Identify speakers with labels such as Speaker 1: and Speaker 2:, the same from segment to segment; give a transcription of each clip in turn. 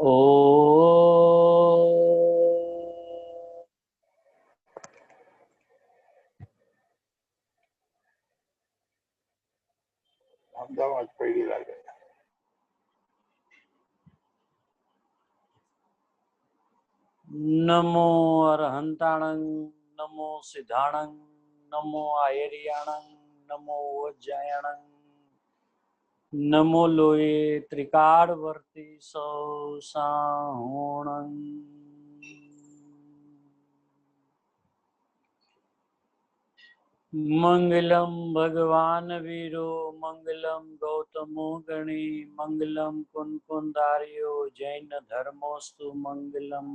Speaker 1: ઓ
Speaker 2: અમદાવાદ પડી લાગે.
Speaker 1: નમો અરહંતાણં, નમો સિદ્ધાણં, નમો આયર્યાણં, નમો વજ્જાયણં, નમો લોય ત્રિકાળવર્તી સૌ સાહોણં. મંગલમ ભગવાન વીરો, મંગલમ ગૌતમો ગણી, મંગલમ કુંકુંધાર્યો જૈન ધર્મોસ્તુ મંગલમ.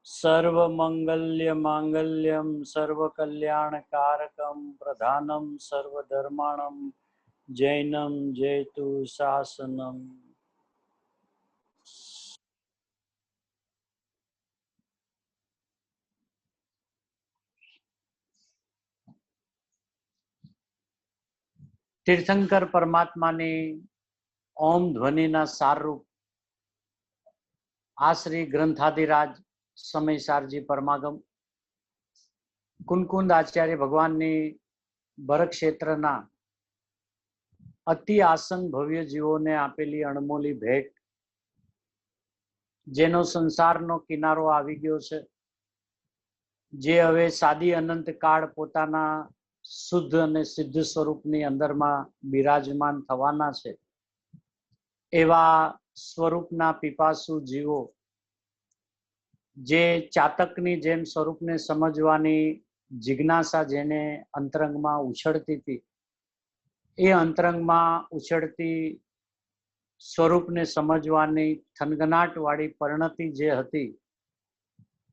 Speaker 1: સર્વ મંગલ્ય માંગલ્યમ સર્વ કલ્યાણ કારકમ પ્રધાનમ સર્વ ધર્માણમ જૈનમ જયતુ શાસનમ. તીર્થંકર પરમાત્માની ઓમ ધ્વનિના સારરૂપ આ શ્રી ગ્રંથાધિરાજ સમયસારજી પરમાગમ કુનકુંદ આચાર્ય ભગવાનની ભરત ક્ષેત્રના અતિ આસન ભવ્ય જીવોને આપેલી અણમોલી ભેટ, જેનો સંસારનો કિનારો આવી ગયો છે, જે હવે સાદી અનંત કાળ પોતાના શુદ્ધ અને સિદ્ધ સ્વરૂપની અંદરમાં બિરાજમાન થવાના છે, એવા સ્વરૂપના પીપાસુ જીવો, જે ચાતકની જેમ સ્વરૂપને સમજવાની જિજ્ઞાસા જેને અંતરંગમાં ઉછળતી હતી, એ અંતરંગમાં ઉછળતી સ્વરૂપને સમજવાની થનગનાટ વાળી પરિણતિ જે હતી,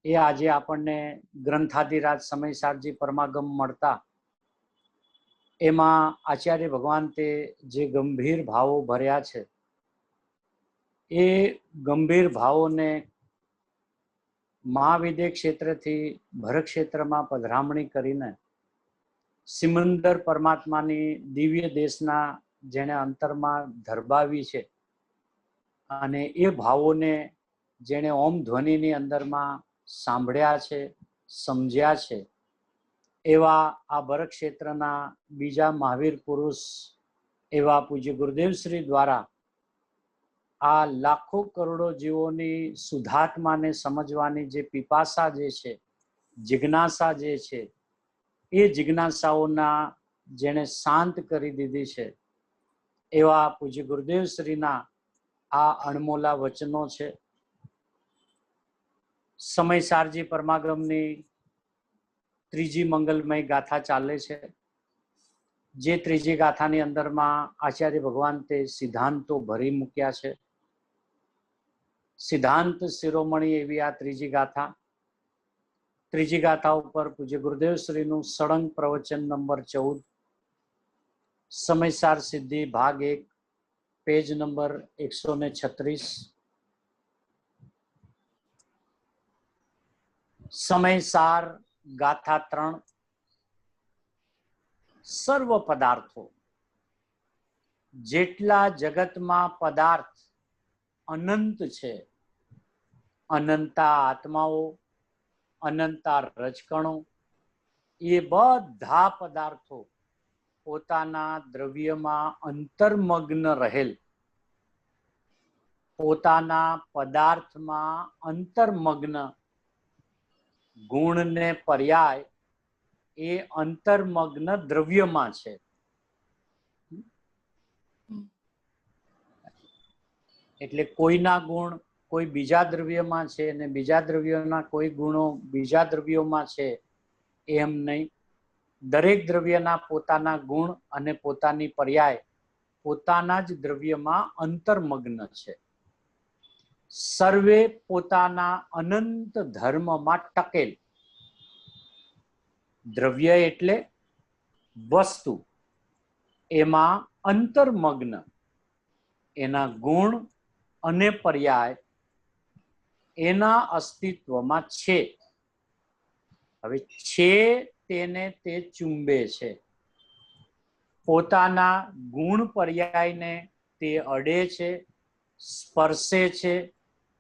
Speaker 1: એ આજે આપણને ગ્રંથાધિરાજ સમયસારજી પરમાગમ મળતા એમાં આચાર્ય ભગવાન તે જે ગંભીર ભાવો ભર્યા છે, એ ગંભીર ભાવોને મહાવિદ્ય ક્ષેત્રથી ભરત ક્ષેત્રમાં પધરામણી કરીને સિમંદર પરમાત્માની દિવ્ય દેશના જેને અંતરમાં ધરબાવી છે, અને એ ભાવોને જેણે ઓમ ધ્વનિની અંદરમાં સાંભળ્યા છે, સમજ્યા છે, એવા આ ભરત ક્ષેત્રના બીજા મહાવીર પુરુષ એવા પૂજ્ય ગુરુદેવ શ્રી દ્વારા આ લાખો કરોડો જીવોની શુદ્ધાત્માને સમજવાની જે પીપાસા જે છે, જિજ્ઞાસા જે છે, એ જિજ્ઞાસાઓના જેણે શાંત કરી દીધી છે, એવા પૂજ્ય ગુરુદેવ શ્રીના આ અણમોલા વચનો છે. સમયસારજી પરમાગમની ત્રીજી મંગલમય ગાથા ચાલે છે, જે ત્રીજી ગાથાની અંદરમાં આચાર્ય ભગવાન તે સિદ્ધાંતો ભરી મૂક્યા છે. સિદ્ધાંત શિરોમણી એવી આ ત્રીજી ગાથા. ત્રીજી ગાથા ઉપર પૂજ્ય ગુરુદેવ શ્રીનું સળંગ પ્રવચન નંબર 14, સમયસાર સિદ્ધિ ભાગ 1, પેજ નંબર 136. સમયસાર ગાથા 3. સર્વ પદાર્થો, જેટલા જગતમાં પદાર્થ અનંત છે, અનંતા આત્માઓ, અનંતા રજકણો, એ બધા પદાર્થો પોતાના દ્રવ્યમાં અંતર્મગ્ન રહેલ, પોતાના પદાર્થમાં અંતર્મગ્ન ગુણને પર્યાય એ અંતર્મગ્ન દ્રવ્યમાં છે. એટલે કોઈના ગુણ કોઈ બીજા દ્રવ્યમાં છે અને બીજા દ્રવ્યોના કોઈ ગુણો બીજા દ્રવ્યોમાં છે, એમ નહીં. દરેક દ્રવ્યના પોતાના ગુણ અને પોતાની પર્યાય પોતાના જ દ્રવ્યમાં અંતર્મગ્ન છે. સર્વે પોતાના અનંત ધર્મમાં ટકેલ. દ્રવ્ય એટલે વસ્તુ, એમાં અંતર્મગ્ન એના ગુણ અને પર્યાય એના અસ્તિત્વમાં છે. હવે છે તેને તે ચુંબે છે, પોતાના ગુણ પર્યાયને તે અડે છે, સ્પર્શે છે,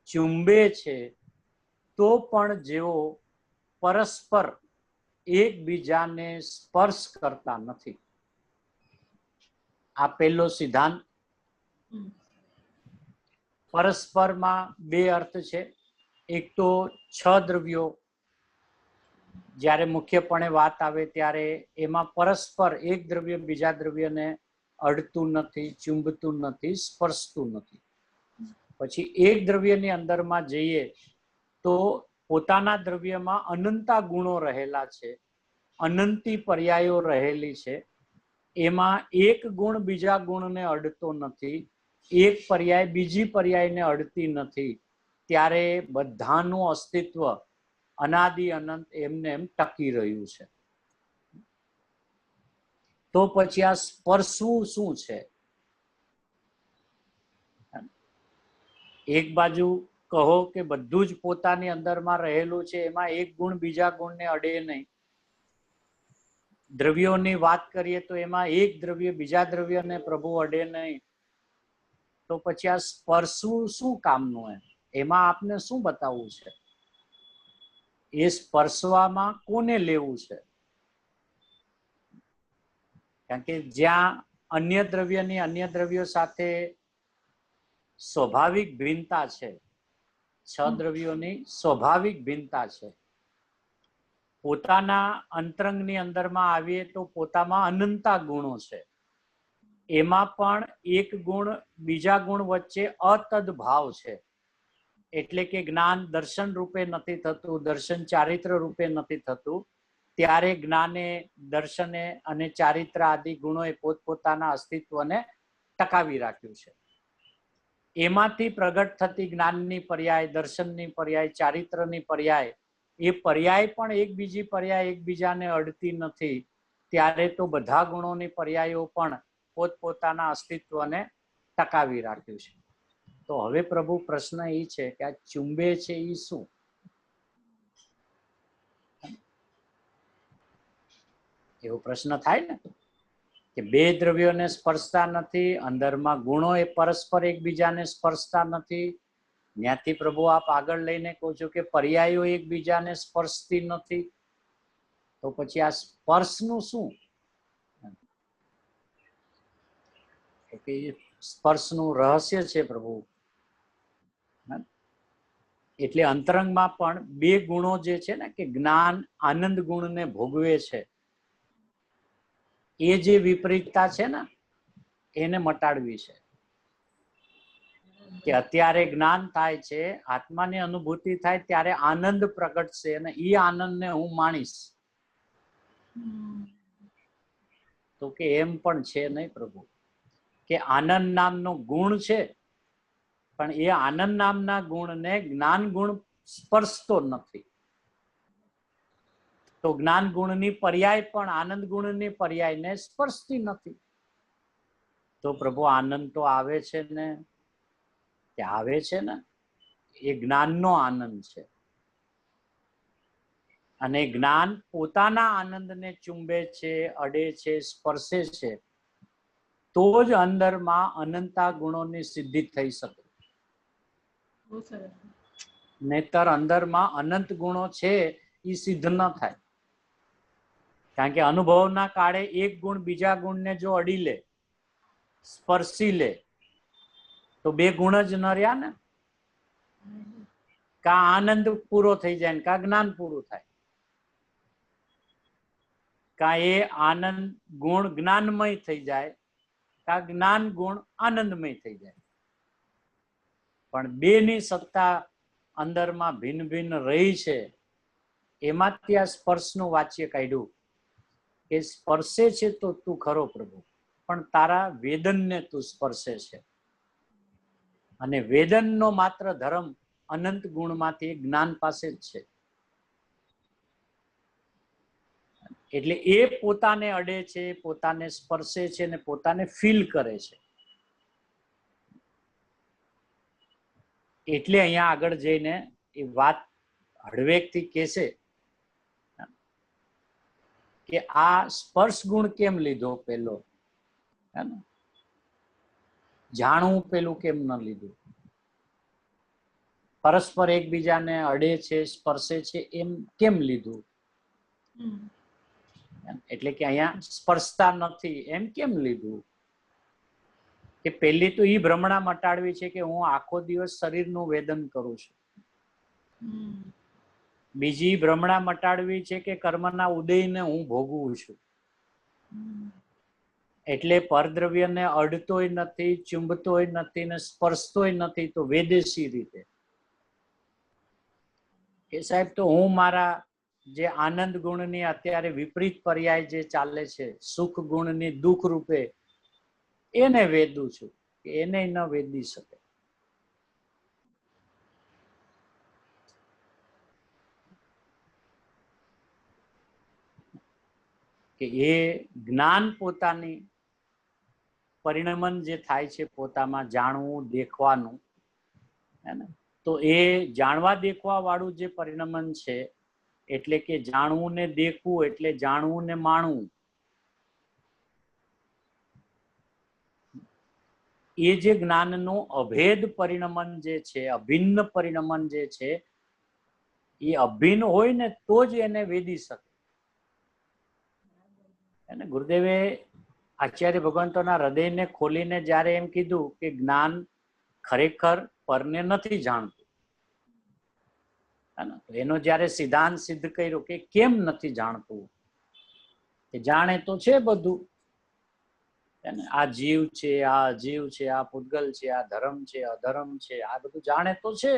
Speaker 1: ચુંબે છે તો પણ જેઓ પરસ્પર એકબીજાને સ્પર્શ કરતા નથી. આ પહેલો સિદ્ધાંત. પરસ્પરમાં બે અર્થ છે. એક તો 6 દ્રવ્યો જ્યારે મુખ્યપણે વાત આવે ત્યારે એમાં પરસ્પર એક દ્રવ્ય બીજા દ્રવ્યને અડતું નથી, ચુંબતું નથી, સ્પર્શતું નથી. પછી એક દ્રવ્યની અંદરમાં જઈએ તો પોતાના દ્રવ્યમાં અનંતા ગુણો રહેલા છે, અનંતી પર્યાયો રહેલી છે. એમાં એક ગુણ બીજા ગુણને અડતો નથી, એક પર્યાય બીજી પર્યાયને અડતી નથી. ત્યારે બધાનું અસ્તિત્વ અનાદિ અનંત એમને એમ ટકી રહ્યું છે. તો પછી આ સ્પર્શવું શું છે? એક બાજુ કહો કે બધું જ પોતાની અંદરમાં રહેલું છે, એમાં એક ગુણ બીજા ગુણને અડે નહીં. દ્રવ્યોની વાત કરીએ તો એમાં એક દ્રવ્ય બીજા દ્રવ્યને પ્રભુ અડે નહીં. તો પછી આ સ્પર્શવું શું કામનું? એમાં આપને શું બતાવવું છે? એ સ્પર્શવામાં કોને લેવું છે? કારણ કે જ્યાં અન્ય દ્રવ્યની અન્ય દ્રવ્યો સાથે સ્વાભાવિક ભિન્નતા છે, 6 દ્રવ્યોની સ્વાભાવિક ભિન્નતા છે. પોતાના અંતરંગની અંદરમાં આવીએ તો પોતામાં અનંતા ગુણો છે. એમાં પણ એક ગુણ બીજા ગુણ વચ્ચે અતદભાવ છે. એટલે કે જ્ઞાન દર્શન રૂપે નથી થતું, દર્શન ચારિત્ર રૂપે નથી થતું. ત્યારે જ્ઞાને, દર્શને અને ચારિત્ર આદિ ગુણોએ પોતપોતાના અસ્તિત્વને ટકાવી રાખ્યું છે. એમાંથી પ્રગટ થતી જ્ઞાનની પર્યાય, દર્શનની પર્યાય, ચારિત્રની પર્યાય, એ પર્યાય પણ એક બીજી પર્યાય એકબીજાને અડતી નથી. ત્યારે તો બધા ગુણોની પર્યાયો પણ પોતપોતાના અસ્તિત્વને ટકાવી રાખ્યું છે. તો હવે પ્રભુ પ્રશ્ન એ છે કે આ ચુંબે છે એ શું? એવો પ્રશ્ન થાય ને કે બે દ્રવ્યોને સ્પર્શતા નથી, અંદરમાં ગુણો એ પરસ્પર એકબીજાને સ્પર્શતા નથી. ત્યાંથી પ્રભુ આપ આગળ લઈને કહો છો કે પર્યાયો એકબીજાને સ્પર્શતી નથી. તો પછી આ સ્પર્શનું શું? સ્પર્શનું રહસ્ય છે પ્રભુ. એટલે અંતરંગમાં પણ બે ગુણો જે છે ને કે જ્ઞાન આનંદ ગુણને ભોગવે છે, એ જે વિપરીતતા છે ને એને મટાડવી છે. કે અત્યારે જ્ઞાન થાય છે, આત્માની અનુભૂતિ થાય ત્યારે આનંદ પ્રગટશે અને એ આનંદને હું માણીશ. તો કે એમ પણ છે નહીં પ્રભુ, કે આનંદ નામનો ગુણ છે, પણ એ આનંદ નામના ગુણને જ્ઞાન ગુણ સ્પર્શતો નથી. તો જ્ઞાન ગુણની પર્યાય પણ આનંદ ગુણની પર્યાયને સ્પર્શતી નથી. તો પ્રભુ આનંદ તો આવે છે ને, કે આવે છે ને, એ જ્ઞાનનો આનંદ છે. અને જ્ઞાન પોતાના આનંદને ચુંબે છે, અડે છે, સ્પર્શે છે, તો જ અંદરમાં અનંતા ગુણોની સિદ્ધિ થઈ શકે. નહીતર અંદરમાં અનંત ગુણો છે એ સિદ્ધ ન થાય. કારણ કે અનુભવના કાળે એક ગુણ બીજા ગુણને જો અડી લે, સ્પર્શી લે, તો બે ગુણ જ ન રહ્યા ને. કા આનંદ પૂરો થઈ જાય ને કા જ્ઞાન પૂરું થાય. કા એ આનંદ ગુણ જ્ઞાનમય થઈ જાય, કા જ્ઞાન ગુણ આનંદમય થઈ જાય. પણ બેની સત્તા અંદરમાં ભિન્ન ભિન્ન રહી છે. એમાંથી આ સ્પર્શનું વાચ્ય કાઢ્યું કે સ્પર્શે છે તો તું ખરો પ્રભુ, પણ તારા વેદનને તું સ્પર્શે છે. અને વેદનનો માત્ર ધર્મ અનંત ગુણમાંથી જ્ઞાન પાસે જ છે. એટલે એ પોતાને અડે છે, પોતાને સ્પર્શે છે અને પોતાને ફીલ કરે છે. એટલે અહીંયા આગળ જઈને એ વાત હળવેકથી કહેશે કે આ સ્પર્શ ગુણ કેમ લીધો પેલો, હે ને, જાણવું પેલું કેમ ન લીધું. પરસ્પર એકબીજાને અડે છે, સ્પર્શે છે, એમ કેમ લીધું? એટલે કે અહીંયા સ્પર્શતા નથી એમ કેમ લીધું? કે પહેલી તો ઈ ભ્રમણા મટાડવી છે કે હું આખો દિવસ શરીરનું વેદન કરું છું. બીજી ભ્રમણા મટાડવી છે કે કર્મના ઉદયને હું ભોગવું છું. એટલે પરદ્રવ્યને અડતોય નથી, ચુંબતોય નથી ને સ્પર્શતોય નથી, તો વેદેશી રીતે કે સાહેબ તો હું મારા જે આનંદ ગુણની અત્યારે વિપરીત પર્યાય જે ચાલે છે, સુખ ગુણની દુઃખ રૂપે, એને વેદું છું, કે એને ન વેદી શકે. કે એ જ્ઞાન પોતાની પરિણમન જે થાય છે પોતામાં જાણવું દેખવાનું, હે ને, તો એ જાણવા દેખવા વાળું જે પરિણમન છે, એટલે કે જાણવું ને દેખવું એટલે જાણવું ને માણવું, એ જે જ્ઞાનનું અભેદ પરિણમન જે છે, અભિન્ન પરિણમન જે છે, એ અભિન્ન હોય ને તો જ એને વેદી શકે. અને ગુરુદેવે આચાર્ય ભગવંતોના હૃદયને ખોલીને જ્યારે એમ કીધું કે જ્ઞાન ખરેખર પરને નથી જાણતું, એનો જ્યારે સિદ્ધાંત સિદ્ધ કર્યો કે કેમ નથી જાણતું, કે જાણે તો છે બધું, આ જીવ છે, આ અજીવ છે, આ પૂતગલ છે, આ ધર્મ છે, અધર્મ છે, આ બધું જાણે તો છે.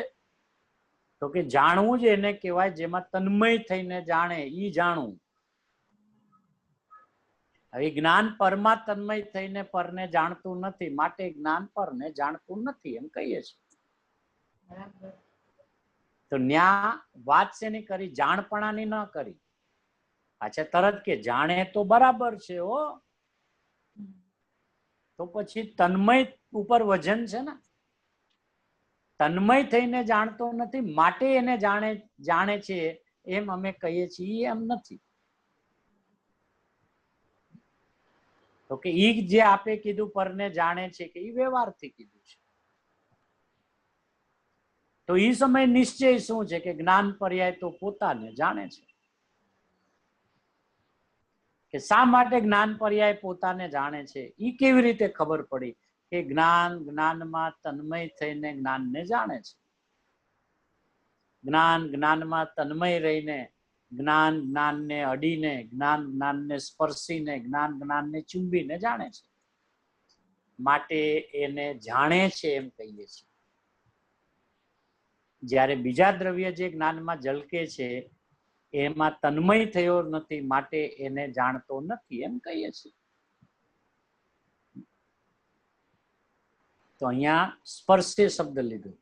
Speaker 1: તો કે જાણવું જ એને કહેવાય જેમાં તન્મય થઈને જાણે, ઈ જાણવું. હવે જ્ઞાન પરમાં તન્મય થઈને પરને જાણતું નથી, માટે જ્ઞાન પરને જાણતું નથી એમ કહીએ છીએ. તો ન્યા વાત શેની કરી? જાણપણાની ન કરી. અચ્છા, તરત કે જાણે તો બરાબર છે હો, તો પછી તન્મય ઉપર વજન છે ને. તન્મય થઈને જાણતો નથી માટે એને જાણે છે એમ અમે કહીએ છીએ, એમ નથી. તો કે ઈ જે આપે કીધું પરને જાણે છે, કે ઈ વ્યવહારથી કીધું છે. તો ઈ સમય નિશ્ચય શું છે કે જ્ઞાન પર્યાય તો પોતાને જાણે છે. કે શા માટે જ્ઞાન પર્યાય પોતાને જાણે છે? ઈ કેવી રીતે ખબર પડી? કે જ્ઞાનમાં તન્મય થઈને જ્ઞાનને જાણે છે. જ્ઞાનમાં તન્મય રહીને જ્ઞાનને અડીને, જ્ઞાનને સ્પર્શીને, જ્ઞાનને ચુંબીને જાણે છે. માટે એને જાણે છે એમ કહીએ છીએ. જ્યારે બીજા દ્રવ્ય જે જ્ઞાનમાં ઝલકે છે એમાં તન્મય થયો નથી, માટે એને જાણતો નથી એમ કહીએ છીએ. તો અહીંયા સ્પર્શે શબ્દ લીધો.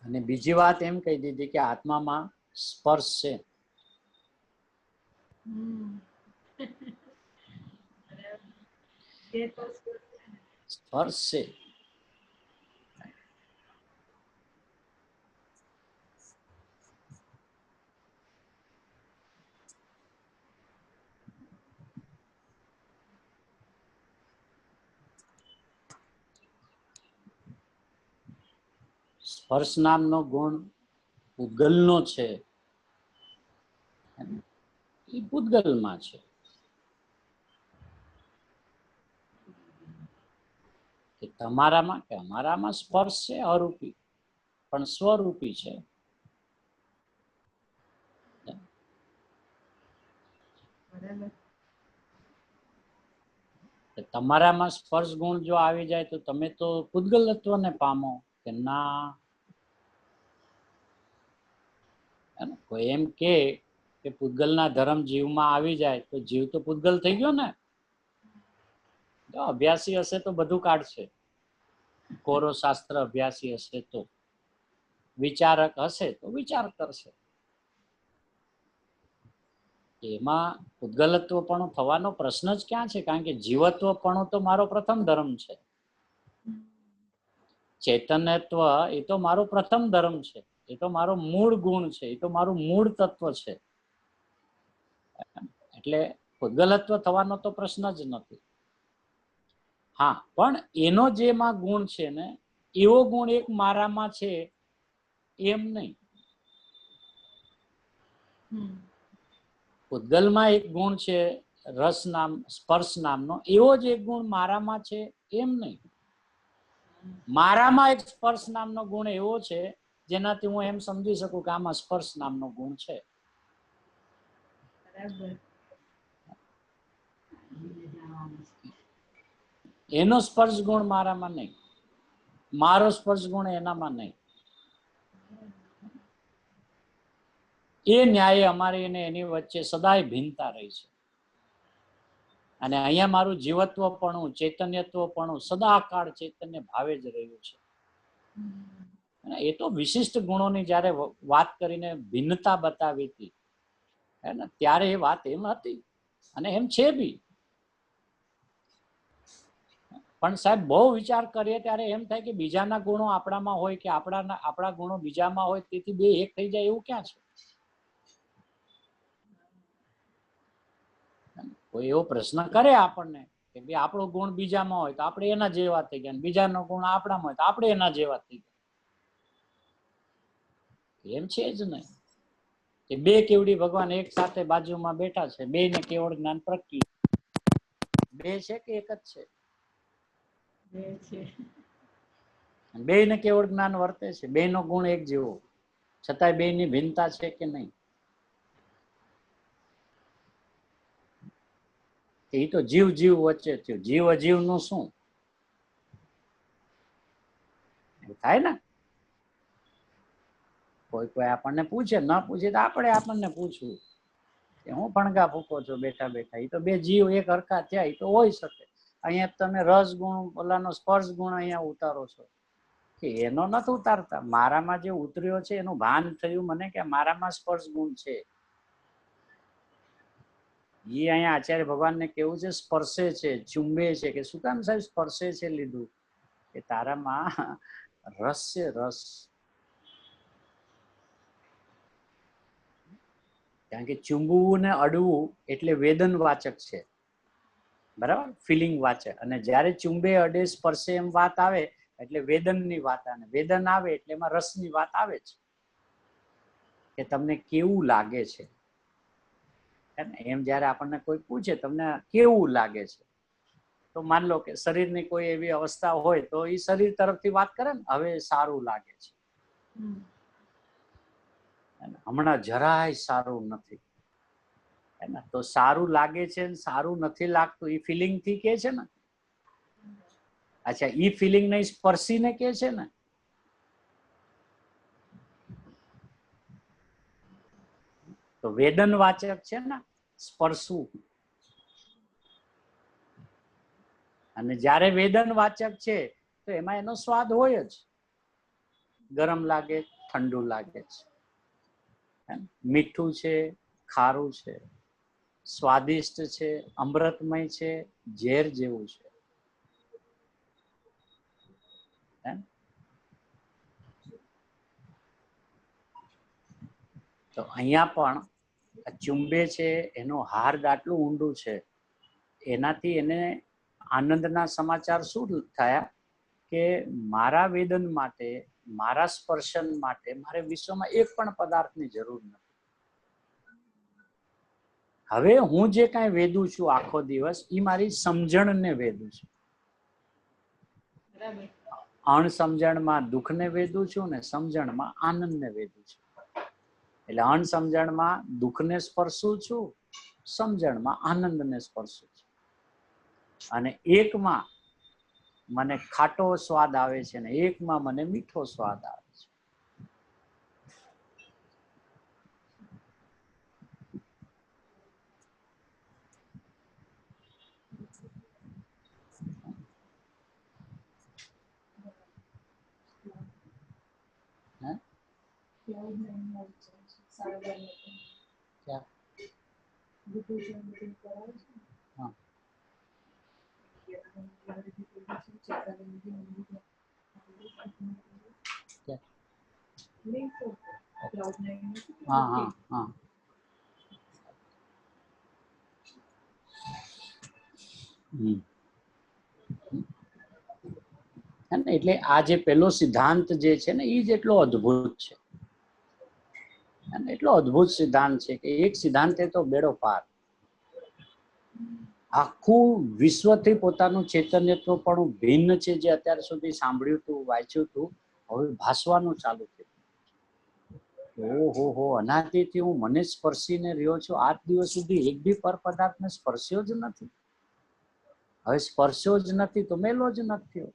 Speaker 1: અને બીજી વાત એમ કહી દીધી કે આત્મામાં સ્પર્શ છે. સ્પર્શ છે. સ્પર્શ નામનો ગુણ પૂતગલનો છે, એ પૂતગલમાં છે. કે તમારામાં કે અમારામાં સ્પર્શ છે અરૂપી, પણ સ્વરૂપી છે. તમારામાં સ્પર્શ ગુણ જો આવી જાય તો તમે તો પૂતગલત્વને પામો કે ના? કોઈ એમ કે પૂતગલના ધર્મ જીવમાં આવી જાય તો જીવ તો પૂતગલ થઈ ગયો ને. જો અભ્યાસી હશે તો બધું કાઢશે, કોરો શાસ્ત્ર અભ્યાસી હશે તો, વિચારક હશે તો વિચાર કરશે. એમાં પૂતગલત્વ પણ થવાનો પ્રશ્ન જ ક્યાં છે? કારણ કે જીવત્વ પણ તો મારો પ્રથમ ધર્મ છે. ચૈતન્યત્વ એ તો મારો પ્રથમ ધર્મ છે, એ તો મારો મૂળ ગુણ છે, એ તો મારું મૂળ તત્વ છે. એટલે પૂતગલત્વ થવાનો તો પ્રશ્ન જ નથી. હા, પણ એનો જેમાં ગુણ છે ને એવો ગુણ એક મારામાં છે એમ નહીં. પૂતગલમાં એક ગુણ છે રસ નામ સ્પર્શ નામનો, એવો જ એક ગુણ મારામાં છે એમ નહીં. મારામાં એક સ્પર્શ નામનો ગુણ એવો છે જેનાથી હું એમ સમજી શકું કે આમાં સ્પર્શ નામનો ગુણ છે. એનો સ્પર્શ ગુણ મારામાં નહીં, મારો સ્પર્શ ગુણ એનામાં નહીં. એ ન્યાય અમારી અને એની વચ્ચે સદાય ભિન્નતા રહી છે. અને અહીંયા મારું જીવત્વપણું ચૈતન્યત્વપણું સદાકાળ ચૈતન્ય ભાવે જ રહ્યું છે. એ તો વિશિષ્ટ ગુણોની જ્યારે વાત કરીને ભિન્નતા બતાવી હતી હે ને, ત્યારે એ વાત એમ હતી અને એમ છે બી. પણ સાહેબ બહુ વિચાર કરીએ ત્યારે એમ થાય કે બીજાના ગુણો આપણામાં હોય કે આપણા ગુણો બીજામાં હોય, તેથી બે એક થઈ જાય એવું ક્યાં છે? કોઈ એવો પ્રશ્ન કરે આપણને કે ભાઈ આપણો ગુણ બીજામાં હોય તો આપણે એના જેવા થઈ ગયા, બીજાનો ગુણ આપણામાં હોય તો આપણે એના જેવા થઈ ગયા. એમ છે જ નહીં. કે બે કેવડી ભગવાન એક સાથે બાજુમાં બેઠા છે, બે ને કેવળ જ્ઞાન પ્રગટ્યું. બે છે કે એક જ છે? બે ને કેવળ જ્ઞાન વર્તે છે, બે નો ગુણ એક જેવો, છતાંય બે ની ભિન્નતા છે કે નહીં? એ તો જીવ જીવ વચ્ચે થયું, જીવ અજીવ નું શું થાય ને? કોઈ આપણને પૂછે, ન પૂછે તો આપણે આપણને પૂછવું કે હું ભણગા ફૂકો છો બેઠા બેઠા. એ તો બે જીવ એક હરખા થયા, એ તો હોઈ શકે. અહીંયા તમે રસ ગુણ ઓલાનો સ્પર્શ ગુણ અહીંયા ઉતારો છો, કે એનો નથી ઉતારતા. મારામાં જે ઉતર્યો છે એનું ભાન થયું મને કે મારામાં સ્પર્શ ગુણ છે. એ અહીંયા આચાર્ય ભગવાનને કેવું છે સ્પર્શે છે, ચુંબે છે. કે શું કામ સાહેબ સ્પર્શે છે લીધું? કે તારામાં રસ છે, રસ. કારણ કે ચુંબવું ને અડવું એટલે વેદન વાચક છે, બરાબર, ફિલિંગ વાચક. અને જ્યારે ચુંબે અડે સ્પર્શે એમ વાત આવે એટલે વેદનની વાત આવે, વેદન આવે એટલે એમાં રસની વાત આવે છે કે તમને કેવું લાગે છે. એમ જ્યારે આપણને કોઈ પૂછે તમને કેવું લાગે છે, તો માન લો કે શરીરની કોઈ એવી અવસ્થા હોય તો એ શરીર તરફથી વાત કરે ને, હવે સારું લાગે છે, હમણાં જરાય સારું નથી, તો સારું લાગે છે ને સારું નથી લાગતું એ ફિલિંગ થી કે છે ને. અચ્છા, ઈ ફિલિંગ ને સ્પર્શીને કે છે ને. તો વેદન વાચક છે ને સ્પર્શવું. અને જ્યારે વેદન વાચક છે તો એમાં એનો સ્વાદ હોય જ. ગરમ લાગે, ઠંડુ લાગે છે, મીઠું છે, ખારું છે, સ્વાદિષ્ટ છે, અમૃતમય છે, ઝેર જેવું છે. તો અહીંયા પણ ચુંબે છે એનું હાર્દ આટલું ઊંડું છે, એનાથી એને આનંદના સમાચાર શું થયા કે મારા વેદન માટે, મારા સ્પર્શન માટે મારે વિશ્વમાં એક પણ પદાર્થની જરૂર નથી. હવે હું જે કાંઈ વેદું છું આખો દિવસ એ મારી સમજણને વેદું છું. અણસમજણમાં દુઃખને વેદું છું ને સમજણમાં આનંદને વેદું છું. એટલે અણસમજણમાં દુઃખને સ્પર્શું છું, સમજણમાં આનંદને સ્પર્શું છું. અને એકમાં મને ખાટો સ્વાદ આવે છે ને એકમાં મને મીઠો સ્વાદ આવે છે. हाँ हाँ हाँ એટલે આ જે પેલો સિદ્ધાંત જે છે ને એ જ એટલો અદ્ભુત છે, એટલો અદ્ભુત સિદ્ધાંત છે કે એક સિદ્ધાંતે તો બેડો પાર. આખું વિશ્વથી પોતાનું ચૈતન્યત્વ પણ ભિન્ન છે, જે અત્યાર સુધી સાંભળ્યું હતું, વાંચ્યું હતું, હવે ભાસવાનું ચાલુ થયું. ઓહો, અનાદિથી હું મને સ્પર્શીને રહ્યો છું, આજ દિવસ સુધી એક બી પર પદાર્થને સ્પર્શ્યો જ નથી. હવે સ્પર્શ્યો જ નથી તો મેલો જ નથી થયો,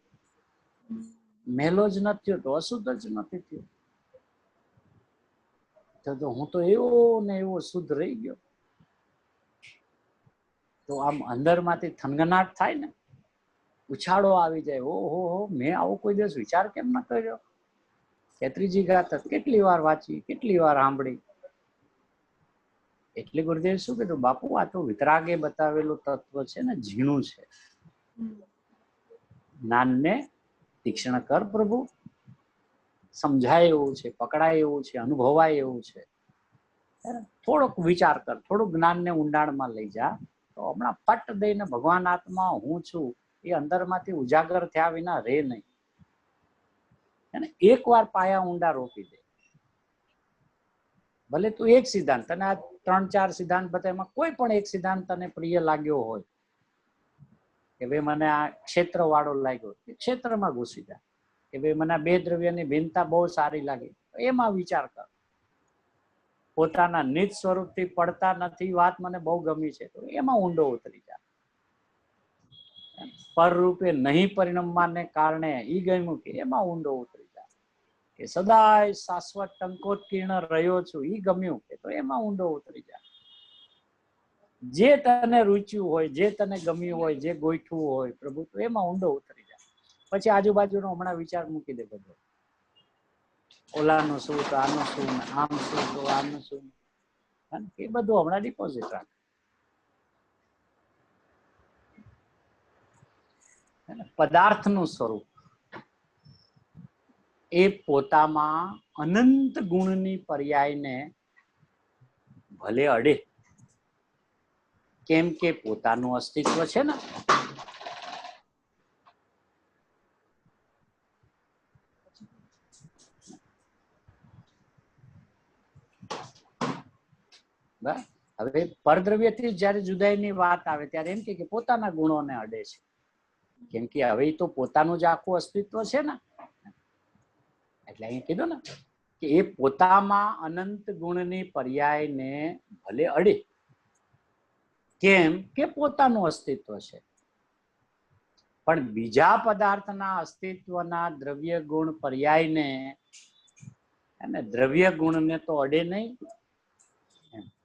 Speaker 1: મેલો જ નથી થયો તો અશુદ્ધ જ નથી થયો. તો હું તો એવો ને એવો શુદ્ધ રહી ગયો. તો આમ અંદરમાંથી થનગનાટ થાય ને, ઉછાળો આવી જાય, ઓહો, મેં આવો કોઈ દિવસ વિચાર કેમ ન કર્યો. ત્રીજી ગાત કેટલી વાર વાંચી, કેટલી વાર સાંભળી. એટલે ગુરુદેવ શું કીધું, બાપુ આ તો વિતરાગે બતાવેલું તત્વ છે ને, ઝીણું છે. જ્ઞાનને તીક્ષ્ણ કર પ્રભુ, સમજાય એવું છે, પકડાય એવું છે, અનુભવાય એવું છે. થોડોક વિચાર કર, થોડુંક જ્ઞાનને ઊંડાણમાં લઈ જા, તો હમણાં પટ દઈને ભગવાન આત્મા હું છું એ અંદરમાંથી ઉજાગર થયા વિના રે નહીં. અને એક વાર પાયા ઊંડા રોપી દે. ભલે તું એક સિદ્ધાંત, તને આ 3-4 સિદ્ધાંત બધા એમાં કોઈ પણ એક સિદ્ધાંત તને પ્રિય લાગ્યો હોય કે ભાઈ મને આ ક્ષેત્ર વાળો લાગ્યો, ક્ષેત્રમાં ઘૂસી જા. કે ભાઈ મને 2 દ્રવ્યની ભિન્નતા બહુ સારી લાગી, એમાં વિચાર કર. પોતાના નિજ સ્વરૂપથી પડતા નથી વાત મને બહુ ગમી છે, તો એમાં ઊંડો ઉતરી જા. પરરૂપે નહીં પરિણમવાને કારણે ઈ ગમ્યું કે એમાં ઊંડો ઉતરી જા. કે સદાય શાશ્વત ટંકોત્કીર્ણ રહ્યો છું ઈ ગમ્યું કે તો એમાં ઊંડો ઉતરી જા. જે તને રૂચ્યું હોય, જે તને ગમ્યું હોય, જે ગોઈઠવું હોય પ્રભુ, તો એમાં ઊંડો ઉતરી જા. પછી આજુબાજુનો હમણાં વિચાર મૂકી દે બધો. ઓલાનું શું તો આનું શું, આમ શું તો આનું શું, એ બધું હમણાં ડિપોઝિટ રાખ. પદાર્થનું સ્વરૂપ એ પોતામાં અનંત ગુણની પર્યાયને ભલે અડે, કેમ કે પોતાનું અસ્તિત્વ છે ને. હવે પરદ્રવ્યથી જયારે જુદાઈની વાત આવે ત્યારે એમ કે પોતાના ગુણોને અડે છે, કેમ કે હવે તો પોતાનું જ આખું અસ્તિત્વ છે ને. એટલે અહીં કીધું ને કે એ પોતામાં અનંત ગુણની પર્યાયને ભલે અડે, કેમ કે પોતાનું અસ્તિત્વ છે. પણ બીજા પદાર્થના અસ્તિત્વના દ્રવ્ય ગુણ પર્યાયને અને દ્રવ્ય ગુણને તો અડે નહીં,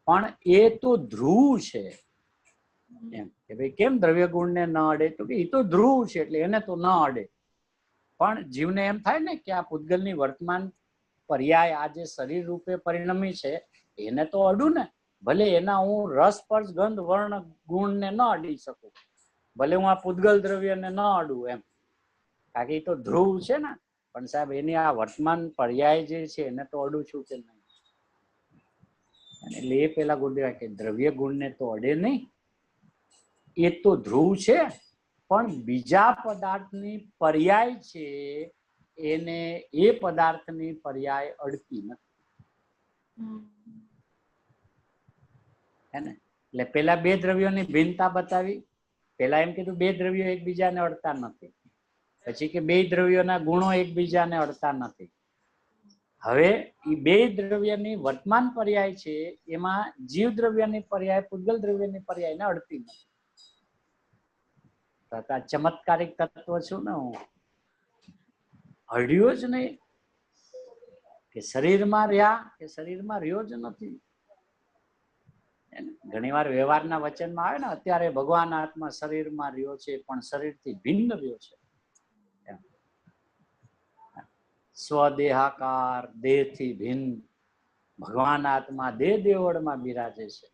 Speaker 1: પણ એ તો ધ્રુવ છે. એમ કે ભાઈ કેમ દ્રવ્ય ગુણને ન અડે, તો કે એ તો ધ્રુવ છે એટલે એને તો ન અડે. પણ જીવને એમ થાય ને કે આ પૂતગલની વર્તમાન પર્યાય આ જે શરીર રૂપે પરિણમી છે એને તો અડું ને. ભલે એના હું રસ સ્પર્શ ગંધ વર્ણ ગુણને ન અડી શકું, ભલે હું આ પૂતગલ દ્રવ્યને ન અડું એમ, કારણ કે એ તો ધ્રુવ છે ને. પણ સાહેબ એની આ વર્તમાન પર્યાય જે છે એને તો અડું છું કે નહીં. એટલે એ પેલા ગુરુદેવ કે દ્રવ્ય ગુણને તો અડે નહીં, એ તો ધ્રુવ છે, પણ બીજા પદાર્થની પર્યાય છે એને એ પદાર્થની પર્યાય અડતી નથી. હે ને? એટલે પેલા 2 દ્રવ્યોની ભિન્નતા બતાવી. પેલા એમ કીધું 2 દ્રવ્યો એકબીજાને અડતા નથી, પછી કે 2 દ્રવ્યોના ગુણો એકબીજાને અડતા નથી. હવે એ 2 દ્રવ્યની વર્તમાન પર્યાય છે એમાં જીવ દ્રવ્યની પર્યાય પૂતગલ દ્રવ્યની પર્યાયને અડતી નથી. ચમત્કારિક તત્વ છું ને હું, અડ્યો જ નહીં કે શરીરમાં રહ્યા કે શરીરમાં રહ્યો જ નથી. ઘણી વાર વ્યવહારના વચનમાં આવે ને, અત્યારે ભગવાન આત્મા શરીરમાં રહ્યો છે પણ શરીરથી ભિન્ન રહ્યો છે. સ્વદેહાકાર, દેહથી ભિન્ન ભગવાન આત્મા દેહ દેવળમાં બિરાજે છે.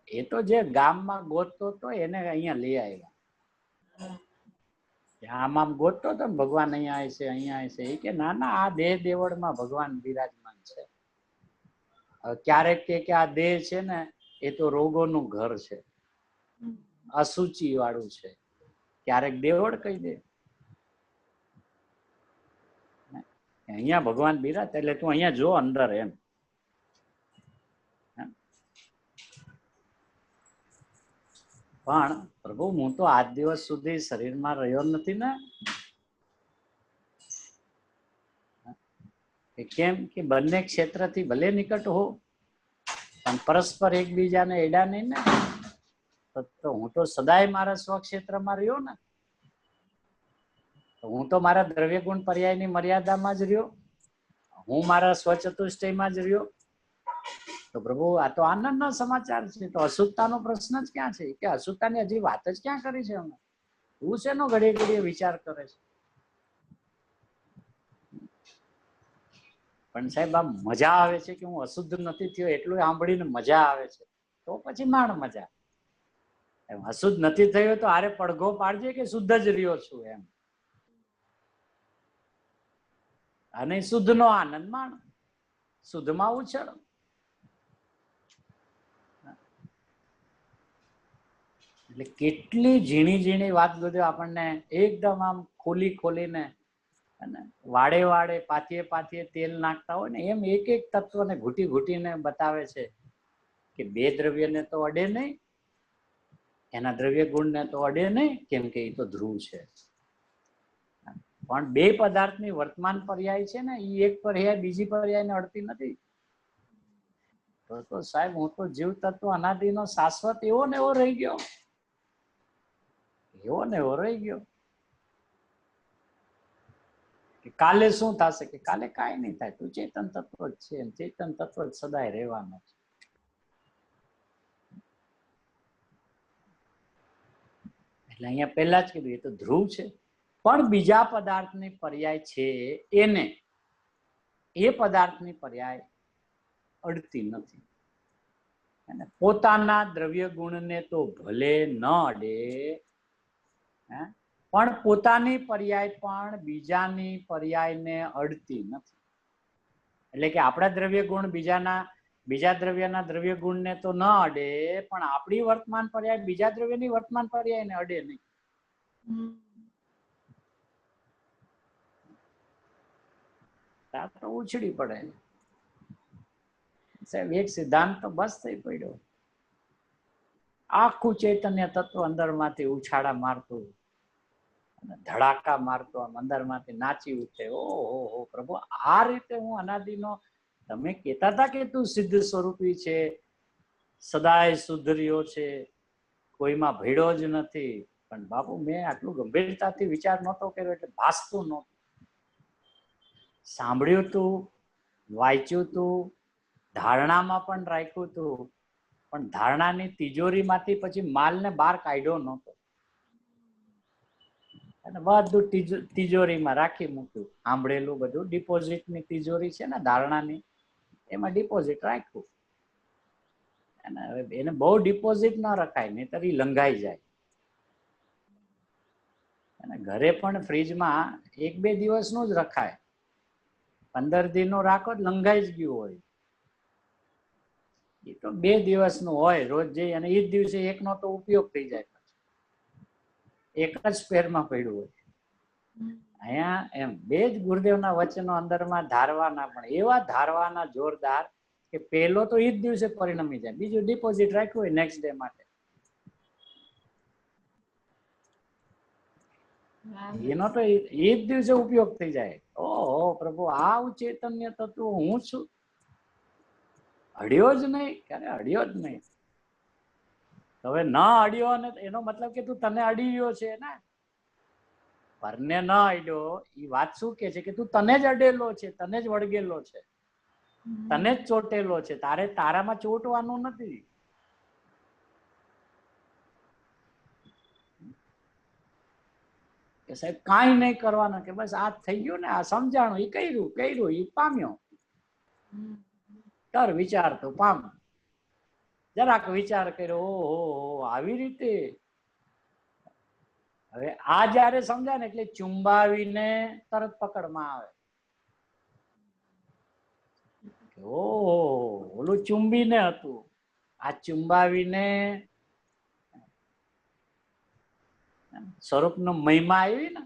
Speaker 1: એ તો જે ગામમાં ગોતતો હતો એને અહીંયા લઈ આવ્યા. આમ આમ ગોતતો હતો ને ભગવાન અહીંયા છે અહીંયા છે, એ કે ના ના આ દેહ દેવળમાં ભગવાન બિરાજમાન છે. ક્યારેક કે આ દેહ છે ને એ તો રોગોનું ઘર છે, અસુચિ વાળું છે. ક્યારેક દેવળ કહી દે. અહીંયા ભગવાન બિરાજ એટલે તું અહીંયા જો અંદર એમ. પણ પ્રભુ હું તો આજ દિવસ સુધી શરીરમાં રહ્યો નથી ને. કેમ કે બંને ક્ષેત્રથી ભલે નિકટ હો પણ પરસ્પર એકબીજાને એડા નહીં ને. તો હું તો સદાય મારા સ્વક્ષેત્રમાં રહ્યો ને. હું તો મારા દ્રવ્ય ગુણ પર્યાયની મર્યાદામાં જ રહ્યો. હું મારા સ્વચતુષ્ટયમાં જ રહ્યો. તો પ્રભુ આ તો આનંદનો સમાચાર છે. તો અશુદ્ધતાનો પ્રશ્ન જ ક્યાં છે? કે અશુદ્ધતાની હજી વાત જ ક્યાં કરી છે અમે? તું શેનો ઘડીએ ઘડીએ વિચાર કરે છે? પણ સાહેબ આ મજા આવે છે કે હું અશુદ્ધ નથી થયો એટલું સાંભળીને મજા આવે છે. તો પછી માંડ મજા. એમ અશુદ્ધ નથી થયો તો આરે પડઘો પાડજે કે શુદ્ધ જ રહ્યો છું એમ. અને શુદ્ધ નો આનંદ માણ, શુદ્ધમાં ઉછળ. એટલે કેટલી ઝીણી ઝીણી વાત બધું આપણને એકદમ આમ ખોલીને વાડે વાડે પાથીએ પાથીએ તેલ નાખતા હોય ને એમ એક એક તત્વને ઘૂટીને બતાવે છે કે બે દ્રવ્યને તો અડે નહીં, એના દ્રવ્ય ગુણને તો અડે નહીં, કેમ કે એ તો ધ્રુવ છે. પણ બે પદાર્થની વર્તમાન પર્યાય છે ને એ એક પર્યાય બીજી પર્યાયને અડતી નથી. તો સાહેબ હું તો જીવ તત્વ અનાદિનો શાશ્વત એવો ને એવો રહી ગયો. એવો ને એવો રહી ગયો. કે કાલે શું થશે? કે કાલે કાંઈ નહીં થાય. તું ચેતન તત્વ જ છે. ચેતન તત્વ જ સદાય રહેવાનો છે. એટલે અહીંયા પહેલા જ કીધું એ તો ધ્રુવ છે. પણ બીજા પદાર્થની પર્યાય છે એને એ પદાર્થની પર્યાય અડતી નથી. અને પોતાના દ્રવ્ય ગુણને તો ભલે ન અડે પણ પોતાની પર્યાય પણ બીજાની પર્યાયને અડતી નથી. એટલે કે આપણા દ્રવ્ય ગુણ બીજા દ્રવ્યના દ્રવ્ય ગુણને તો ન અડે પણ આપણી વર્તમાન પર્યાય બીજા દ્રવ્યની વર્તમાન પર્યાયને અડે નહીં. તો ઉછળી પડે. સાહેબ એક સિદ્ધાંત તો બસ થઈ પડ્યો. આખું ચૈતન્ય તત્વ અંદરમાંથી ઉછાળા મારતું ધડાકા મારતો આમ અંદરમાંથી નાચી ઉઠે. ઓહો પ્રભુ, આ રીતે હું અનાદિનો તમે કહેતા હતા કે તું સિદ્ધ સ્વરૂપી છે, સદાય શુદ્ધ રહ્યો છે, કોઈમાં ભેડો જ નથી. પણ બાપુ મેં આટલું ગંભીરતાથી વિચાર નહોતો કર્યો એટલે ભાસતું નહોતું. સાંભળ્યું તું, વાંચ્યું તું, ધારણામાં પણ રાખ્યું તું, પણ ધારણાની તિજોરીમાંથી પછી માલને બહાર કાઢ્યો નહોતો. અને બધું તિજોરીમાં રાખી મૂક્યું. સાંભળેલું બધું ડિપોઝિટની તિજોરી છે ને ધારણાની, એમાં ડિપોઝિટ રાખ્યું. અને હવે એને બહુ ડિપોઝિટ ના રખાય, નહીંતર એ લંઘાઈ જાય. અને ઘરે પણ ફ્રીજમાં 1-2 દિવસનું જ રખાય. 15 દિનનું રાખો લંઘાઈ જ ગયું હોય. એ તો 2 દિવસનું હોય રોજ જઈ અને એ જ દિવસે એકનો તો ઉપયોગ થઈ જાય. એક જ પેરમાં પડ્યું હોય. અહીંયા એમ બે જ ગુરુદેવના વચનો અંદરમાં ધારવાના, પણ એવા ધારવાના જોરદાર કે પહેલો તો એ જ દિવસે પરિણમી જાય, બીજું ડિપોઝિટ રાખ્યું હોય નેક્સ્ટ ડે માટે. એનો તો એ જ દિવસે ઉપયોગ થઈ જાય. ઓહો પ્રભુ, આ ચૈતન્ય તત્વ હું છું. અડ્યો જ નહીં, ક્યારે અડ્યો જ નહીં. હવે ન અડ્યો ને એનો મતલબ કે તું તને અડી રહ્યો છે ને. પરને ન અડ્યો એ વાત શું કે છે? કે તું તને જ અડેલો છે, તને જ વળગેલો છે, તને જ ચોટેલો છે. તારામાં ચોટવાનું નથી. કે સાહેબ કાંઈ નહીં કરવાનું, કે બસ આ થઈ ગયું ને, આ સમજાણું, એ કર્યું એ પામ્યો. કર વિચાર તો પામ. જરાક વિચાર કર્યો, ઓહો આવી રીતે. હવે આ જયારે સમજાય ને એટલે ચુંબાવીને તરત પકડમાં આવે. ઓહો ઓલું ચુંબીને હતું, આ ચુંબાવીને સ્વરૂપનો મહિમા આવી ને,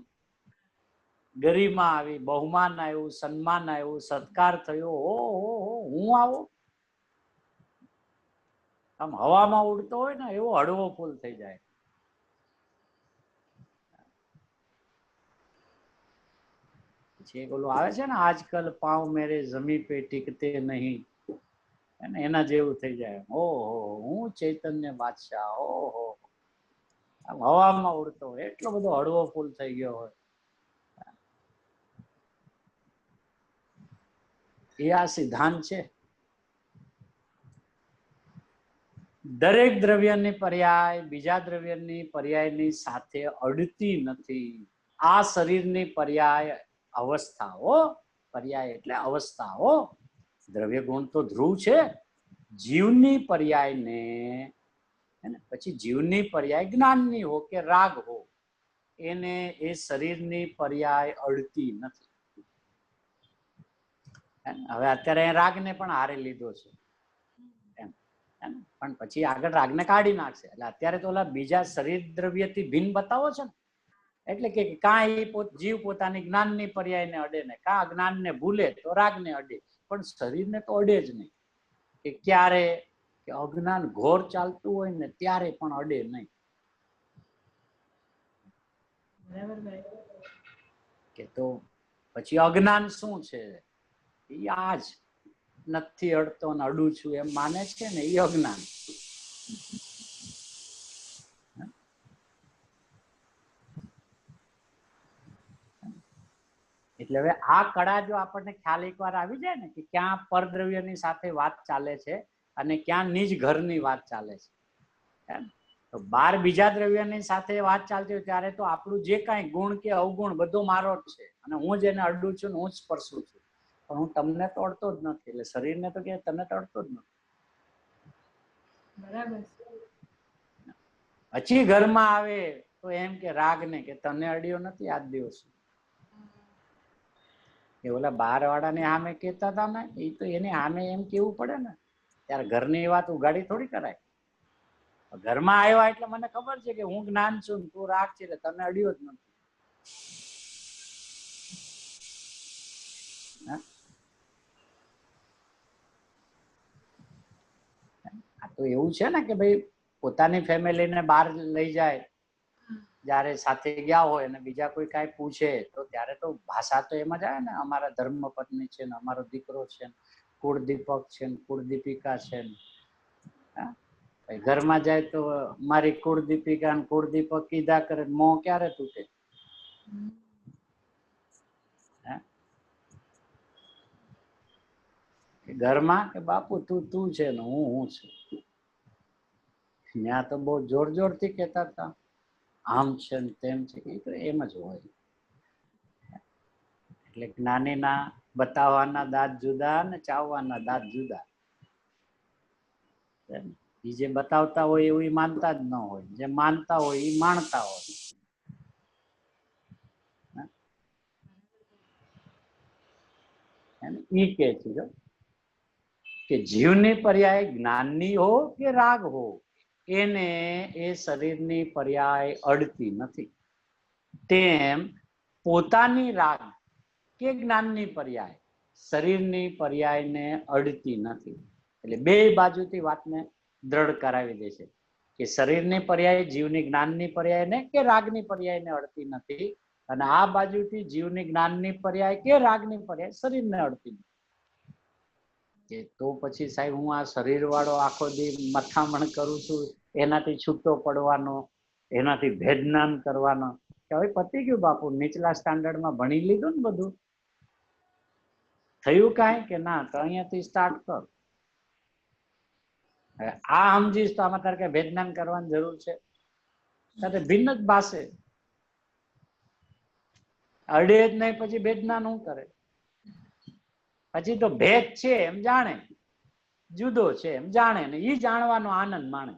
Speaker 1: ગરિમા આવી, બહુમાન આવ્યું, સન્માન આવ્યું, સત્કાર થયો. હો હું આવો આમ હવામાં ઉડતો હોય ને એવો હળવો ફૂલ થઈ જાય. પછી ઓલું આવે છે ને, આજકલ પાવ મેરે જમી પે ટીકતે નહીં, એના જેવું થઈ જાય. ઓહો હું ચૈતન્ય બાદશાહ, ઓહો આમ હવામાં ઉડતો હોય એટલો બધો હળવો ફૂલ થઈ ગયો હોય. એ આ સિદ્ધાંત છે. દરેક દ્રવ્યની પર્યાય બીજા દ્રવ્યની પર્યાયની સાથે અડતી નથી. આ શરીરની પર્યાય અવસ્થાઓ, પર્યાય એટલે અવસ્થાઓ. દ્રવ્ય ગુણ તો ધ્રુવ છે. જીવની પર્યાયને પછી જીવની પર્યાય જ્ઞાનની હો કે રાગ હો, એને એ શરીરની પર્યાય અડતી નથી. હવે અત્યારે રાગને પણ હારે લીધો છે એમ, પણ પછી આગળ રાગને કાઢી નાખશે. એટલે અત્યારે તો ઓલા બીજા શરીર દ્રવ્યથી ભિન્ન બતાવો છે ને, એટલે કે કાંઈ જીવ પોતાની જ્ઞાનની પર્યાયને અડે ને, કા જ્ઞાનને ભૂલે તો રાગને અડે, પણ શરીરને તો અડે જ નહીં. કે ક્યારે કે અજ્ઞાન ઘોર ચાલતું હોય ને ત્યારે પણ અડે નહીં. કે તો પછી અજ્ઞાન શું છે? એ આજ નથી અડતો ને અડું છું એમ માને છે ને, એ અજ્ઞાન. એટલે હવે આ કળા જો આપણને ખ્યાલ એકવાર આવી જાય ને કે ક્યાં પરદ્રવ્યની સાથે વાત ચાલે છે અને ક્યાં નિજ ઘરની વાત ચાલે છે, તો બાર બીજા દ્રવ્યની સાથે વાત ચાલતી હોય ત્યારે તો આપણું જે કાંઈ ગુણ કે અવગુણ બધું મારો જ છે, અને હું જેને અડું છું ને હું જ સ્પર્શું છું, પણ હું તમને તો અડતો જ નથી. એટલે શરીરને તો કે તને તો અડતો જ નથી.
Speaker 3: બરાબર.
Speaker 1: પછી ઘરમાં આવે તો એમ કે રાગને કે તને અડ્યો નથી આજ દિવસ. એ ઓલા બહાર વાળાને સામે કેતા હતા ને, એ તો એને સામે એમ કેવું પડે ને, ત્યારે ઘરની વાત ઉગાડી થોડી કરાય. ઘરમાં આવ્યા એટલે મને ખબર છે કે હું જ્ઞાન છું, તું રાગ છે, એટલે તને અડ્યો જ નથી. આ તો એવું છે ને કે ભાઈ પોતાની ફેમિલીને બહાર લઈ જાય, જયારે સાથે ગયા હોય અને બીજા કોઈ કાંઈ પૂછે તો ત્યારે તો ભાષા તો એમ જ આવે ને, અમારા ધર્મ પત્ની છે ને, અમારો દીકરો છે ને, કુળદીપક છે ને, કુળદીપિકા છે ને. ઘરમાં જાય તો મારી કુળદીપિકા ને કુળદીપક કીધા કરે, મોં ક્યારે તૂટે? ઘરમાં કે બાપુ તું છે ને હું છું. ત્યાં તો બહુ જોર જોરથી કહેતા હતા, આમ છે ને તેમ છે. એ તો એમ જ હોય. એટલે જ્ઞાનીના બતાવવાના દાંત જુદા ને ચાવવાના દાંત જુદા. એ જે બતાવતા હોય એવું માનતા જ ન હોય, જે માનતા હોય એ માણતા હોય. ઈ કે છે કે જીવની પર્યાય જ્ઞાનની હો કે રાગ હો, એને એ શરીરની પર્યાય અડતી નથી. તેમ પોતાની રાગ કે જ્ઞાનની પર્યાય શરીરની પર્યાયને અડતી નથી. એટલે બે બાજુથી વાતને દ્રઢ કરાવી દે છે કે શરીરની પર્યાય જીવની જ્ઞાનની પર્યાયને કે રાગની પર્યાયને અડતી નથી, અને આ બાજુથી જીવની જ્ઞાનની પર્યાય કે રાગની પર્યાય શરીરને અડતી નથી. કે તો પછી સાહેબ હું આ શરીર વાળો આખો દી મથામણ કરું છું, એનાથી છૂટો પડવાનો, એનાથી ભેદનાન કરવાનો, કે હવે પતી ગયું બાપુ, નીચલા સ્ટાન્ડર્ડમાં ભણી લીધું ને બધું, થયું કાંઈ કે ના, તો અહીંયાથી સ્ટાર્ટ કર. આ સમજીશ તો આમાં તારે કઈ ભેદનાન કરવાની જરૂર છે? તારે ભિન્ન જ ભાષે અડે જ નહીં, પછી ભેદનાન શું કરે? પછી તો ભેદ છે એમ જાણે, જુદો છે એમ જાણે, ને એ જાણવાનો આનંદ માણે.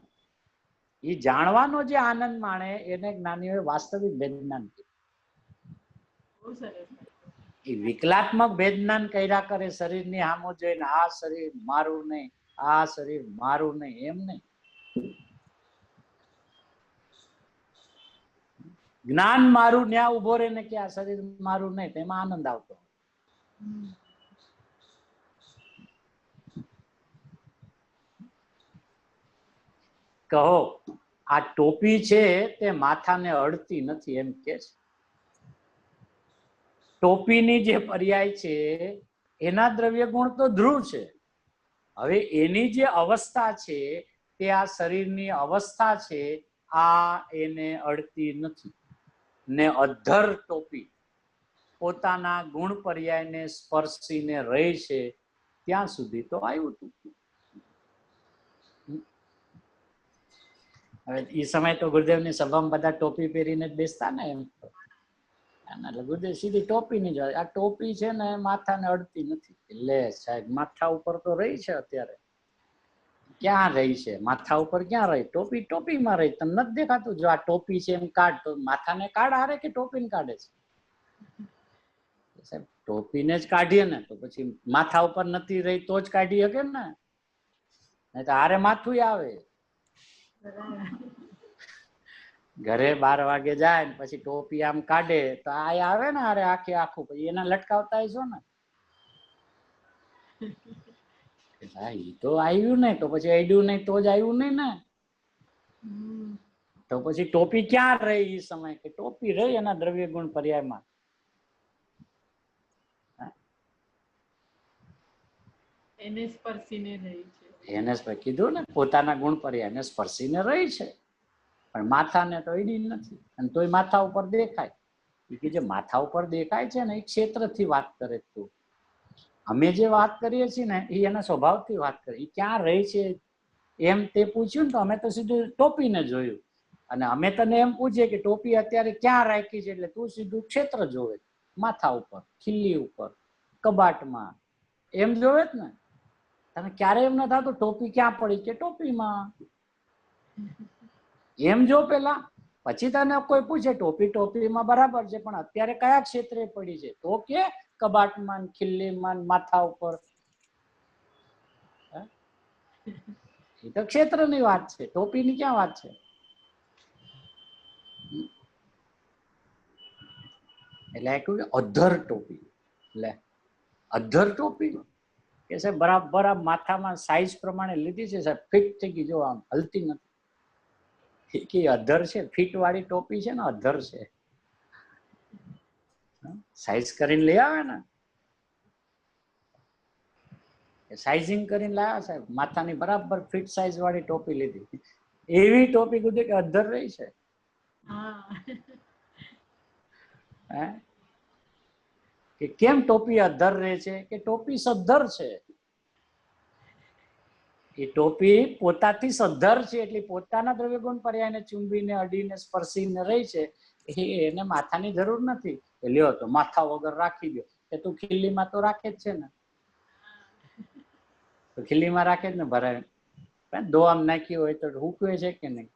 Speaker 1: એ જાણવાનો જે આનંદ માણે એને જ્ઞાનીઓએ વાસ્તવિક ભેદનાન કીધું. એ વિકલાત્મક ભેદનાન કર્યા કરે શરીરની સામો જોઈને, આ શરીર મારું નહીં, આ શરીર મારું નહીં, એમ નહીં. જ્ઞાન મારું ન્યા ઉભો રહે ને કે આ શરીર મારું નહીં, તેમાં આનંદ આવતો. કહો આ ટોપી છે તે માથાને અડતી નથી એમ કે છે. ટોપીની જે પર્યાય છે એના દ્રવ્ય ગુણ તો ધ્રુવ છે. હવે એની જે અવસ્થા છે તે આ શરીરની અવસ્થા છે, આ એને અડતી નથી. ને અધર ટોપી પોતાના ગુણ પર્યાયને સ્પર્શીને રહે છે, ત્યાં સુધી તો આવ્યું હતું. હવે એ સમય તો ગુરુદેવની સભામાં બધા ટોપી પહેરીને જ બેસતા ને, એમ એટલે ગુરુદેવ સીધી ટોપી ની જ આ ટોપી છે ને માથાને અડતી નથી. એટલે સાહેબ માથા ઉપર તો રહી છે, અત્યારે ક્યાં રહી છે? માથા ઉપર ક્યાં રહી? ટોપી ટોપીમાં રહી. તમને નથી દેખાતું? જો આ ટોપી છે એમ કાઢ તો માથાને કાઢ હારે કે ટોપીને કાઢે છે? સાહેબ ટોપીને જ કાઢીએ ને તો પછી માથા ઉપર નથી રહી તો જ કાઢી શકે ને, નહીં તો હારે માથું આવે. ઘરે 12 વાગે જાય ને પછી ટોપી આમ કાઢે તો આ આવે ને અરે આખે આખું, પછી એના લટકાવતા છો ને. એ તો આવ્યું નહીં તો પછી અડ્યું નહીં તો જ આવ્યું નહીં ને. તો પછી ટોપી ક્યાં રહી એ સમય? કે ટોપી રહી એના દ્રવ્ય ગુણ પર્યાયમાં.
Speaker 3: એને સ્પર્શીને રહી છે.
Speaker 1: એને કીધું ને પોતાના ગુણ પર્યાયને સ્પર્શીને રહી છે, પણ માથાને તો અડી નથી. અને તોય માથા ઉપર દેખાય. એ જે માથા ઉપર દેખાય છે ને એ ક્ષેત્રથી વાત કરે. તું અમે જે વાત કરીએ છીએ ને એ એના સ્વભાવથી વાત કરીએ. એ ક્યાં રહે છે એમ તે પૂછ્યું ને તો અમે તો સીધું ટોપીને જોયું. અને અમે તને એમ પૂછીએ કે ટોપી અત્યારે ક્યાં રાખી છે, એટલે તું સીધું ક્ષેત્ર જોવે. માથા ઉપર, ખીલ્લી ઉપર, કબાટમાં એમ જોવે જ ને. તને ક્યારે એમ ન થતું ટોપી ક્યાં પડી કે ટોપીમાં? એમ જો પેલા, પછી તને કોઈ પૂછે ટોપી ટોપીમાં બરાબર છે, પણ અત્યારે કયા ક્ષેત્રે પડી છે? તો કે કબાટમાં, ખીલ્લીમાં, માથા ઉપર. એ તો ક્ષેત્રની વાત છે, ટોપીની ક્યાં વાત છે? એટલે કહ્યું અધર ટોપી. એટલે અધર ટોપી કે સાહેબ બરાબર માથામાં સાઈઝ પ્રમાણે લીધી છે સાહેબ, ફિટ થઈ ગઈ. જો આમ હલતી નથી કે અધર છે. ફિટ વાળી ટોપી છે ને અધર છે. સાઈઝ કરીને લઈ આવે ને, સાઇઝિંગ કરીને લાવ્યા સાહેબ. માથાની બરાબર ફિટ સાઈઝ વાળી ટોપી લીધી. એવી ટોપી કીધું કે અધર રહી છે. કે કેમ ટોપી અધર રહે છે? કે ટોપી સદ્ધર છે. એ ટોપી પોતાથી સદ્ધર છે, એટલે પોતાના દ્રવ્ય ગુણ પર્યાયને ચુંબીને અડીને સ્પર્શીને રહી છે. એને માથાની જરૂર નથી. લ્યો તો માથા વગર રાખી દો. કે તું ખીલ્લીમાં તો રાખે જ છે ને, તો ખીલ્લીમાં રાખે જ ને ભરાય. દોઆમ નાખી હોય તો હુકવે છે કે નહીં?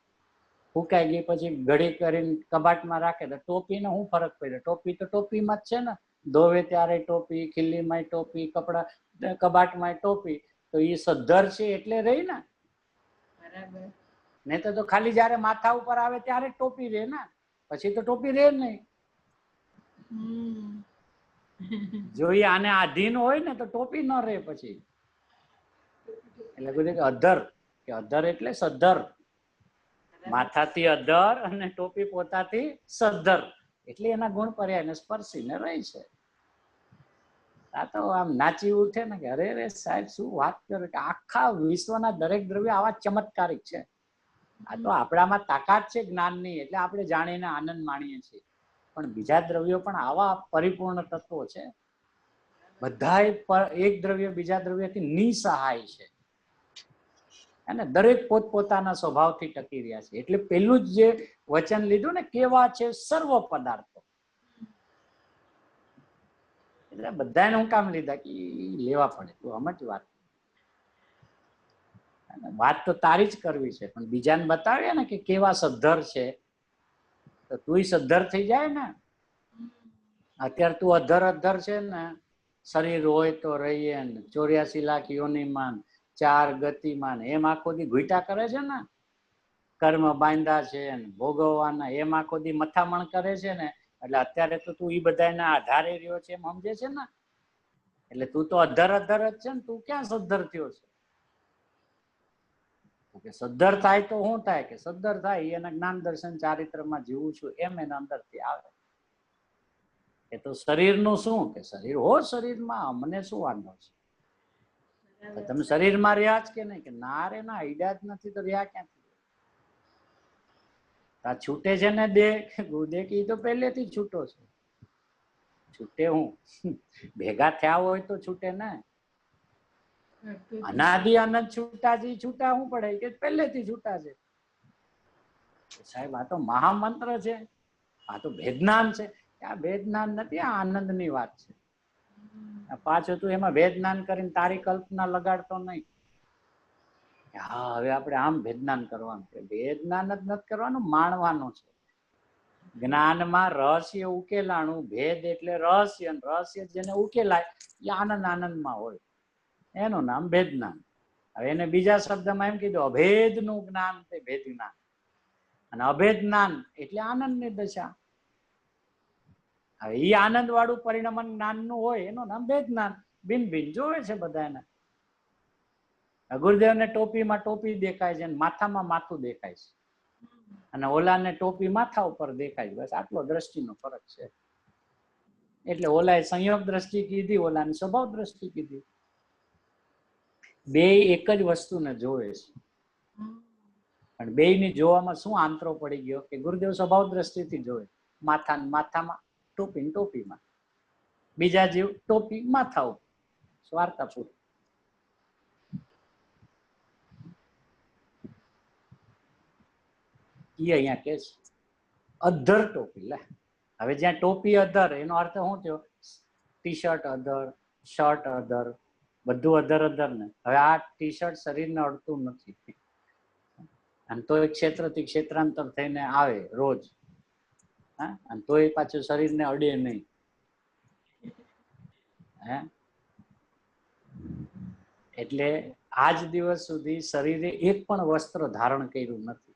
Speaker 1: હુકાઈ ગઈ પછી ઘડી કરીને કબાટમાં રાખે તો ટોપીને શું ફરક પડ્યો? ટોપી તો ટોપીમાં જ છે ને. ધોવે ત્યારે ટોપી, ખીલ્લીમાં ટોપી, કપડા કબાટમાં ટોપી. તો એ સદ્ધર છે એટલે રહી ને. નહીં તો ખાલી જયારે માથા ઉપર આવે ત્યારે ટોપી રહે ને, પછી તો ટોપી રહે નહીં. જો એ આને આધીન હોય ને તો ટોપી ન રહે પછી. એટલે બધું અધર, કે અધર એટલે સદ્ધર. માથાથી અધર અને ટોપી પોતાથી સદ્ધર, એટલે એના ગુણ પર્યાયને સ્પર્શીને રહી છે. આ તો આમ નાચી ઉઠે ને કે અરે રે સાહેબ શું વાત કરે, કે આખા વિશ્વના દરેક દ્રવ્ય આવા ચમત્કારિક છે. આ તો આપણામાં તાકાત છે જ્ઞાનની, એટલે આપણે જાણીને આનંદ માણીએ છીએ. પણ બીજા દ્રવ્યો પણ આવા પરિપૂર્ણ તત્વો છે. બધા એક દ્રવ્ય બીજા દ્રવ્યથી નિસહાય છે, અને દરેક પોતપોતાના સ્વભાવથી ટકી રહ્યા છે. એટલે પેલું જ જે વચન લીધું ને, કેવા છે સર્વ પદાર્થો, એટલે બધાને હું કામ લીધા કે લેવા પડે. તું સમજ વાત તો તારી જ કરવી છે, પણ બીજાને બતાવીએ ને કે કેવા સદ્ધર છે, તો તું સદ્ધર થઈ જાય ને. અત્યારે તું અધર છે ને, શરીર હોય તો રહીએ ને, 84 લાખ યોનિમાન, 4 ગતિમાન, એમ આખો દી ઘૂંટા કરે છે ને. કર્મ બાંધા છે ને ભોગવવાના એમ આખો દી મથામણ કરે છે ને, એટલે અત્યારે તો તું ઈ બધાના આધારે રહ્યો છે એમ સમજે છે ને, એટલે તું તો અધર અધર જ છે ને, તું ક્યાં સદ્ધર થયો છે? કે સદ્ધર થાય તો શું થાય કે સદ્ધર થાય એના જ્ઞાન દર્શન ચારિત્રમાં જીવું છું એમ એના અંદરથી આવે. એ તો શરીરનું શું કે શરીર હો શરીરમાં અમને શું વાંધો છે? તમે શરીરમાં રહ્યા જ કે નહીં? કે ના રે ના, ઈડા જ નથી તો રહ્યા ક્યાંથી? આ છૂટે છે ને દેહ ગુદેહ કી તો પહેલેથી છૂટો છે. છૂટે હું ભેગા થયા હોય તો છૂટે ને. અનાદિ અનંત છૂટા છે, છૂટા શું પડે કે પહેલેથી છૂટા છે. સાહેબ આ તો મહામંત્ર છે, આ તો ભેદનાન છે. આ ભેદનાન નથી, આ આનંદની વાત છે. પાછું તું એમાં ભેદનાન કરીને તારી કલ્પના લગાડતો નહીં. હા હવે આપણે આમ ભેદનાન કરવાનું છે. ભેદનાન જ નથી કરવાનું, માણવાનું છે. જ્ઞાનમાં રહસ્ય ઉકેલાણું, ભેદ એટલે રહસ્ય, રહસ્ય જેને ઉકેલાય એ આનંદ આનંદમાં હોય, એનું નામ ભેદનાન. હવે એને બીજા શબ્દમાં એમ કીધું અભેદનું જ્ઞાન તે ભેદ જ્ઞાન, અને અભેદ જ્ઞાન એટલે આનંદની દશા. હવે એ આનંદ વાળું પરિણમન જ્ઞાનનું હોય એનું નામ ભેદ જ્ઞાન. ભિન્ન ભિન્ન જોવે છે બધા એને. ગુરુદેવને ટોપીમાં ટોપી દેખાય છે, માથામાં માથું દેખાય છે, અને ઓલાને ટોપી માથા ઉપર દેખાય છે. બસ આટલો દ્રષ્ટિનો ફરક છે. એટલે ઓલાએ સંયોગ દ્રષ્ટિ કીધી, ઓલાને સ્વભાવ દ્રષ્ટિ કીધી. બે એક જ વસ્તુને જોવે છે, પણ બેયની જોવામાં શું આંતરો પડી ગયો કે ગુરુદેવ સ્વભાવ દ્રષ્ટિથી જોવે. માથામાં ટોપી ટોપીમાં, બીજા જીવ ટોપી માથા ઉપર, સ્વાર્થપૂર્વક. એ અહીંયા કે છે અધર ટોપી. લે હવે જ્યાં ટોપી અધર, એનો અર્થ શું થયો? ટી શર્ટ અધર, શર્ટ અધર, બધું અધર અધર ને. હવે આ ટી શર્ટ શરીરને અડતું નથી, અને તો એ ક્ષેત્રથી ક્ષેત્રાંતર થઈને આવે રોજ, હા, અને તો એ પાછું શરીરને અડે નહીં. હે એટલે આજ દિવસ સુધી શરીરે એક પણ વસ્ત્ર ધારણ કર્યું નથી.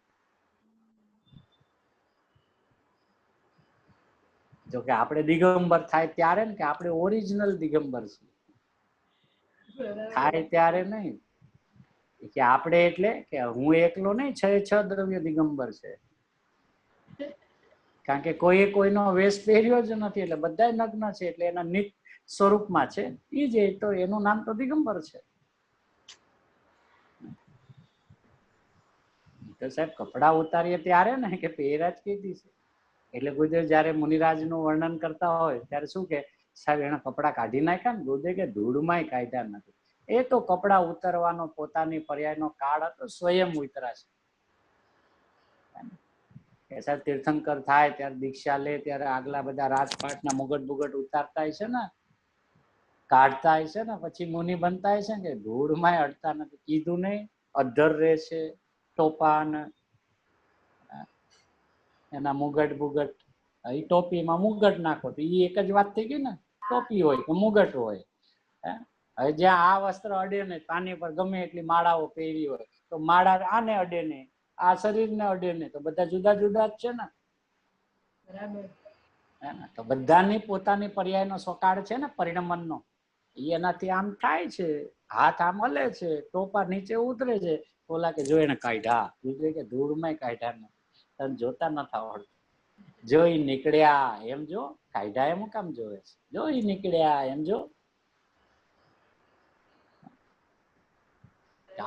Speaker 1: જો કે આપણે દિગંબર થાય ત્યારે ને, કે આપણે ઓરિજિનલ દિગંબર છીએ, થાય ત્યારે નહીં. કે આપણે એટલે કે હું એકલો નહીં, 6 દ્રવ્ય દિગંબર છે. કારણ કે કોઈએ કોઈનો વેશ પહેર્યો જ નથી, એટલે બધા નગ્ન છે. એટલે એના નિત સ્વરૂપમાં છે એ જે, તો એનું નામ તો દિગંબર છે. તો સાહેબ કપડા ઉતારીએ ત્યારે ને કે પહેરા જ કીધી છે. એટલે ગુરુદેવ જયારે મુનિરાજ નું વર્ણન કરતા હોય ત્યારે શું કે, સાહેબ એને કપડા કાઢી નાખ્યા ને? ગુરુદેવ કે ધૂળમાંય કાઢ્યા નથી. એ તો કપડા ઉતરવાનો પોતાની પર્યાયનો કાળ હતો, સ્વયં ઉતરા છે. સાહેબ તીર્થંકર થાય ત્યારે, દીક્ષા લે ત્યારે આગલા બધા રાજપાટના મુગટ બુગટ ઉતારતા હોય છે ને, કાઢતા હોય છે ને, પછી મુનિ બનતા હોય છે ને, કે ધૂળમાંય અડતા નથી. કીધું નહીં અધર રહે છે ટોપા ને એના મુગટ બુગટ. એ ટોપીમાં મુગટ નાખો તો એ એક જ વાત થઈ ગઈ ને, ટોપી હોય કે મુગટ હોય. હવે જ્યાં આ વસ્ત્ર અડે ને, તાની પર ગમે એટલી માળાઓ પહેરી હોય તો માળા આને અડે ને, આ શરીરને અડે ને, તો બધા જુદા જુદા જ છે ને.
Speaker 3: બરાબર.
Speaker 1: તો બધાની પોતાની પર્યાયનો સકાળ છે ને પરિણમનનો. એનાથી આમ થાય છે, હાથ આમ હલે છે, ટોપા નીચે ઉતરે છે. ઓલા કે જો એને કાઢ્યા, બીજું કે ધૂળમાંય કાઢ્યા નથી, તને જોતા નથી આવડતું. જોઈ નીકળ્યા એમ જો, કાઢ્યા એમ કામ જોવે છે? જોઈ નીકળ્યા એમ જો.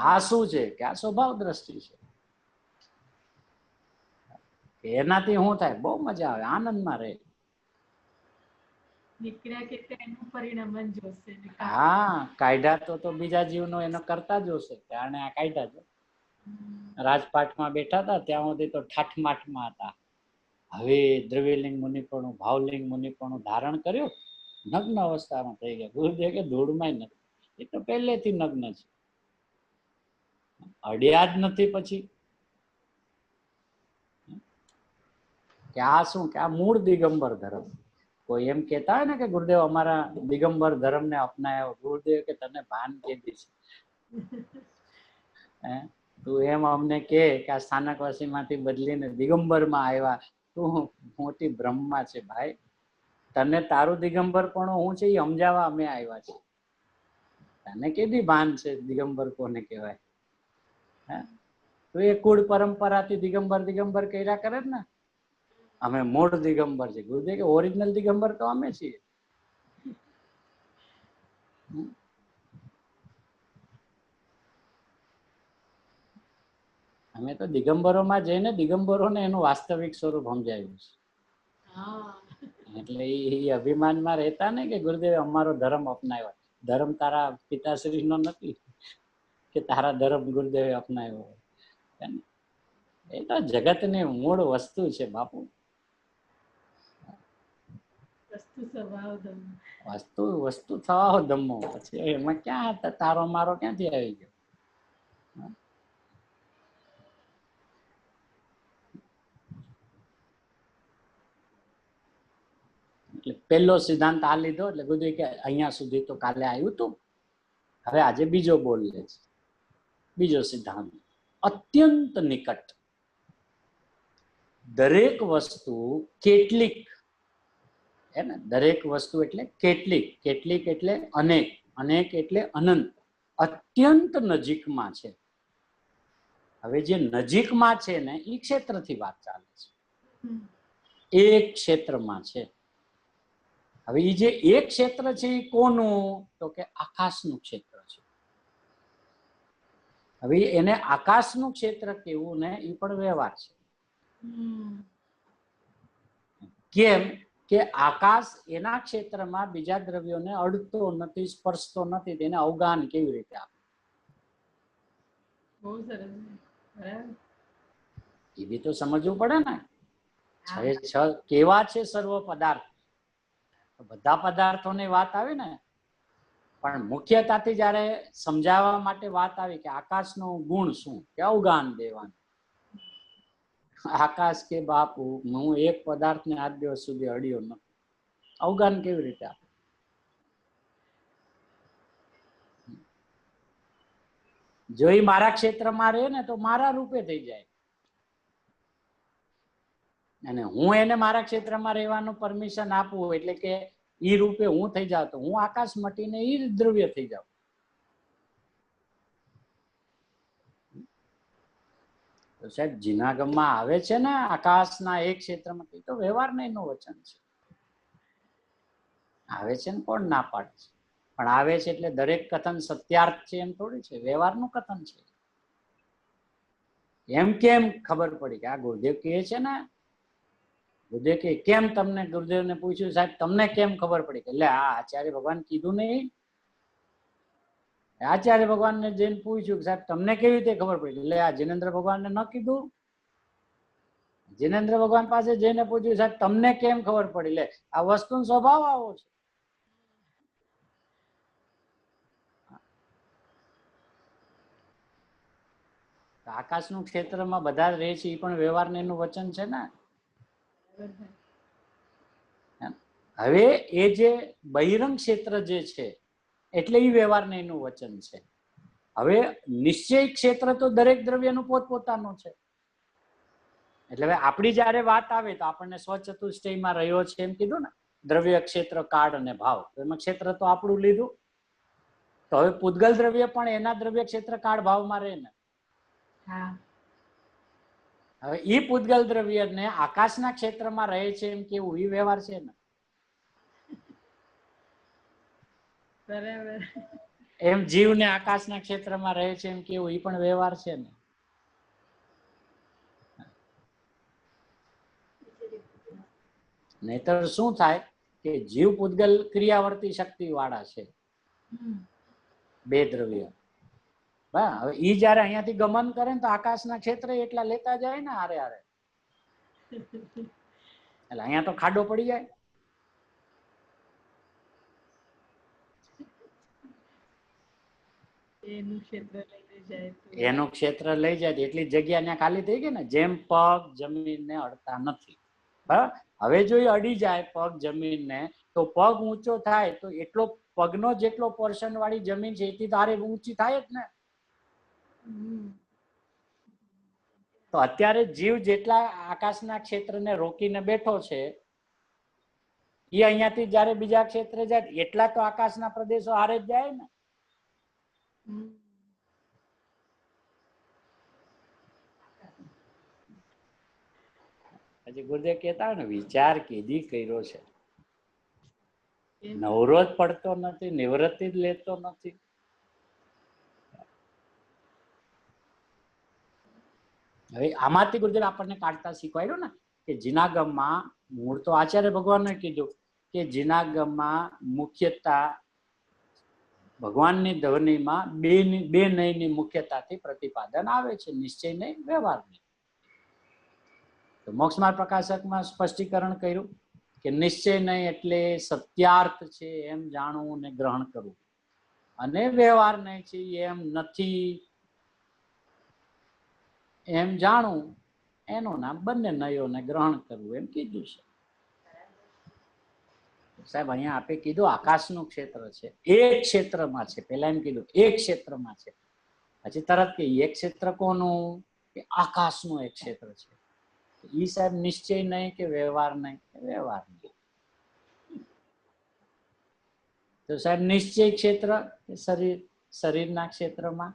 Speaker 1: આ શું છે કે આ સ્વભાવ દ્રષ્ટિ છે. એનાથી શું થાય? બહુ મજા આવે, આનંદમાં રહે.
Speaker 3: નીકળ્યા કે એનું પરિણમન જોશે.
Speaker 1: હા, કાઢ્યા તો બીજા જીવનો એનો કરતા જોશે કે આને આ કાઢ્યા છે. રાજપાટમાં બેઠા હતા ત્યાં સુધી તો ઠાઠમાઠમાં હતા. હવે દ્રવ્યલિંગ મુનિપણું, ભાવલિંગ મુનિપણું ધારણ કર્યું, નગ્ન અવસ્થામાં થઈ ગયા. ગુરુદેવ કે ધૂળમાંય નથી, એ તો પહેલેથી નગ્ન છે, અડ્યા જ નથી. પછી કે આ શું કે આ મૂળ દિગંબર ધર્મ. કોઈ એમ કેતા હોય ને કે ગુરુદેવ અમારા દિગંબર ધર્મને અપનાવ્યો, ગુરુદેવ કે તને ભાન કેદી છે? તું એમ અમને કે આ સ્થાનકવાસી માંથી બદલીને દિગંબર માં આવ્યા, તું મોટી બ્રહ્મા છે ભાઈ. તને તારું દિગંબર પણ હું છે એ સમજાવવા અમે આવ્યા છે. તને કેદી ભાન છે દિગંબર કોને કહેવાય? હા, તો એ કુળ પરંપરાથી દિગંબર દિગંબર કર્યા કરે ને. અમે મૂળ દિગંબર છે. ગુરુદેવ કે ઓરિજિનલ દિગંબર તો અમે છીએ. અમે તો દિગંબરોમાં જઈને દિગંબરોને એનું વાસ્તવિક સ્વરૂપ સમજાવ્યું છે. એટલે એ અભિમાનમાં રહેતા ને કે ગુરુદેવ અમારો ધર્મ અપનાવ્યો. ધર્મ તારા પિતાશ્રી નો નથી કે તારા ધર્મ ગુરુદેવે અપનાવ્યો. એ તો જગતની મૂળ વસ્તુ છે બાપુ. વસ્તુ થવા ધમ્મો. પછી એમાં ક્યાં તારો મારો ક્યાંથી આવી ગયો? એટલે પહેલો સિદ્ધાંત આ લીધો. એટલે ગુરુદેવ કે અહીંયા સુધી તો કાલે આવ્યું તું, હવે આજે બીજો બોલ લે છે. બીજો સિદ્ધાંત, અત્યંત નિકટ. દરેક વસ્તુ કેટલીક, હે ને, દરેક વસ્તુ એટલે કેટલીક, કેટલીક એટલે અનેક, અનેક એટલે અનંત, અત્યંત નજીકમાં છે. હવે જે નજીકમાં છે ને એ ક્ષેત્રથી વાત ચાલે છે. એક ક્ષેત્રમાં છે. હવે એ જે એક ક્ષેત્ર છે એ કોનું? તો કે આકાશનું ક્ષેત્ર છે. હવે એને આકાશનું ક્ષેત્ર કેવું ને એ પણ વ્યવહાર છે. કેમ કે આકાશ એના ક્ષેત્રમાં બીજા દ્રવ્યોને અડતો નથી, સ્પર્શતો નથી. તેને અવગાન કેવી રીતે આપે?
Speaker 3: બહુ સરસ.
Speaker 1: એ બી તો સમજવું પડે ને. કેવા છે સર્વ પદાર્થ? બધા પદાર્થોની વાત આવી ને, પણ મુખ્યતાથી જયારે સમજાવવા માટે વાત આવી કે આકાશનો ગુણ શું, કે અવગાન દેવાનું. આકાશ કે બાપુ હું એક પદાર્થને આજ દિવસ સુધી અડ્યો નથી. અવગાન કેવી રીતે આપે? જો એ મારા ક્ષેત્રમાં રહે ને તો મારા રૂપે થઈ જાય, અને હું એને મારા ક્ષેત્રમાં રહેવાનું પરમિશન આપું એટલે કે ઈ રૂપે હું થઈ જાઉં તો હું આકાશ મટીને ઈ દ્રવ્ય થઈ જાઉં. તો સાહેબ જીનાગમમાં આવે છે ને આકાશના એક ક્ષેત્રમાં, તો વ્યવહાર નહીં નું વચન છે. આવે છે ને કોણ ના પાડે છે? પણ આવે છે એટલે દરેક કથન સત્યાર્થ છે એમ થોડી છે. વ્યવહારનું કથન છે. એમ કેમ ખબર પડી કે આ ગુરુદેવ કહે છે ને? ગુરુદેવ કે કેમ તમને? ગુરુદેવને પૂછ્યું સાહેબ તમને કેમ ખબર પડી? એટલે આ આચાર્ય ભગવાન કીધું નહીં. આચાર્ય ભગવાનને જઈને પૂછ્યું સાહેબ તમને કેવી રીતે ખબર પડી? એટલે આ જિનેન્દ્ર ભગવાનને ન કીધું. જિનેન્દ્ર ભગવાન પાસે જઈને પૂછ્યું સાહેબ તમને કેમ ખબર પડી? એટલે આ વસ્તુનો સ્વભાવ આવો છે. આકાશનું ક્ષેત્રમાં બધા રહે છે એ પણ વ્યવહારને એનું વચન છે ને. હવે એ જે બહિરંગ ક્ષેત્ર જે છે એટલે એ વ્યવહારને એનું વચન છે. હવે નિશ્ચય ક્ષેત્ર તો દરેક દ્રવ્યનું પોતપોતાનું છે. એટલે હવે આપણી જયારે વાત આવે તો આપણને સ્વચતુષ્ટયમાં રહ્યો છે એમ કીધું ને, દ્રવ્ય, ક્ષેત્ર, કાળ અને ભાવ. તો એમાં ક્ષેત્ર તો આપણું લીધું. તો હવે પૂતગલ દ્રવ્ય પણ એના દ્રવ્ય, ક્ષેત્ર, કાળ, ભાવમાં રહે ને. હવે ઈ પૂતગલ દ્રવ્યને આકાશના ક્ષેત્રમાં રહે છે એમ કેવું એ વ્યવહાર છે ને.
Speaker 3: બરાબર.
Speaker 1: એમ જીવને આકાશના ક્ષેત્રમાં રહે છે એમ કેવું એ પણ વ્યવહાર છે ને. નહીતર શું થાય કે જીવ પૂતગલ ક્રિયાવર્તી શક્તિ વાળા છે બે દ્રવ્ય. હવે ઈ જયારે અહીંયાથી ગમન કરે ને તો આકાશના ક્ષેત્ર એટલા લેતા જાય ને હારે હારે. એટલે અહીંયા તો ખાડો પડી જાય. એનું ક્ષેત્ર લઈ જાય એટલી જગ્યા ત્યાં ખાલી થઈ ગઈ ને. જેમ પગ જમીનને અડતા નથી, બરાબર. હવે જો એ અડી જાય પગ જમીનને તો પગ ઊંચો થાય તો એટલો પગનો જેટલો પોર્શન વાળી જમીન છે એટલી તારે ઊંચી થાય જ ને. તો અત્યારે જીવ જેટલા આકાશના ક્ષેત્રને રોકીને બેઠો છે એ અહીંયાથી જયારે બીજા ક્ષેત્રે જાય એટલા તો આકાશના પ્રદેશો હારે જ જાય ને. હજી ગુરુદેવ કહેતા ને વિચાર કીધી કર્યો છે, નવરો જ પડતો નથી, નિવૃત્તિ જ લેતો નથી. હવે આમાંથી ગુરુદેવ આપણને કાઢતા શીખવાડ્યું ને કે જીનાગમમાં મૂળ તો આચાર્ય ભગવાને કીધું કે જીનાગમમાં મુખ્યતા ભગવાનની ધ્વનિમાં બે નયની મુખ્યતાથી પ્રતિપાદન આવે છે, નિશ્ચય નહીં, વ્યવહાર નહીં. તો મોક્ષમાર્ગ પ્રકાશકમાં સ્પષ્ટીકરણ કર્યું કે નિશ્ચય નહીં એટલે સત્યાર્થ છે એમ જાણવું ને ગ્રહણ કરવું, અને વ્યવહાર નહીં છે એમ નથી એમ જાણવું, એનું નામ બંને નયોને ગ્રહણ કરવું એમ કીધું છે. સાહેબ અહીંયા આપે કીધું આકાશનું ક્ષેત્ર છે, એક ક્ષેત્રમાં છે. પેલા એમ કીધું એક ક્ષેત્રમાં છે, પછી તરત કે એક ક્ષેત્ર કોનું, કે આકાશનું એક ક્ષેત્ર છે. ઈ સાહેબ નિશ્ચય નહીં કે વ્યવહાર નહીં, વ્યવહાર નહીં. તો સાહેબ નિશ્ચય ક્ષેત્ર શરીરના ક્ષેત્રમાં,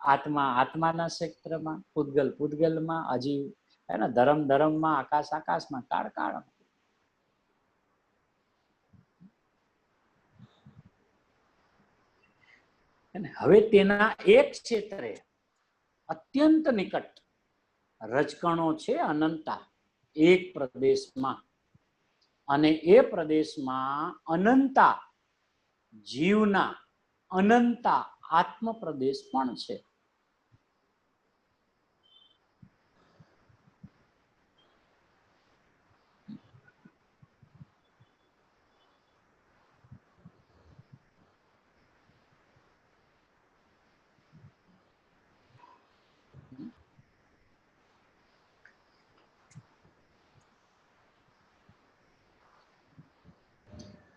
Speaker 1: આત્મા આત્માના ક્ષેત્રમાં, પૂતગલ પૂતગલમાં, અજીવ હે ને ધર્મ ધર્મમાં, આકાશ આકાશમાં, કાળ કાળમાં. હવે તેના એક ક્ષેત્રે અત્યંત નિકટ રજકણો છે અનંતા એક પ્રદેશમાં, અને એ પ્રદેશમાં અનંતા જીવના અનંતા આત્મ પ્રદેશ પણ છે.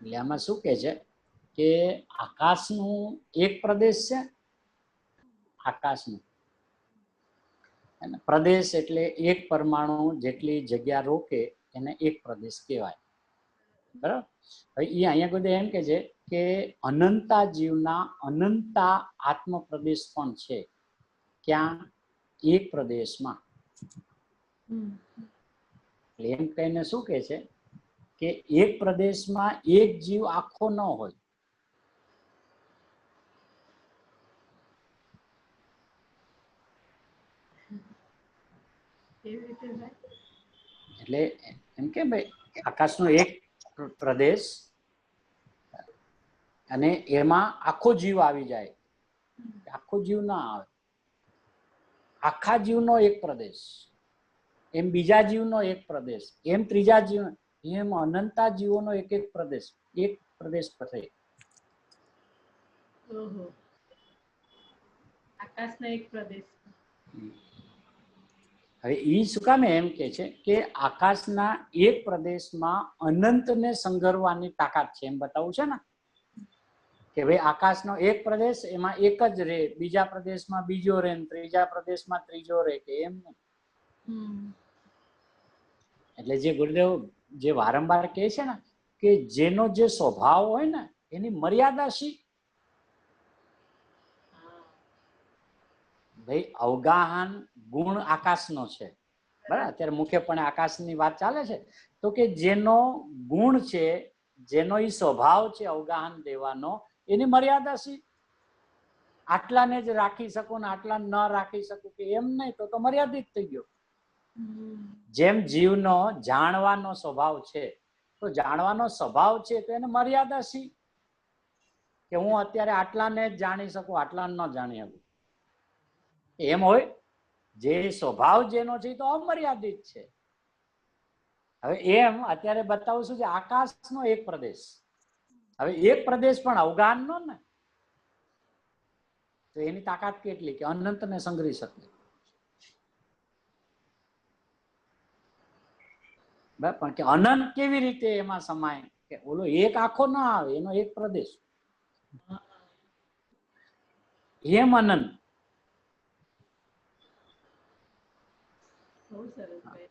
Speaker 1: એટલે આમાં શું કે છે કે આકાશનું એક પ્રદેશ છે, આકાશનું પ્રદેશ એટલે એક પરમાણુ જેટલી જગ્યા રોકે એને એક પ્રદેશ કહેવાય, બરાબર. હવે એ અહીંયા બધે એમ કે છે કે અનંતા જીવના અનંતા આત્મ પ્રદેશ પણ છે, ક્યાં, એક પ્રદેશમાં. એટલે એમ કહીને શું કે છે કે એક પ્રદેશમાં એક જીવ આખો ન હોય. એટલે એમ કે ભાઈ આકાશનો એક પ્રદેશ અને એમાં આખો જીવ આવી જાય, આખો જીવ ના આવે. આખા જીવનો એક પ્રદેશ, એમ બીજા જીવનો એક પ્રદેશ, એમ ત્રીજા જીવ, એમ અનંતા જીવોનો એક એક પ્રદેશ થશે.
Speaker 3: આકાશનો એક પ્રદેશ.
Speaker 1: હવે ઈ શું કામ એમ કે છે કે આકાશના એક પ્રદેશમાં અનંતને સંઘરવાની તાકાત છે એમ બતાવું છે ને, કે ભાઈ આકાશનો એક પ્રદેશ એમાં એક જ રે, બીજા પ્રદેશમાં બીજો રે, ત્રીજા પ્રદેશમાં ત્રીજો રે, કે એમ નહીં. એટલે જે ગુરુદેવ જે વારંવાર કહે છે ને કે જેનો જે સ્વભાવ હોય ને એની મર્યાદા શી. ભાઈ અવગાહન ગુણ આકાશનો છે, બરાબર. અત્યારે મુખ્યપણે આકાશની વાત ચાલે છે. તો કે જેનો ગુણ છે, જેનો ઈ સ્વભાવ છે અવગાહન દેવાનો, એની મર્યાદા શી. આટલાને જ રાખી શકો ને આટલા ન રાખી શકો, કે એમ નહીં, તો મર્યાદિત થઈ ગયો. જેમ જીવનો જાણવાનો સ્વભાવ છે, તો જાણવાનો સ્વભાવ છે તો એને મર્યાદા શી, કે હું અત્યારે આટલાને જ જાણી શકું, આટલા ન જાણી શકું, એમ હોય. જે સ્વભાવ જેનો છે તો અમર્યાદિત છે. હવે એમ અત્યારે બતાવું છું કે આકાશનો એક પ્રદેશ, હવે એક પ્રદેશ પણ અવગાહનનો ને, તો એની તાકાત કેટલી કે અનંતને સંગ્રહી શકે. પણ કે અનંત કેવી રીતે એમાં સમાય, કે ઓલો એક આખો ના આવે, એનો એક પ્રદેશ, એમ અનંત.
Speaker 3: બહુ સરસ ભાઈ.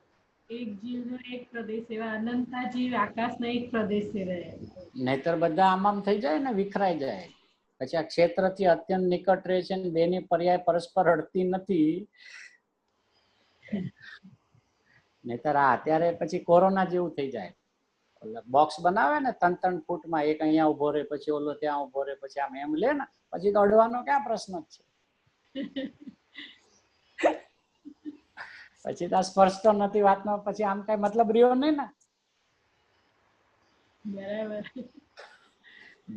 Speaker 3: એક જીવનો એક પ્રદેશ, એવા અનંતા જીવ આકાશના એક પ્રદેશે રહે.
Speaker 1: નહીતર બધા આમ થઈ જાય ને, વિખરાઈ જાય. પછી આ ક્ષેત્રથી અત્યંત નિકટ રહે છે ને બેની પર્યાય પરસ્પર અડતી નથી. નહીતર આ અત્યારે પછી કોરોના જેવું થઈ જાય. બોક્સ બનાવે ને 3-3 ફૂટમાં, એક અહીંયા ઉભો રહે, પછી ઓલો ત્યાં ઉભો રહે, પછી આમ એમ લે ને, પછી તો અડવાનો ક્યાં પ્રશ્ન જ છે. પછી તો સ્પર્શ તો નથી વાતનો, પછી આમ કઈ મતલબ રહ્યો નહીં ને.
Speaker 3: બરાબર.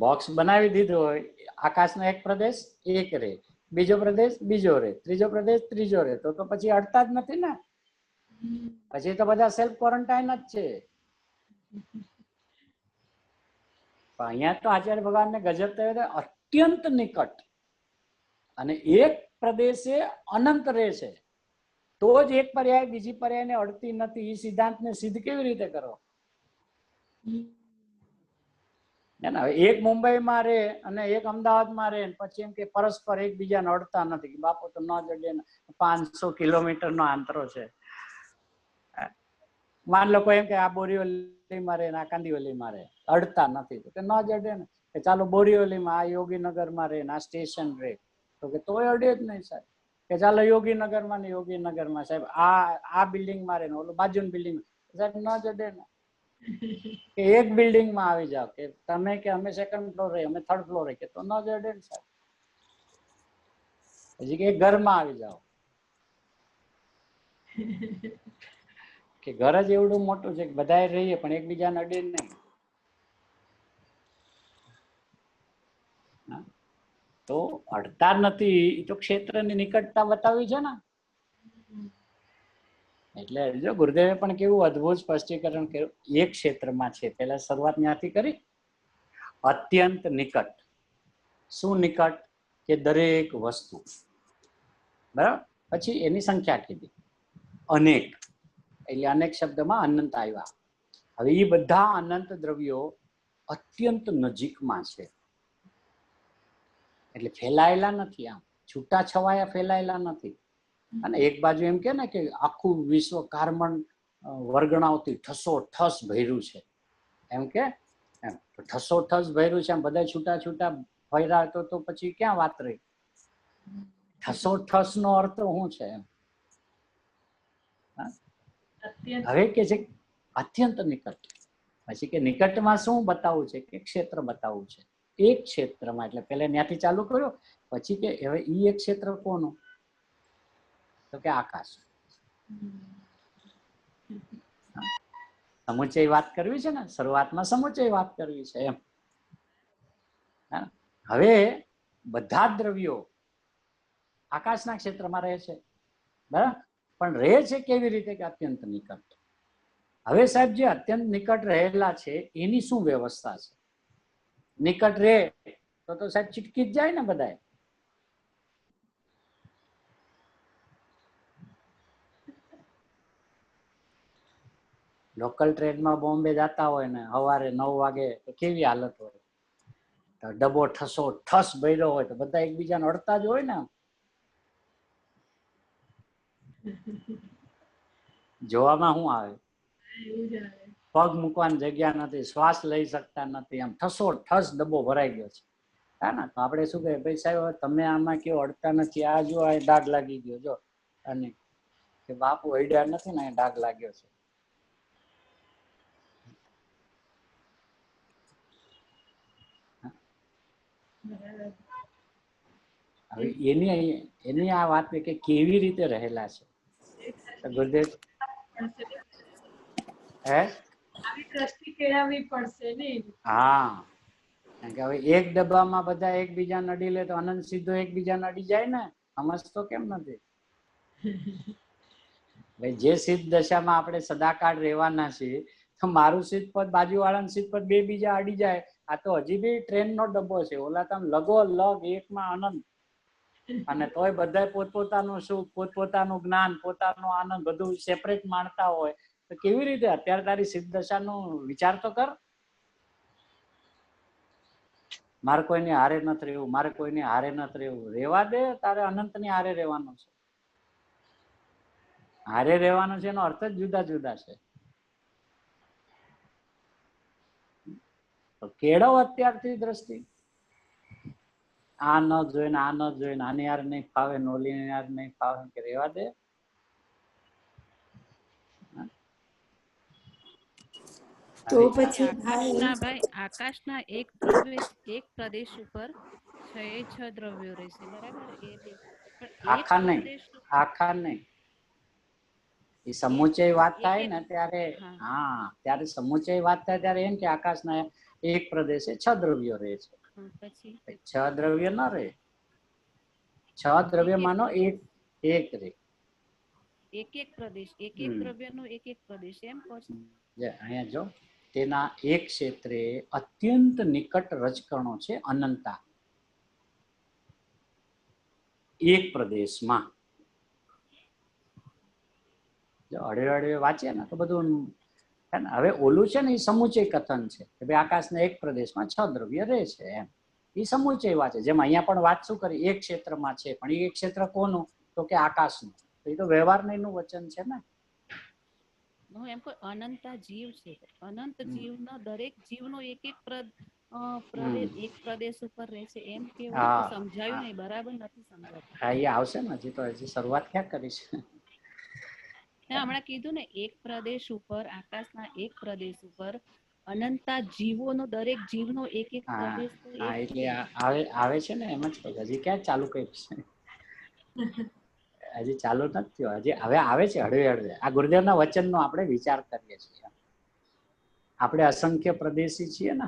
Speaker 1: બોક્સ બનાવી દીધું હોય, આકાશનો એક પ્રદેશ એક રે, બીજો પ્રદેશ બીજો રે, ત્રીજો પ્રદેશ ત્રીજો રે, તો પછી અડતા જ નથી ને. પછી તો બધા સેલ્ફ ક્વોરન્ટાઇન જ છે. અહીંયા તો આચાર્ય ભગવાનને ગજબ થયો, અત્યંત નિકટ અને એક પ્રદેશે અનંત રહે છે, તો જ એક પર્યાય બીજી પર્યાયને અડતી નથી. એ સિદ્ધાંતને સિદ્ધ કેવી રીતે કરો? એક મુંબઈમાં રહે અને એક અમદાવાદમાં રહે, પછી એમ કે પરસ્પર એકબીજાને અડતા નથી. બાપુ તો ન જડે ને, 500 કિલોમીટરનો આંતરો છે. માન લો કોઈ એમ કે આ બોરીવલીમાં રહે ને આ કાંદિવલીમાં રહે, અડતા નથી, તો કે ન જડે ને. કે ચાલો બોરીવલીમાં, આ યોગીનગરમાં રહે ને આ સ્ટેશન રહે, તો કે તોય અડે જ નહીં સાહેબ. કે ચાલો યોગીનગરમાં ને યોગીનગરમાં સાહેબ, આ બિલ્ડિંગમાં રહે ને ઓલો બાજુની બિલ્ડિંગ, સાહેબ ન જડે ને. કે એક બિલ્ડિંગમાં આવી જાવ, કે તમે કે અમે સેકન્ડ ફ્લોર રહે, અમે થર્ડ ફ્લોર રહે, કે તો ન જડે ને સાહેબ. હજી કે ઘરમાં આવી જાવ, કે ઘર જ એવડું મોટું છે કે બધા રહીએ પણ એકબીજાને અડે નહીં. તો અડતા નથી, એ તો ક્ષેત્રની નિકટતા બતાવી છે ને. એટલે જો ગુરુદેવે પણ કેવું અદભુત સ્પષ્ટીકરણ કર્યું. એક ક્ષેત્રમાં છે, પેલા શરૂઆત ત્યાંથી કરી, અત્યંત નિકટ. શું નિકટ? કે દરેક વસ્તુ, બરાબર. પછી એની સંખ્યા કીધી, અનેક, એટલે અનેક શબ્દમાં અનંત આવ્યા. હવે એ બધા અનંત દ્રવ્યો અત્યંત નજીકમાં છે, એટલે ફેલાયેલા નથી, આમ છૂટા છવાયા ફેલાયેલા નથી. અને એક બાજુ એમ કે ને કે આખું વિશ્વ કાર્બન વર્ગણાઓથી ઠસો ઠસ ભર્યું છે, એમ કે ઠસો ઠસ ભર્યું છે, આમ બધા છૂટા છૂટા ફર્યા તો પછી ક્યાં વાત રહી? ઠસો ઠસ નો અર્થ શું છે એમ? હવે કે છે અત્યંત નિકટ. પછી કે નિકટમાં શું બતાવવું છે? કે ક્ષેત્ર બતાવવું છે. એક ક્ષેત્રમાં, એટલે પેલા ત્યાંથી ચાલુ કર્યો, પછી કે હવે ઈ એક ક્ષેત્ર કોનું? તો કે આકાશ. સમુચય વાત કરવી છે ને, શરૂઆતમાં સમુચય વાત કરવી છે એમ. હવે બધા દ્રવ્યો આકાશના ક્ષેત્રમાં રહે છે, બરાબર. પણ રહે છે કેવી રીતે? કે અત્યંત નિકટ. હવે સાહેબ જે અત્યંત નિકટ રહેલા છે એની શું વ્યવસ્થા છે? નિકટ રહે તો સાહેબ ચીટકી જ જાય ને બધા. લોકલ ટ્રેનમાં બોમ્બે જતા હોય ને સવારે 9 વાગે, તો કેવી હાલત હોય? તો ડબ્બો ઠસો ઠસ ભર્યો હોય તો બધા એકબીજાને અડતા જ હોય ને. જોવામાં શું આવે? પગ મૂકવાની જગ્યા નથી, શ્વાસ લઈ શકતા નથી, આમ ઠસો ઠસ ડબ્બો ભરાઈ ગયો છે. હા ને, તો આપણે શું કહીએ? ભાઈ સાહેબ તમે આમાં કેવો અડતા નથી, આ જો આ ડાઘ લાગી ગયો જો. અને કે બાપુ અડ્યા નથી ને, ડાઘ લાગ્યો છે. હવે એની આ વાત કે કેવી રીતે રહેલા છે ગુરુદેવ. હે
Speaker 3: આવી દ્રષ્ટિ કેળવવી પડશે ને.
Speaker 1: હા, કારણ કે હવે એક ડબ્બામાં બધા એકબીજા નડી લે તો અનંત સીધો એકબીજા નડી જાય ને. સમજતો કેમ નથી? ભાઈ જે સિદ્ધ દશામાં આપણે સદાકાળ રહેવાના છીએ, તો મારું સિદ્ધ પદ બાજુવાળાનું સિદ્ધ પદ બે બીજા અડી જાય, આ તો હજી બી ટ્રેનનો ડબ્બો છે. ઓલા તમે લગો લગ એકમાં આનંદ, અને તોય બધા પોતપોતાનું સુખ, પોતપોતાનું જ્ઞાન, પોતાનો આનંદ બધું સેપરેટ માણતા હોય, તો કેવી રીતે? અત્યારે તારી સિદ્ધ દશાનો વિચાર તો કર. મારે કોઈની હારે નથી રહેવું, મારે કોઈની હારે નથી રહેવું. રહેવા દે, તારે અનંતની હારે રહેવાનું છે. હારે રહેવાનો છે એનો અર્થ જ જુદા જુદા છે. તો કેળવ અત્યારથી દ્રષ્ટિ, આ ન જોઈને આ ન જોઈને આની યાર નહીં ફાવે ને ઓલી યાર નહીં ફાવે કે રેવા દે.
Speaker 4: તો પછી
Speaker 5: આકાશના એક દ્રવ્ય એક પ્રદેશ ઉપર 6 દ્રવ્યો રહેશે, બરાબર? એ
Speaker 1: આખા નહીં, એ સમુચય વાત થાય ને ત્યારે, હા, ત્યારે સમુચય વાત થાય ત્યારે એમ કે આકાશના એક પ્રદેશે 6 દ્રવ્યો રહે છે. પછી 6 દ્રવ્ય ન રહે, 6 દ્રવ્યમાંનો એક રહે.
Speaker 5: એક પ્રદેશ, એક દ્રવ્યનો એક પ્રદેશ, એમ કહો છો?
Speaker 1: અહીંયા જો, તેના એક ક્ષેત્રે અત્યંત નિકટ રજકણો છે અનંતા, એક પ્રદેશમાં. જો અડે વાંચીએ ને તો બધું હવે ઓલું છે ને એ સમુચય કથન છે કે ભાઈ આકાશના એક પ્રદેશમાં 6 દ્રવ્ય રહે છે એમ, એ સમુચય વાંચે. જેમ અહીંયા પણ વાત શું કરી, એક ક્ષેત્રમાં છે, પણ એ એક ક્ષેત્ર કોનું? તો કે આકાશનું. તો એ તો વ્યવહાર નું વચન છે ને.
Speaker 5: એમ કોઈ અનંતા જીવ છે, અનંત જીવનો દરેક જીવનો એક પ્રદેશ ઉપર રહેશે, એમ કેવું સમજાયું નહીં, બરાબર નથી સમજાતું.
Speaker 1: હા, એ આવશે ને, હજી શરૂઆત ક્યાં કરી છે.
Speaker 5: હમણાં કીધું ને, એક પ્રદેશ ઉપર, આકાશના એક પ્રદેશ ઉપર અનંતા જીવોનો, દરેક જીવનો એક પ્રદેશ.
Speaker 1: એટલે આવે છે ને એમ જ. હજી ક્યાં ચાલુ કર્યું છે, હજી ચાલુ નથી થયો, હજી હવે આવે છે હળવે હળવે. આ ગુરુદેવના વચનનો આપણે વિચાર કરીએ છીએ. આપણે અસંખ્ય પ્રદેશી છીએ ને,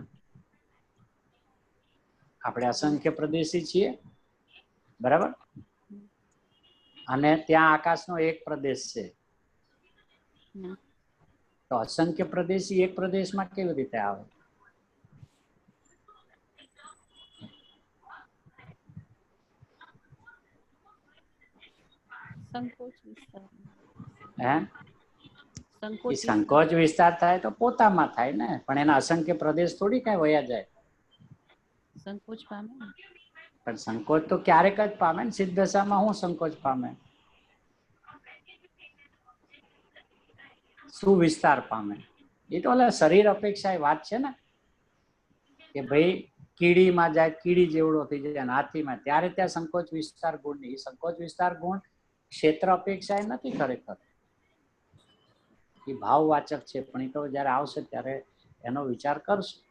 Speaker 1: આપણે અસંખ્ય પ્રદેશી છીએ, બરાબર? અને ત્યાં આકાશનો એક પ્રદેશ છે. તો અસંખ્ય પ્રદેશી એક પ્રદેશમાં કેવી રીતે આવે? સંકોચ વિસ્તાર થાય તો પોતામાં થાય ને, પણ એના અસંખ્ય પ્રદેશ થોડી કઈ વયા જાય.
Speaker 5: સંકોચ પામે,
Speaker 1: પણ સંકોચ તો ક્યારેક જ પામે ને. સિદ્ધ દશામાં હું સંકોચ પામે? શું વિસ્તાર પામે? એ તો ઓલા શરીર અપેક્ષા વાત છે ને, કે ભાઈ કીડીમાં જાય, કીડી જેવડો થઈ જાય, હાથીમાં, ત્યારે ત્યાં સંકોચ વિસ્તાર ગુણ નહીં. સંકોચ વિસ્તાર ગુણ ક્ષેત્ર અપેક્ષા એ નથી ખરેખર, એ ભાવવાચક છે. પણ એ તો જયારે આવશે ત્યારે એનો વિચાર કરશું.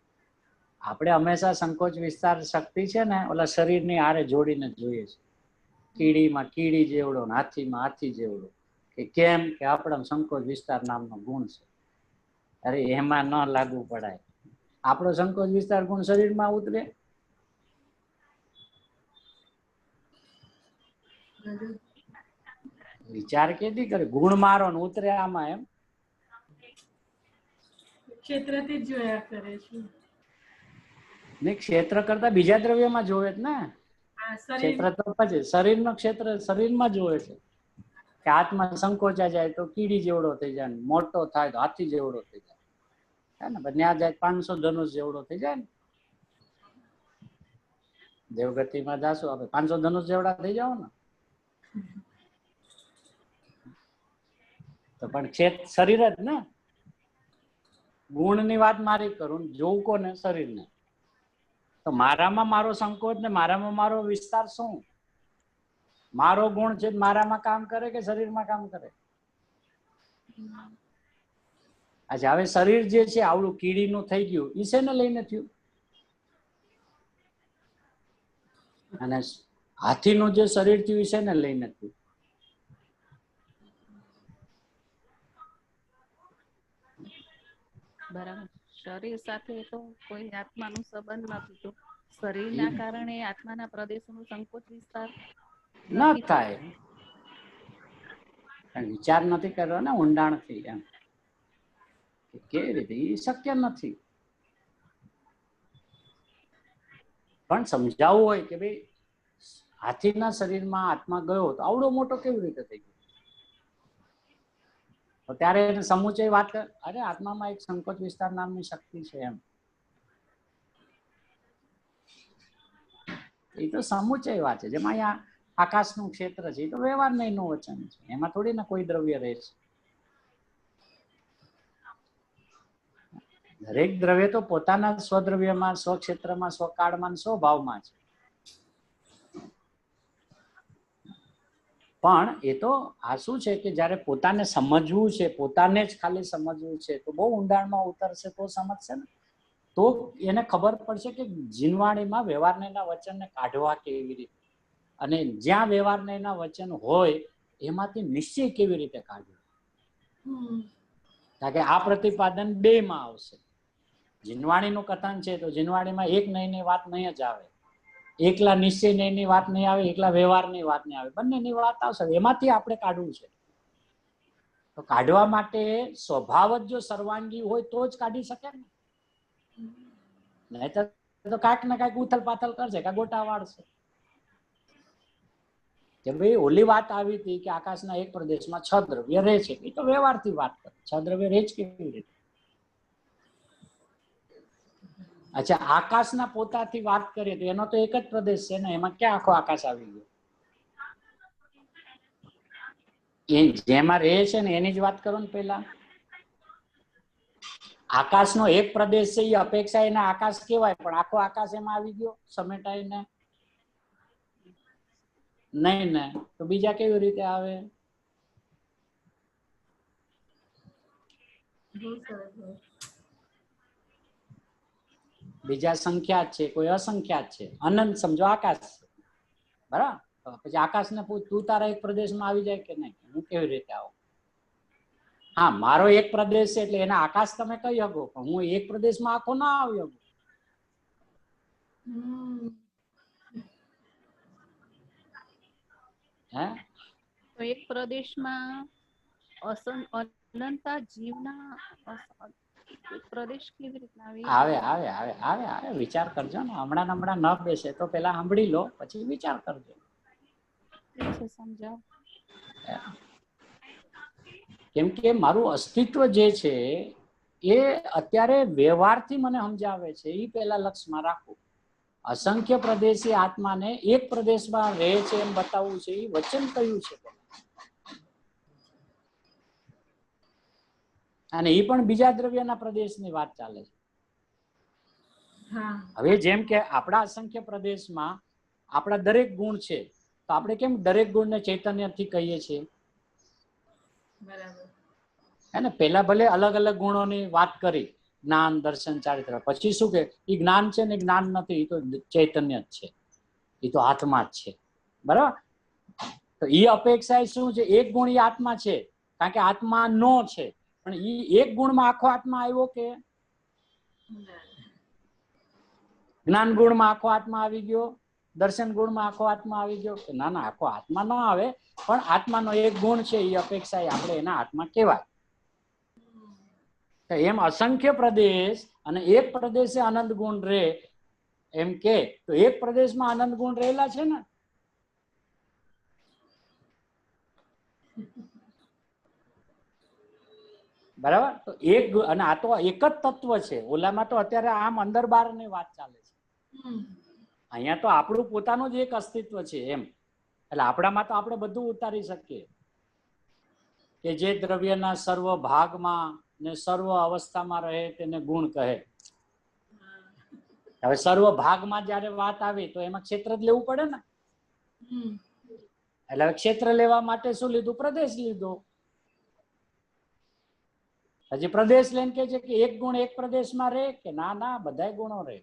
Speaker 1: આપણે હંમેશા સંકોચ વિસ્તાર શક્તિ છે ને ઓલા શરીરની હારે જોડીને જોઈએ છે. કીડીમાં કીડી જેવડો, હાથીમાં હાથી જેવડો. કે કેમ કે આપણા સંકોચ વિસ્તાર નામનો ગુણ છે. અરે એમાં ન લાગુ પડાય. આપણો સંકોચ વિસ્તાર ગુણ શરીરમાં ઉતરે? વિચાર કેથી કરે? ગુણ મારો ને ઉતરે આમાં, એમ
Speaker 3: ક્ષેત્રથી જ જોયા કરે છે.
Speaker 1: ને ક્ષેત્ર કરતા બીજા દ્રવ્યમાં જોવે જ ને. ક્ષેત્ર તો પછી શરીરનો ક્ષેત્ર શરીરમાં જોવે છે. કે હાથમાં સંકોચા જાય તો કીડી જેવડો થઈ જાય, મોટો થાય તો હાથી જેવડો થઈ જાય, હે ને? ત્યાં જાય 500 ધનુષ જેવડો થઈ જાય ને. દેવગતિમાં જાશું આપણે 500 ધનુષ જેવડા થઈ જાવ ને. તો પણ શરીર જ ને. ગુણની વાત મારી કરું, જોવું કોને? શરીરને. તો મારામાં મારો સંકોચ ને મારામાં મારો વિસ્તાર શું? મારો ગુણ છે મારામાં કામ કરે કે શરીરમાં કામ કરે? અચ્છા, હવે શરીર જે છે આવડું કીડીનું થઈ ગયું, એ શેને લઈને થયું? અને હાથીનું જે શરીર થયું એ શેને લઈને થયું?
Speaker 5: બરાબર. શરીર સાથે તો કોઈ આત્માનો સંબંધ નથી. તો શરીરના કારણે આત્માના પ્રદેશોનો સંકોચ વિસ્તાર
Speaker 1: ન થાય. વિચાર નથી કર્યો ને ઊંડાણથી, એમ કેવી રીતે? એ શક્ય નથી. પણ સમજાવવું હોય કે ભાઈ હાથીના શરીરમાં આત્મા ગયો તો આવડો મોટો કેવી રીતે થઈ ગયો? તો ત્યારે એને સમુચય વાત કર, અરે આત્મામાં એક સંકોચ વિસ્તાર નામની શક્તિ છે, એમ. એ તો સમુચય વાત છે. જેમાં અહીંયા આકાશનું ક્ષેત્ર છે એ તો વ્યવહાર નહીંનું વચન છે, એમાં થોડી ના કોઈ દ્રવ્ય રહે છે. દરેક દ્રવ્ય તો પોતાના સ્વદ્રવ્યમાં, સ્વક્ષેત્રમાં, સ્વકાળમાં, સ્વભાવમાં છે. પણ એ તો આ શું છે કે જયારે પોતાને સમજવું છે, પોતાને જ ખાલી સમજવું છે, તો બહુ ઊંડાણમાં ઉતરશે તો સમજશે ને, તો એને ખબર પડશે કે જીનવાણીમાં વ્યવહારના વચનને કાઢવા કેવી રીતે, અને જ્યાં વ્યવહારના વચન હોય એમાંથી નિશ્ચય કેવી રીતે કાઢવો. કારણ કે આ પ્રતિપાદન બે માં આવશે. જીનવાણીનું કથન છે તો જીનવાણીમાં એક નહીંની વાત નહીં જ આવે, એકલા નિશ્ચય નહીંની વાત નહીં આવે, એકલા વ્યવહારની વાત નહીં આવે, બંનેની વાત આવશે. એમાંથી આપણે કાઢવું છે. તો કાઢવા માટે સ્વભાવ જ જો સર્વાંગી હોય તો જ કાઢી શકે ને, નહીતર તો કાંઈક ને કાંઈક ઉથલ પાથલ કરશે, કાંઈક ગોટા વાળશે. કે ભાઈ ઓલી વાત આવી હતી કે આકાશના એક પ્રદેશમાં 6 દ્રવ્ય રહે છે, એ તો વ્યવહારથી વાત કરે, 6 દ્રવ્ય રહે જ કેવી રીતે. અચ્છા, આકાશના પોતાથી વાત કરીએ તો એનો તો એક જ પ્રદેશ છે ને, એમાં ક્યાં આખો આકાશ આવી ગયો? એ જેમાં રહે છે ને એની જ વાત કરો ને પેલા. આકાશનો એક પ્રદેશ છે એ અપેક્ષા એને આકાશ કહેવાય, પણ આખો આકાશ એમાં આવી ગયો સમેટાઈને? નહીં ને, તો બીજા કેવી રીતે આવે? બીજા સંખ્યાત છે, કોઈ અસંખ્યાત છે. અનંત સમજો આકાશ છે, બરાબર? પછી આકાશને પૂછ, તું તારા એક પ્રદેશમાં આવી જાય કે નહીં? હું કેવી રીતે આવું? હા, મારો એક પ્રદેશ છે એટલે એના આકાશ તમે કહી શકો, પણ હું એક પ્રદેશમાં આખો ના આવી શકું. હે,
Speaker 5: તો એક પ્રદેશમાં અનંતા જીવના પ્રદેશ કેવી રીતના
Speaker 1: આવે? આવે આવે આવે આવે વિચાર કરજો ને, હમણાં ન બેસે તો પેલા સાંભળી લો, પછી વિચાર કરજો.
Speaker 5: સમજાવ.
Speaker 1: કેમ કે મારું અસ્તિત્વ જે છે એ અત્યારે વ્યવહારથી મને સમજાવે છે, એ પેલા લક્ષમાં રાખવું. અસંખ્ય પ્રદેશી આત્માને એક પ્રદેશમાં રહે છે એમ બતાવવું છે, એ વચન કયું છે? અને એ પણ બીજા દ્રવ્યના પ્રદેશની વાત ચાલે છે. હવે જેમ કે આપણા અસંખ્ય પ્રદેશમાં આપણા દરેક ગુણ છે, તો આપણે કેમ દરેક ગુણને ચૈતન્યથી કહીએ છીએ? હે ને, પેલા ભલે અલગ અલગ ગુણોની વાત કરી, જ્ઞાન, દર્શન, ચારિત્ર, પછી શું કે એ જ્ઞાન છે ને જ્ઞાન નથી, એ તો ચૈતન્ય જ છે, એ તો આત્મા જ છે, બરાબર? તો એ અપેક્ષા શું છે? એક ગુણ એ આત્મા છે, કારણ કે આત્મા નો છે, પણ એ એક ગુણમાં આખો આત્મા આવ્યો કે જ્ઞાન ગુણમાં આખો આત્મા આવી ગયો, દર્શન ગુણમાં આખો આત્મા આવી ગયો? ના ના, આખો આત્મા ના આવે, પણ આત્માનો એક ગુણ છે એ અપેક્ષા આપણે એના આત્મા કહેવાય. એમ અસંખ્ય પ્રદેશ અને એક પ્રદેશે આનંદ ગુણ રે એમ કે, તો એક પ્રદેશમાં આનંદ ગુણ રહેલા છે ને. બરાબર? તો એક, અને આ તો એક જ તત્વ છે. ઓલામાં તો અત્યારે આમ અંદર બહાર ની વાત ચાલે છે, અહીંયા તો આપણું પોતાનું જ એક અસ્તિત્વ છે એમ. એટલે આપણામાં તો આપણે બધું ઉતારી શકીએ કે જે દ્રવ્યના સર્વ ભાગમાં ને સર્વ અવસ્થામાં રહે તેને ગુણ કહે. હવે સર્વ ભાગમાં જયારે વાત આવી તો એમાં ક્ષેત્ર જ લેવું પડે ને. એટલે ક્ષેત્ર લેવા માટે શું લીધું? પ્રદેશ લીધો. હજી પ્રદેશ લઈને કે છે કે એક ગુણ એક પ્રદેશમાં રહે કે ના ના, બધા ગુણો રહે.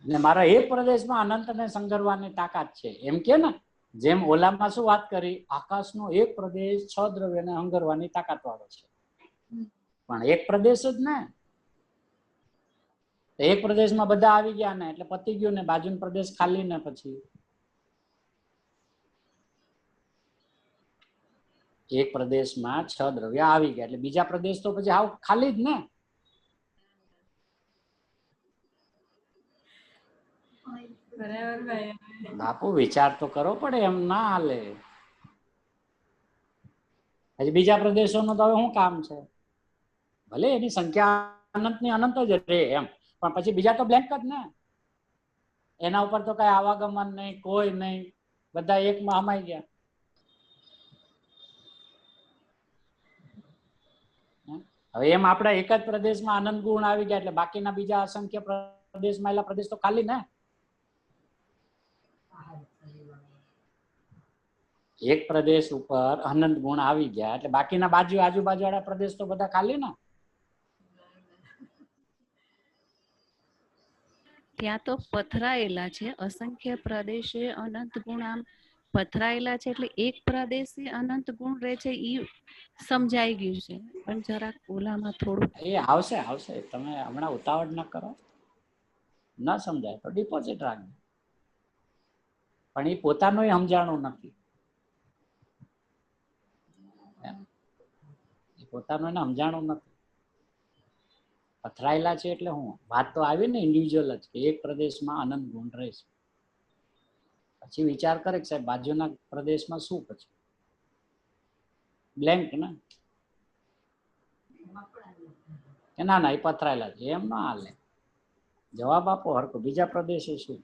Speaker 1: ને મારા એક પ્રદેશમાં અનંતને સંગરવાની તાકાત છે એમ કે ને. જેમ ઓલામાં શું વાત કરી? આકાશનો એક પ્રદેશ 6 દ્રવ્યને હંગરવાની તાકાત વાળો છે, પણ એક પ્રદેશ જ ને. એક પ્રદેશમાં બધા આવી ગયા ને એટલે પતી ગયું ને, બાજુનો પ્રદેશ ખાલી ને પછી એક પ્રદેશમાં 6 દ્રવ્ય આવી ગયા એટલે બીજા પ્રદેશ તો પછી હાવ ખાલી જ ને. બાપુ વિચાર તો કરવો પડે, એમ ના હાલે. હજી બીજા પ્રદેશોનું તો હવે શું કામ છે? ભલે એની સંખ્યા અનંતની અનંત જ રહે એમ, પણ પછી બીજા તો બ્લેન્ક જ ને, એના ઉપર તો કઈ આવાગમન નહીં, કોઈ નહીં, બધા એકમાં હમાઈ ગયા. હવે એમ આપણા એક જ પ્રદેશમાં આનંદ ગુણ આવી ગયા એટલે બાકીના બીજા અસંખ્ય પ્રદેશમાં એલા પ્રદેશ તો ખાલી ને. એક પ્રદેશ ઉપર આનંદ ગુણ આવી ગયા એટલે બાકીના આજુબાજુ વાળા પ્રદેશ તો બધા ખાલી ને.
Speaker 5: ત્યાં તો પથરાયેલા છે અસંખ્ય પ્રદેશે અનંત ગુણ આમ પથરાયેલા છે એટલે એક પ્રદેશે અનંત ગુણ રહે છે એ સમજાઈ ગયું છે, પણ જરાક ઓલામાં થોડું
Speaker 1: એ આવશે આવશે, તમે હમણાં ઉતાવળ ન કરો, ન સમજાય તો ડિપોઝિટ રાખજો. પણ એ પોતાનું સમજાણું નથી, પોતાનું એને સમજાણું નથી. પથરાયેલા છે એટલે હું વાત તો આવી ને ઇન્ડિવિજ્યુઅલ જ કે એક પ્રદેશમાં આનંદ ગુણ રહે છે. પછી વિચાર કરે કે સાહેબ બાજુના પ્રદેશમાં શું, પછી બ્લેન્ક ને કે ના ના એ પથરાયેલા છે, એમ ના હાલે. જવાબ આપો હરકો. બીજા પ્રદેશે શું?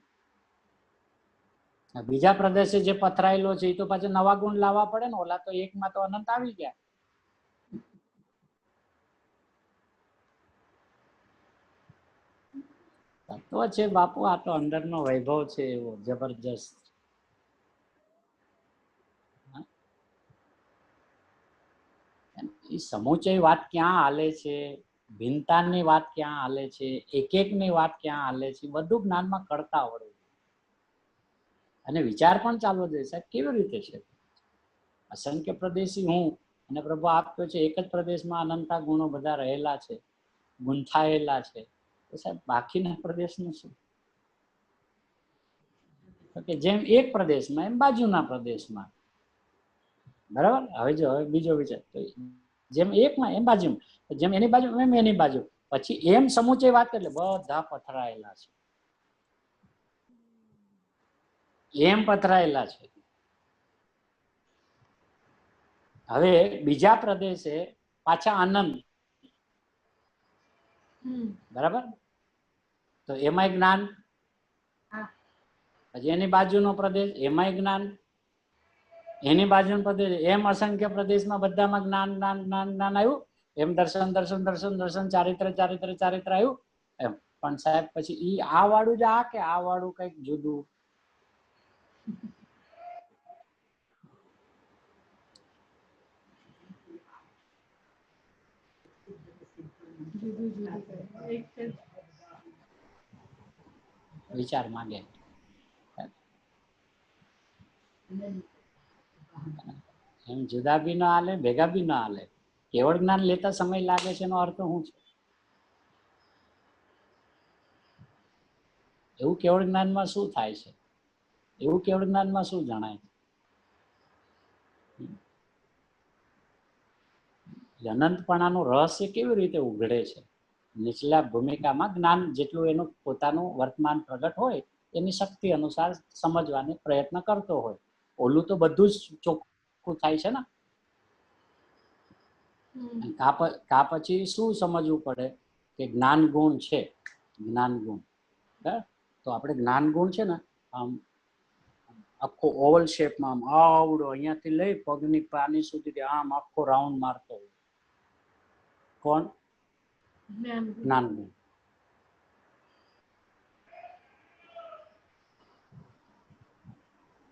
Speaker 1: બીજા પ્રદેશે જે પથરાયેલો છે એ તો પાછા નવા ગુણ લાવવા પડે ને. ઓલા તો એકમાં તો અનંત આવી ગયા. તત્વ છે બાપુ, આ તો અંદરનો વૈભવ છે એવો જબરજસ્ત. એ સમુચય વાત ક્યાં હાલે છે, ભિન્નતાની વાત ક્યાં હાલે છે, એક એકની વાત ક્યાં હાલે છે, બધું જ્ઞાનમાં કરતા આવડવું અને વિચાર પણ ચાલવો જોઈએ. સાહેબ કેવી રીતે છે? અસંખ્ય પ્રદેશી હું અને પ્રભુ આપ્યો છે, એક જ પ્રદેશમાં અનંતા ગુણો બધા રહેલા છે, ગુંથાયેલા છે. તો સાહેબ બાકીના પ્રદેશનું શું? કે જેમ એક પ્રદેશમાં એમ બાજુના પ્રદેશમાં. બરાબર. હવે જો હવે બીજો વિચાર, જેમ એકમાં એમ બાજુમાં, જેમ એની બાજુ એમ એની બાજુ, પછી એમ સમુચય વાત એટલે બધા પથરાયેલા છે, એમ પથરાયેલા છે. હવે બીજા પ્રદેશે પાછા આનંદ, બરાબર, તો એમાંય જ્ઞાન. પછી એની બાજુનો પ્રદેશ એમાંય જ્ઞાન, એની બાજુનો પ્રદેશ એમ અસંખ્ય પ્રદેશમાં બધામાં જ્ઞાન જ્ઞાન જ્ઞાન જ્ઞાન આવ્યું. એમ દર્શન દર્શન દર્શન દર્શન, ચારિત્ર ચારિત્ર ચારિત્ર આવ્યું એમ. પણ સાહેબ પછી ઈ આ વાળું જ આ કે આ વાળું કઈક જુદું? વિચાર માંગે. એમ જુદા બી ના હાલે, ભેગા બી ના હાલે. કેવળ જ્ઞાન લેતા સમય લાગે છે એનો અર્થ શું છે? એવું કેવળ જ્ઞાનમાં શું થાય છે? એવું કેવળ જ્ઞાનમાં શું જણાય? અનંતપણાનું રહસ્ય કેવી રીતે ઉઘડે છે? નીચલા ભૂમિકામાં જ્ઞાન જેટલું એનું પોતાનું વર્તમાન પ્રગટ હોય એની શક્તિ અનુસાર સમજવાનો પ્રયત્ન કરતો હોય. ઓલું તો બધું જ ચોખ્ખું થાય છે ને. કા પછી શું સમજવું પડે કે જ્ઞાન ગુણ છે, જ્ઞાન ગુણ. તો આપણે જ્ઞાન ગુણ છે ને આમ આખો ઓવલ શેપમાં આમ આવડો અહીંયાથી લઈ પગની પાની સુધી આમ આખો રાઉન્ડ મારતો હોય. કોણ? જ્ઞાન ગુણ.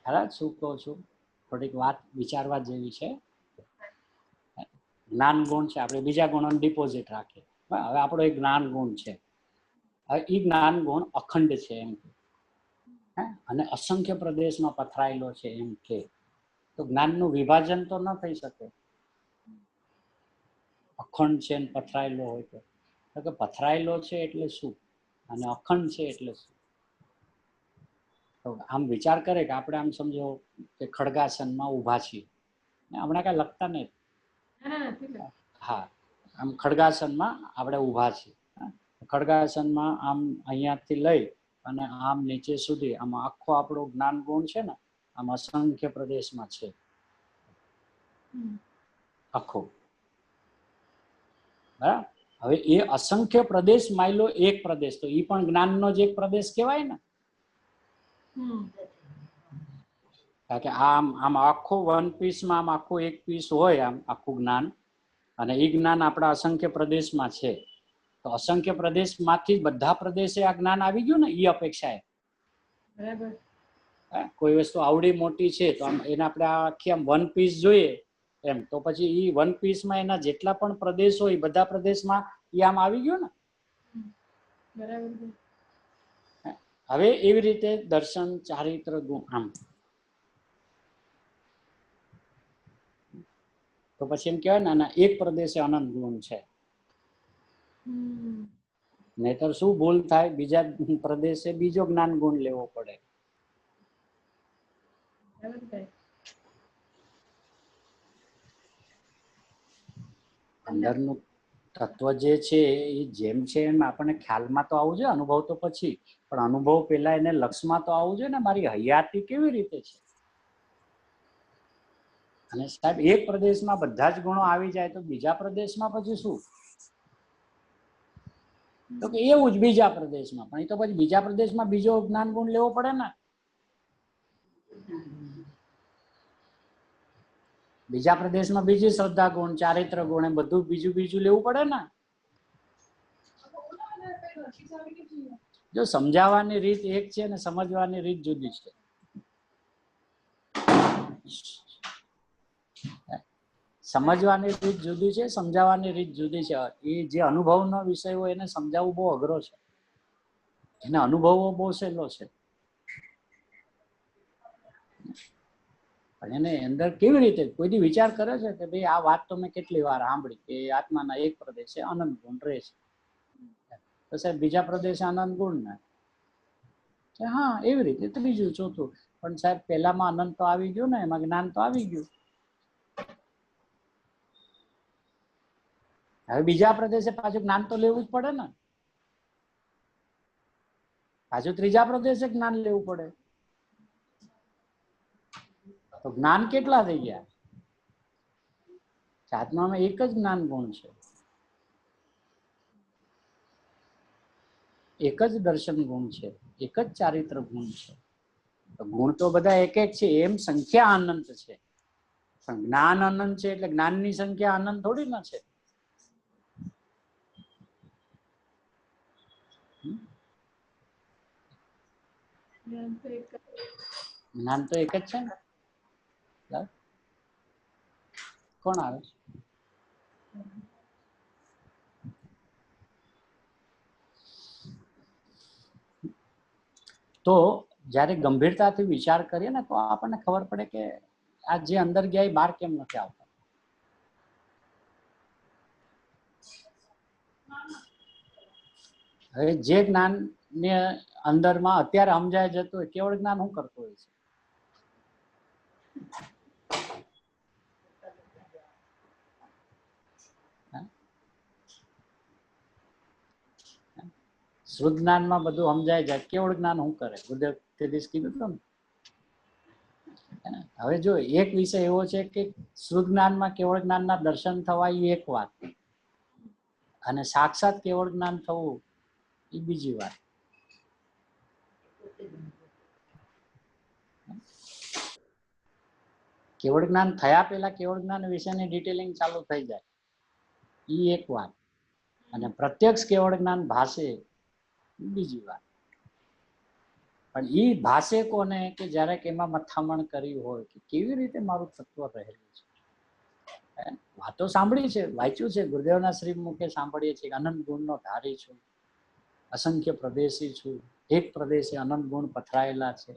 Speaker 1: ખરા શું કહું છું? થોડીક વાત વિચારવા જેવી છે. જ્ઞાન ગુણ છે, આપણે બીજા ગુણોને ડિપોઝિટ રાખીએ. હવે આપણો એક જ્ઞાન ગુણ છે. હવે એ જ્ઞાન ગુણ અખંડ છે એમ અને અસંખ્ય પ્રદેશમાં પથરાયેલો છે એમ કે, તો જ્ઞાનનું વિભાજન તો ન થઈ શકે. અખંડ છે ને પથરાયેલો હોય તો કે પથરાયેલો છે એટલે શું અને અખંડ છે એટલે શું? તો આમ વિચાર કરે કે આપણે આમ સમજો કે ખડગાસનમાં ઊભા છીએ, હમણાં કઈ લખતા નહીં. હા, આમ ખડગાસનમાં આપણે ઊભા છીએ. ખડગાસનમાં આમ અહીંયાથી લઈ અને આમ નીચે સુધી આમાં આખો આપણો જ્ઞાન ગુણ છે ને આમ અસંખ્ય પ્રદેશમાં છે આખો. બરાબર. હવે એ અસંખ્ય પ્રદેશ માયલો એક પ્રદેશ, તો એ પણ જ્ઞાનનો જ એક પ્રદેશ કહેવાય ને. કારણ કે આમ આખો વન પીસમાં આમ આખું એક પીસ હોય, આમ આખું જ્ઞાન, અને એ જ્ઞાન આપણા અસંખ્ય પ્રદેશમાં છે. તો અસંખ્ય પ્રદેશમાંથી બધા પ્રદેશે આ જ્ઞાન આવી ગયું ને, એ અપેક્ષાએ.
Speaker 3: બરાબર.
Speaker 1: કોઈ વસ્તુ આવડી મોટી છે તો આમ એને આપણે આખી આમ વન પીસ જોઈએ એમ, તો પછી એ વન પીસમાં એના જેટલા પણ પ્રદેશ હોય બધા પ્રદેશમાં એ આમ આવી ગયું ને.
Speaker 3: બરાબર.
Speaker 1: હવે એવી રીતે દર્શન, ચારિત્ર, ગુણ, આમ તો પછી એમ કહેવાય ને એક પ્રદેશે અનંત ગુણ છે. નહીતર શું ભૂલ થાય, બીજા પ્રદેશે બીજો જ્ઞાન ગુણ લેવો પડે. અંદરનું તત્વ જે છે એ જેમ છે એમ આપણને ખ્યાલમાં તો આવવું જોઈએ, અનુભવ તો પછી, પણ અનુભવ પેલા એને લક્ષમાં તો આવવું જોઈએ ને, મારી હયાતી કેવી રીતે છે. અને સાહેબ એક પ્રદેશમાં બધા જ ગુણો આવી જાય તો બીજા પ્રદેશમાં પછી શું? તો કે એવું જ બીજા પ્રદેશમાં, પણ એ તો પછી બીજા પ્રદેશમાં બીજો જ્ઞાન ગુણ લેવો પડે ને. બીજા પ્રદેશમાં બીજી શ્રદ્ધા ગુણ, ચારિત્ર ગુણ, એ બધું બીજું બીજું લેવું પડે ને. જો સમજાવવાની રીત એક છે ને સમજવાની રીત જુદી છે. સમજવાની રીત જુદી છે, સમજાવવાની રીત જુદી છે. એ જે અનુભવનો વિષય હોય એને સમજાવવું બહુ અઘરો છે, એને અનુભવવો બહુ સહેલો છે. પણ એને અંદર કેવી રીતે કોઈ વિચાર કરે છે કે ભાઈ આ વાત તો મેં કેટલી વાર સાંભળી કે આત્માના એક પ્રદેશે અનંત ગુણ રહે છે, તો સાહેબ બીજા પ્રદેશે અનંત ગુણ ને, હા એવી રીતે તો બીજું ચોથું. પણ સાહેબ પેલામાં અનંત તો આવી ગયું ને, એમાં જ્ઞાન તો આવી ગયું. હવે બીજા પ્રદેશે પાછું જ્ઞાન તો લેવું જ પડે ને, પાછું ત્રીજા પ્રદેશે જ્ઞાન લેવું પડે. તો જ્ઞાન કેટલા થઈ ગયા? આત્મામાં એક જ જ્ઞાન ગુણ છે, એક જ દર્શન ગુણ છે, એક જ ચારિત્ર ગુણ છે. તો ગુણ તો બધા એક એક છે, એમ સંખ્યા અનંત છે, પણ જ્ઞાન અનંત છે એટલે જ્ઞાનની સંખ્યા અનંત થોડી ના છે. જ્ઞાન તો એક જ છે ને. કોણ આવે? તો જયારે ગંભીરતાથી વિચાર કરીએ ને તો આપણને ખબર પડે કે આ જે અંદર ગયા એ બહાર કેમ નથી આવતા. હવે જે જ્ઞાન ને અંદરમાં અત્યારે સમજાય જતું હોય, કેવળ જ્ઞાન શું કરતું હોય છે? શુદ્ધ જ્ઞાનમાં બધું સમજાય જાય, કેવળ જ્ઞાન શું કરે? ગુરુદેવ તે દિવસ કીધું હતું ને. હવે જો એક વિષય એવો છે કે શુદ્ધ જ્ઞાનમાં કેવળ જ્ઞાનના દર્શન થવા એ એક વાત, અને સાક્ષાત કેવળ જ્ઞાન થવું એ બીજી વાત. કેવળ જ્ઞાન થયા પહેલા કેવળ જ્ઞાન વિશેની ડિટેલિંગ ચાલુ થઈ જાય એ એક વાત, અને પ્રત્યક્ષ કેવળ જ્ઞાન ભાષે બીજી વાત. પણ એ ભાષે કોને? કે જયારે એમાં મથામણ કરી હોય કે કેવી રીતે મારું તત્વ રહેલું છે. વાતો સાંભળી છે, વાંચ્યું છે, ગુરુદેવના શ્રીમુખે સાંભળીએ છીએ, અનંત ગુણનો ધારી છું, અસંખ્ય પ્રદેશી છું, એક પ્રદેશે અનંત ગુણ પથરાયેલા છે.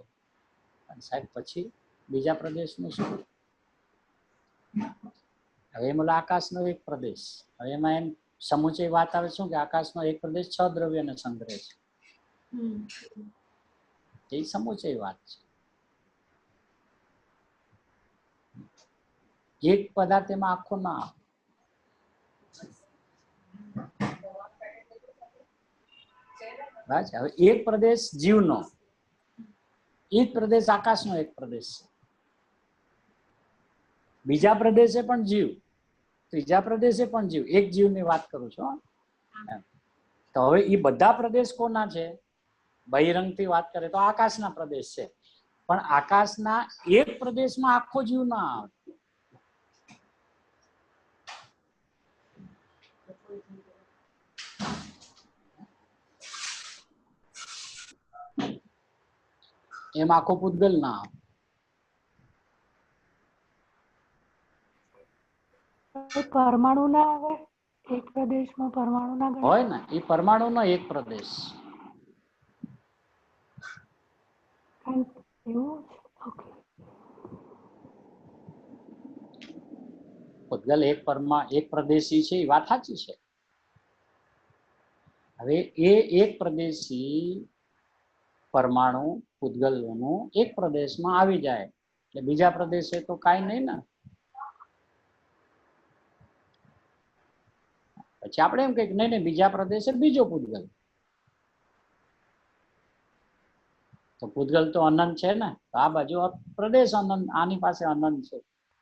Speaker 1: અને સાહેબ પછી બીજા પ્રદેશનું શું? હવે એમ આકાશનો એક પ્રદેશ, હવે એમાં એમ સમુચય વાત આવે શું કે આકાશનો એક પ્રદેશ 6 દ્રવ્યને સંગ્રહે છે. એ સમુચય વાત છે. એક પદાર્થ એમાં આખો ના આવે. હવે એક પ્રદેશ જીવનો, એ જ પ્રદેશ આકાશનો એક પ્રદેશ છે. બીજા પ્રદેશે પણ જીવ, ત્રીજા પ્રદેશે પણ જીવ, એક જીવની વાત કરું છું. તો હવે એ બધા પ્રદેશ કોના છે? બહિરંગથી વાત કરે તો આકાશના પ્રદેશ છે, પણ આકાશના એક પ્રદેશમાં આખો જીવ ના આવે. એમ આખો પૂતગલ ના આવે.
Speaker 6: પરમાણુ ના આવે? એક પ્રદેશમાં પરમાણુ ના ગણાય?
Speaker 1: હોય ને, એ પરમાણુનો એક પ્રદેશ.
Speaker 6: એવું? ઓકે.
Speaker 1: પૂતગલ એક પ્રદેશી છે, એ વાત સાચી છે. હવે એ એક પ્રદેશી પરમાણુ પૂતગલનું એક પ્રદેશમાં આવી જાય એટલે બીજા પ્રદેશે તો કાંઈ નહીં ને. પછી આપણે એમ કહીએ નહીં બીજા પ્રદેશે બીજો પૂતગલ. તો પૂતગલ તો અનંત છે ને, તો આ બાજુ પ્રદેશ અનંત, આની પાસે અનંત છે,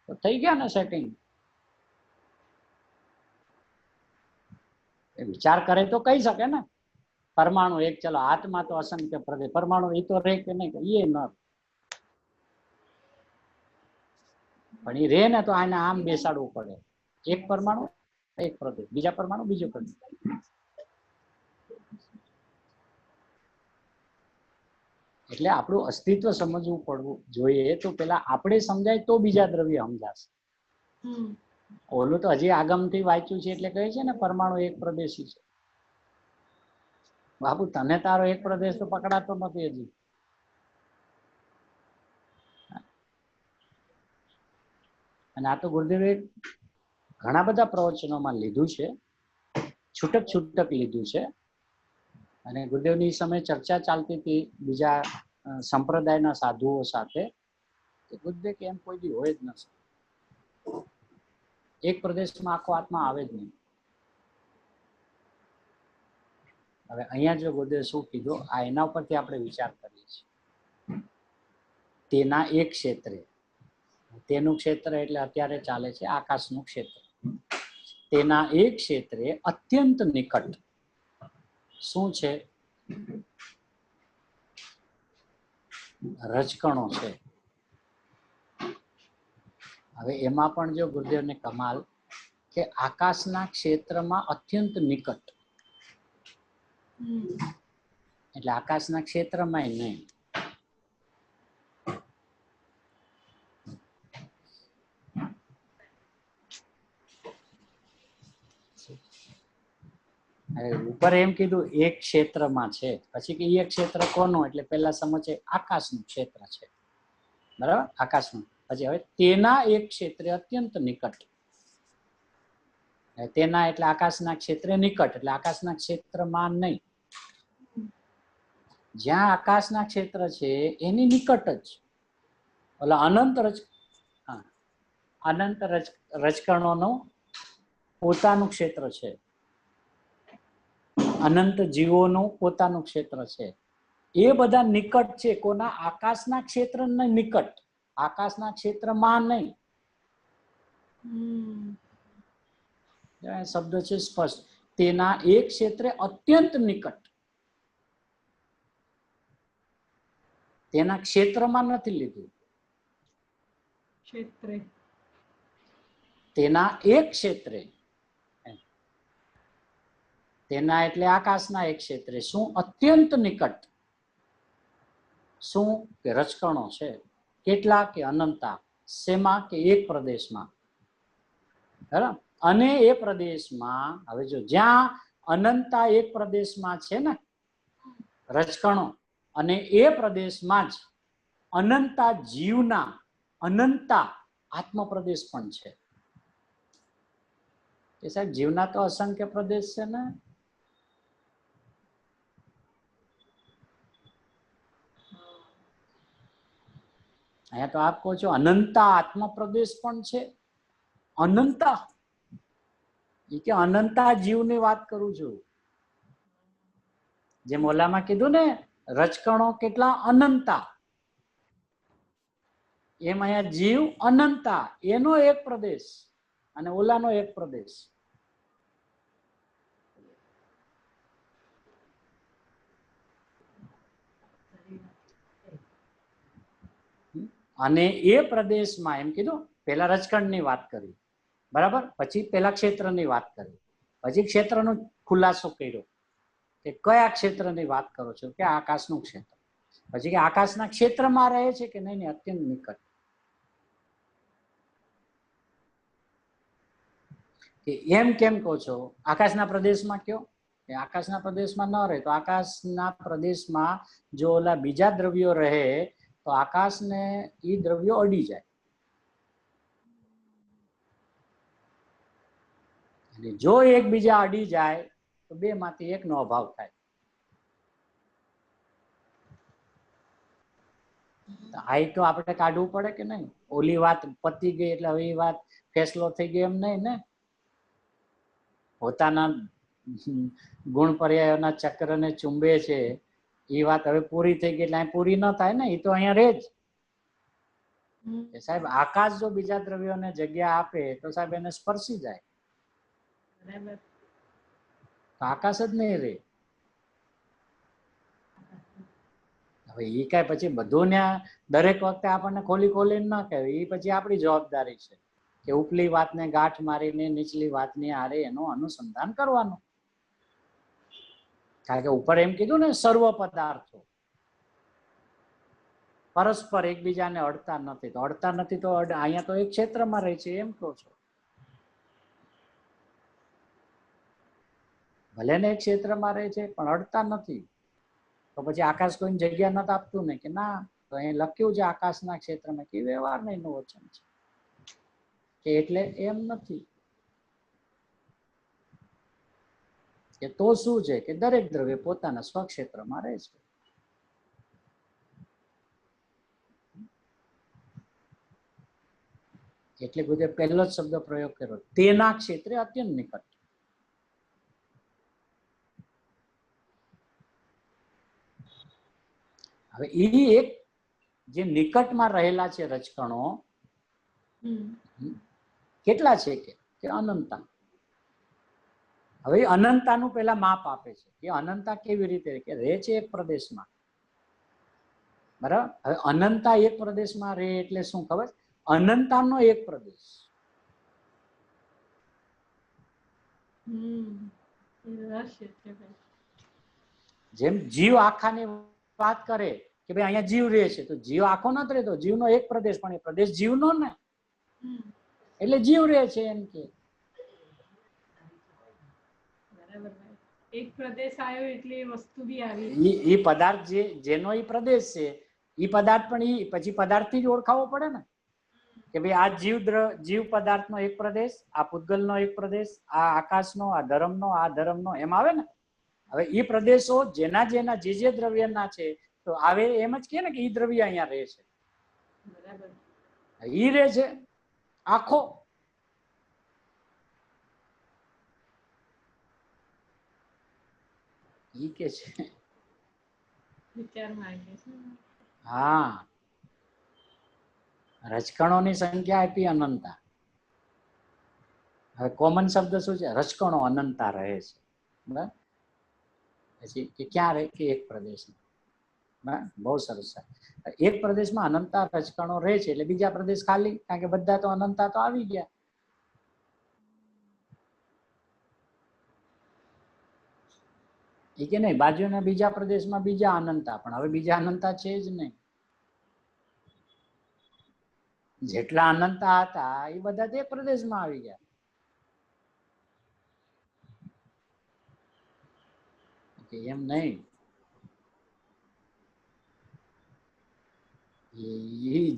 Speaker 1: તો થઈ ગયા ને સેટિંગ. વિચાર કરે તો કહી શકે ને પરમાણુ એક, ચલો આત્મા તો અસંખ્ય પ્રદેશ, પરમાણુ એ તો રે કે નહીં, એ ન, પણ એ રે ને તો આને આમ બેસાડવું પડે. એક પરમાણુ એક પ્રદેશ, બીજા પરમાણુ બીજો પ્રદેશ. એટલે આપણું અસ્તિત્વ સમજવું પડવું જોઈએ. તો પેલા આપણે સમજાય તો બીજા દ્રવ્ય સમજાશે. ઓલું તો હજી આગમથી વાંચ્યું છે એટલે કહે છે ને પરમાણુ એક પ્રદેશી છે. બાબુ તને તારો એક પ્રદેશ તો પકડાતો નથી હજી. અને આ તો ગુરુદેવે ઘણા બધા પ્રવચનોમાં લીધું છે, છૂટક છૂટક લીધું છે. અને ગુરુદેવની સમય ચર્ચા ચાલતી હતી બીજા સંપ્રદાયના સાધુઓ સાથે, ગુરુદેવ કે એમ કોઈ દી હોય જ નથી. એક પ્રદેશમાં આખો આત્મા આવે જ નહીં. હવે અહીંયા જો ગુરુદેવ શું કીધું, આ એના ઉપરથી આપણે વિચાર કરીએ છીએ. તેના એક ક્ષેત્રે, તેનું ક્ષેત્ર એટલે અત્યારે ચાલે છે આકાશનું ક્ષેત્ર. તેના એક ક્ષેત્રે અત્યંત નિકટ શું છે? રજકણો છે. હવે એમાં પણ જો ગુરુદેવને કમાલ કે આકાશના ક્ષેત્રમાં અત્યંત નિકટ, એટલે આકાશના ક્ષેત્રમાં નહીં. ઉપર એમ કીધું એક ક્ષેત્રમાં છે, પછી કે એ ક્ષેત્ર કોનું, એટલે પેલા સમજે આકાશનું ક્ષેત્ર છે, બરાબર, આકાશનું. પછી હવે તેના એક ક્ષેત્રે અત્યંત નિકટ, તેના એટલે આકાશના ક્ષેત્રે નિકટ, એટલે આકાશના ક્ષેત્રમાં નહીં. જ્યાં આકાશના ક્ષેત્ર છે એની નિકટ જ ઓલા અનંત રજકણોનું પોતાનું ક્ષેત્ર છે, અનંત જીવોનું પોતાનું ક્ષેત્ર છે. એ બધા નિકટ છે કોના? આકાશના ક્ષેત્રના નિકટ, આકાશના ક્ષેત્રમાં નહીં. શબ્દ છે સ્પષ્ટ, તેના એક ક્ષેત્રે અત્યંત નિકટ. તેના ક્ષેત્રમાં નથી લીધું,
Speaker 3: ક્ષેત્રે,
Speaker 1: તેના એક ક્ષેત્રે. તેના એટલે આકાશના એક ક્ષેત્રે શું? અત્યંત નિકટ. શું? કે રજકણો છે. કેટલા? કે અનંતા. શેમાં? કે એક પ્રદેશમાં. બરાબર. અને એ પ્રદેશમાં હવે જો જ્યાં અનંતા એક પ્રદેશમાં છે ને રજકણો, અને એ પ્રદેશમાં જ અનંતા જીવના અનંતા આત્મ પ્રદેશ પણ છે. એ સાહેબ જીવના તો અસંખ્ય પ્રદેશ છે ને. અહીંયા તો આપ કહો છો અનંતા આત્મ પ્રદેશ પણ છે. અનંતા, એ કે અનંતા જીવની વાત કરું છું. જેમ ઓલામાં કીધું ને રજકણો કેટલા? અનંતા. એમ અહીંયા જીવ અનંતા, એનો એક પ્રદેશ અને ઓલાનો એક પ્રદેશ. અને એ પ્રદેશમાં એમ કીધું, પેલા રજકણની વાત કરી, બરાબર, પછી પેલા ક્ષેત્રની વાત કરી, પછી ક્ષેત્રનો ખુલાસો કર્યો કે કયા ક્ષેત્રની વાત કરો છો, કે આકાશનું ક્ષેત્ર. પછી કે આકાશના ક્ષેત્રમાં રહે છે કે નહીં, અત્યંત નિકટ. કે એમ કેમ કહો છો? આકાશના પ્રદેશમાં કયો? કે આકાશના પ્રદેશમાં ન રહે તો આકાશના પ્રદેશમાં જો ઓલા બીજા દ્રવ્યો રહે તો આકાશને એ દ્રવ્યો અડી જાય. અને જો એકબીજા અડી જાય તો બે માંથી એકનો અભાવ થાય. આ તો આપણે કાઢવું પડે કે નહીં? ઓલી વાત પતી ગઈ એટલે હવે એ વાત ફેસલો થઈ ગયો એમ નહીં ને. પોતાના ગુણ પર્યાયોના ચક્રને ચુંબે છે એ વાત હવે પૂરી થઈ ગઈ એટલે પૂરી ન થાય ને, એ તો અહીંયા રહે જ. સાહેબ આકાશ જો બીજા દ્રવ્યોને જગ્યા આપે તો સાહેબ એને સ્પર્શી જાય, તો આકાશ જ નહીં રહે. હવે એ કઈ પછી બધું ને દરેક વખતે આપણને ખોલી ખોલીને ના કહેવાય, એ પછી આપણી જવાબદારી છે કે ઉપલી વાતને ગાંઠ મારીને નીચલી વાતની આરે એનું અનુસંધાન કરવાનું. કારણ કે ઉપર એમ કીધું ને, સર્વ પદાર્થો પરસ્પર એકબીજાને અડતા નથી. તો અડતા નથી તો અહીંયા તો એક ક્ષેત્રમાં રહે છે એમ કહો છો. ભલે ને એક ક્ષેત્રમાં રહે છે પણ અડતા નથી. તો પછી આકાશ કોઈને જગ્યા નથી આપતું ને કે ના, તો અહીં લખ્યું છે આકાશના ક્ષેત્રમાં કે વ્યવહાર નહીં નું વચન છે કે એટલે એમ નથી. કે તો શું છે કે દરેક દ્રવ્ય પોતાના સ્વક્ષેત્રમાં રહે છે. એટલે બધે પહેલો જ શબ્દ પ્રયોગ કર્યો, તેના ક્ષેત્રે અત્યંત નિકટ. હવે એ એક જે નિકટમાં રહેલા છે રજકણો કેટલા છે કે અનંતા. હવે અનંતાનું પેલા માપ આપે છે કે અનંતા કેવી રીતે કે રહે છે એક પ્રદેશમાં, બરાબર. હવે અનંતા એક પ્રદેશમાં રહે એટલે શું ખબર? અનંતાનો એક પ્રદેશ. જેમ જીવ આખાની વાત કરે કે ભાઈ અહીંયા જીવ રહે છે, તો જીવ આખો નથી રહેતો, જીવનો એક પ્રદેશ, પણ એ પ્રદેશ જીવનો ને, એટલે જીવ રહે છે એમ કે.
Speaker 3: એક પ્રદેશ આવ્યો એટલે વસ્તુ બી આવી.
Speaker 1: એ પદાર્થ જેનો એ પ્રદેશ છે એ પદાર્થ પણ એ પછી પદાર્થથી જ ઓળખાવો પડે ને કે ભાઈ આ જીવ પદાર્થનો એક પ્રદેશ, આ પૂતગલનો એક પ્રદેશ, આ આકાશનો, આ ધર્મનો એમ આવે ને. હવે એ પ્રદેશો જેના જે દ્રવ્યના છે તો આવે એમ જ કે ને કે એ દ્રવ્ય અહીંયા રહે છે, ઈ રહે છે આખો. ઈ કે છે હા, રજકણોની સંખ્યા આપી અનંતા. હવે કોમન શબ્દ શું છે? રજકણો અનંતા રહે છે, બરાબર. પછી કે ક્યાં રહે કે એક પ્રદેશમાં, બરાબર. બહુ સરસ. એક પ્રદેશમાં અનંતા રજકણો રહે છે એટલે બીજા પ્રદેશ ખાલી, કારણ કે બધા તો અનંતા તો આવી ગયા. એ કે નહીં બાજુના બીજા પ્રદેશમાં બીજા અનંતા, પણ હવે બીજા અનંતા છે જ નહીં. જેટલા અનંતા હતા એ બધા તે પ્રદેશમાં આવી ગયા. એમ નહીં,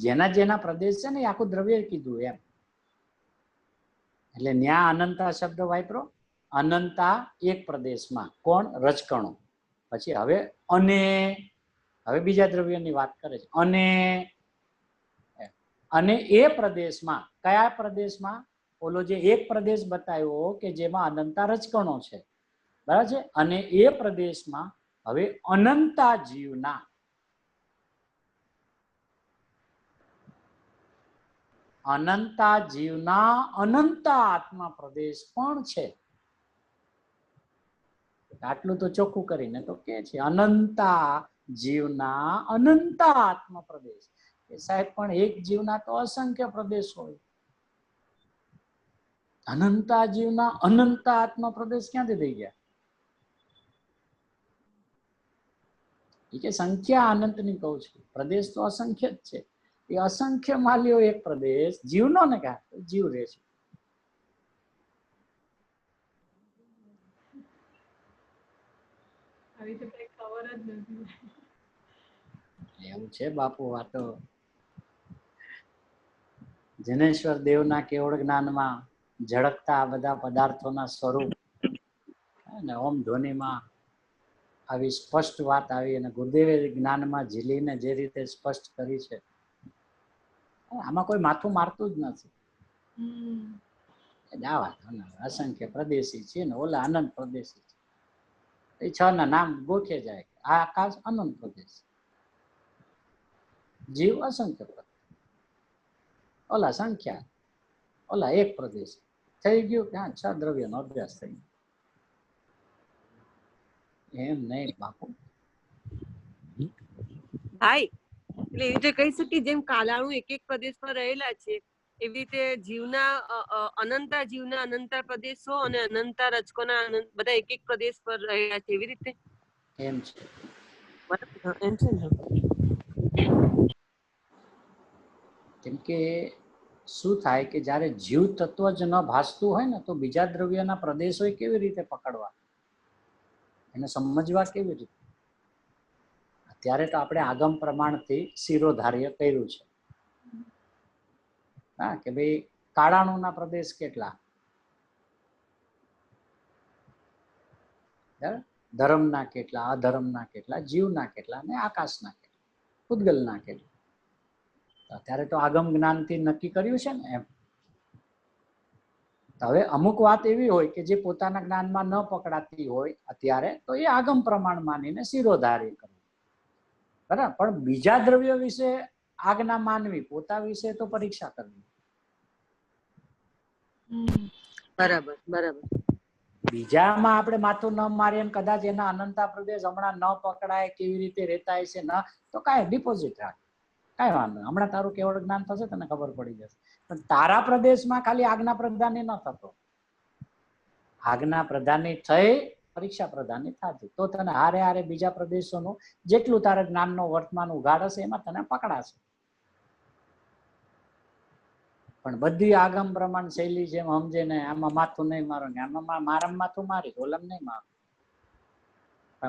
Speaker 1: જેના પ્રદેશ છે ને એ આખું દ્રવ્ય કીધું એમ. એટલે ન્યા અનંતા શબ્દ વાપરો. અનંતા એક પ્રદેશમાં, કોણ? રજકણો. પછી હવે બીજા દ્રવ્યની વાત કરે છે. અને એ પ્રદેશમાં, કયા પ્રદેશમાં? ઓલો જે એક પ્રદેશ બતાવ્યો કે જેમાં અનંતા રજકણો છે, બરાબર છે. અને એ પ્રદેશમાં હવે અનંતા જીવના અનંતા આત્મા પ્રદેશ પણ છે. આટલું તો ચોખ્ખું કરીને તો કે છે અનંતા જીવના અનંતા આત્મા પ્રદેશ. કે સાહેબ પણ એક જીવના તો અસંખ્ય પ્રદેશ હોય, અનંતા જીવના અનંતા આત્મા પ્રદેશ ક્યાંથી થઈ ગયા? એ કે સંખ્યા અનંતની કહું છું, પ્રદેશ તો અસંખ્ય જ છે. એ અસંખ્ય માલ્યો એક પ્રદેશ જીવનો ને ક્યાં જીવ રહે છે.
Speaker 3: આવી તો કઈ ખબર જ નથી.
Speaker 1: એવું છે બાપુ. આ તો જનેશ્વર દેવના કેવળ જ્ઞાનમાં ઝળકતા આ બધા પદાર્થોના સ્વરૂપ અને ઓમ ધ્વનિમાં આવી સ્પષ્ટ વાત આવી, અને ગુરુદેવે જ્ઞાનમાં ઝીલીને જે રીતે સ્પષ્ટ કરી છે, આમાં કોઈ માથું મારતું જ નથી. આ વાત અસંખ્ય પ્રદેશી છે ને ઓલા અનંત પ્રદેશી છે. એ છ ના નામ ગોખે જાય. આ આકાશ અનંત પ્રદેશ, જીવ અસંખ્ય પ્રદેશ, ઓલા સંખ્યા, ઓલા એક પ્રદેશ. થઈ ગયું કે હા 6 દ્રવ્યનો અભ્યાસ થઈ ગયો. એમ નહીં બાપુ.
Speaker 7: ભાઈ એટલે એવી રીતે કહી શકીએ જેમ કાલાણુ એક એક પ્રદેશમાં રહેલા છે, એવી રીતે જીવના અનંતા જીવના અનંતા પ્રદેશો અને અનંતા રજકોના બધા એક એક પ્રદેશ પર રહેલા છે, એવી રીતે
Speaker 1: એમ છે.
Speaker 7: એમ છે ને.
Speaker 1: કેમ કે શું થાય કે જ્યારે જીવ તત્વ જ ન ભાસતું હોય ને તો બીજા દ્રવ્યના પ્રદેશો કેવી રીતે પકડવા, એને સમજવા કેવી રીતે? અત્યારે તો આપણે આગમ પ્રમાણથી શિરોધાર્ય કર્યું છે. હા કે ભાઈ કાળાણુના પ્રદેશ કેટલા, ધર્મના કેટલા, અધર્મના કેટલા, જીવના કેટલા, ને આકાશના કેટલા, પૂતગલના કેટલા. અત્યારે તો આગમ જ્ઞાનથી નક્કી કર્યું છે ને એમ. હવે અમુક વાત એવી હોય કે જે પોતાના જ્ઞાનમાં ન પકડાતી હોય અત્યારે, તો એ આગમ પ્રમાણ માનીને શિરોધાર્ય કરવું, બરાબર. પણ બીજા દ્રવ્ય વિશે આજ્ઞા માનવી, પોતા વિશે તો પરીક્ષા કરવી.
Speaker 7: બરાબર બરાબર.
Speaker 1: બીજામાં આપણે માથું ન મારીએ, કદાચ એના અનંતા પ્રદેશ હમણાં ન પકડાય, કેવી રીતે રહેતા હશે ન, તો કાંઈ ડિપોઝિટ રાખ, કાંઈ વાંધો. હમણાં તારું કેવળ જ્ઞાન થશે, તને ખબર પડી જશે. પણ તારા પ્રદેશમાં ખાલી આજ્ઞા પ્રધાની ન થતો, આજ્ઞા પ્રધાની થઈ પરીક્ષા પ્રધાની થતી, તો તને હારે હારે બીજા પ્રદેશોનું જેટલું તારા જ્ઞાનનો વર્તમાન ઉઘાડ હશે એમાં તને પકડાશે. પણ બધી આગમ પ્રમાણ શૈલી જેમ સમજે ને આમાં માથું નહીં મારો ને આમાં મારામાં માથું મારી ઓલામ નહીં મારું,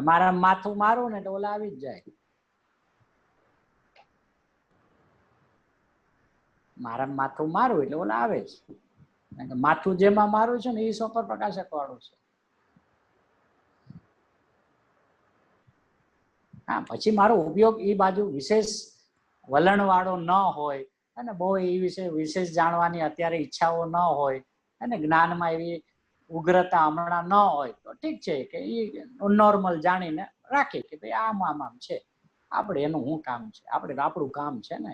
Speaker 1: મારા માથું મારું ને તો ઓલા આવી જ જાય. મારા માથું મારું એટલે ઓલા આવે જ. માથું જેમાં મારું છે ને એ સોપર પ્રકાશક વાળું છે. હા, પછી મારો ઉપયોગ એ બાજુ વિશેષ વલણ વાળો ન હોય અને બહુ એ વિશે વિશેષ જાણવાની અત્યારે ઈચ્છાઓ ન હોય અને જ્ઞાનમાં એવી ઉગ્રતા હમણાં ન હોય તો ઠીક છે કે એ નોર્મલ જાણીને રાખીએ કે ભાઈ આમ છે, આપણે એનું શું કામ છે, આપણું કામ છે ને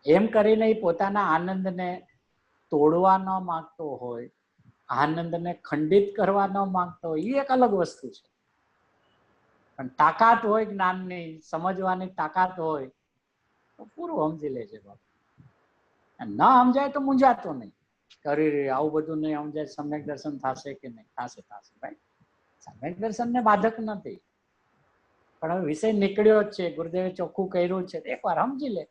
Speaker 1: એમ કરીને એ પોતાના આનંદને તોડવા ન માંગતો હોય, આનંદને ખંડિત કરવા ન માંગતો હોય, એ એક અલગ વસ્તુ છે. પણ તાકાત હોય જ્ઞાનની, સમજવાની તાકાત હોય તો પૂરું સમજી લે છે બાપુ. ન સમજાય તો મૂંઝાતો નહીં, કરી આવું બધું નહીં સમજાય, સમ્યક દર્શન થશે કે નહીં? થશે ભાઈ. સમ્યક દર્શન ને બાધક નથી, પણ હવે વિષય નીકળ્યો જ છે, ગુરુદેવે ચોખ્ખું કર્યું છે, એકવાર સમજી લે.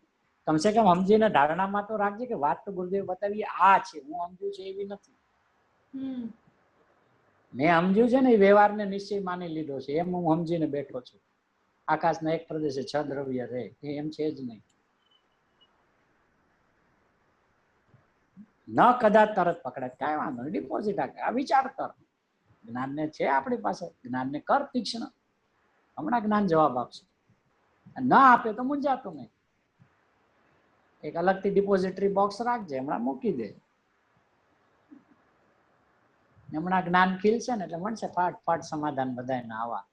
Speaker 1: કમસે કમ સમજીને ધારણામાં તો રાખજે કે વાત તો ગુરુદેવ બતાવી આ છે, હું સમજુ છે એવી નથી. મેં સમજ્યું છે ને એ વ્યવહારને નિશ્ચય માની લીધો છે, એમ હું સમજીને બેઠો છું. આકાશના એક પ્રદેશે 6 દ્રવ્ય રહે એમ છે જ નહીં. ન કદાચ તરત પકડાય, કાંઈ વાંધો નહીં, ડિપોઝિટ આ વિચાર કર. જ્ઞાનને છે આપણી પાસે, જ્ઞાનને કર તીક્ષ્ણ, હમણાં જ્ઞાન જવાબ આપશે. ન આપે તો મૂંઝાતો નહીં, એક અલગથી ડિપોઝિટરી બોક્સ રાખજે, હમણાં મૂકી દે. હમણાં જ્ઞાન ખીલશે ને એટલે મળશે ફાટ સમાધાન બધાને આવા.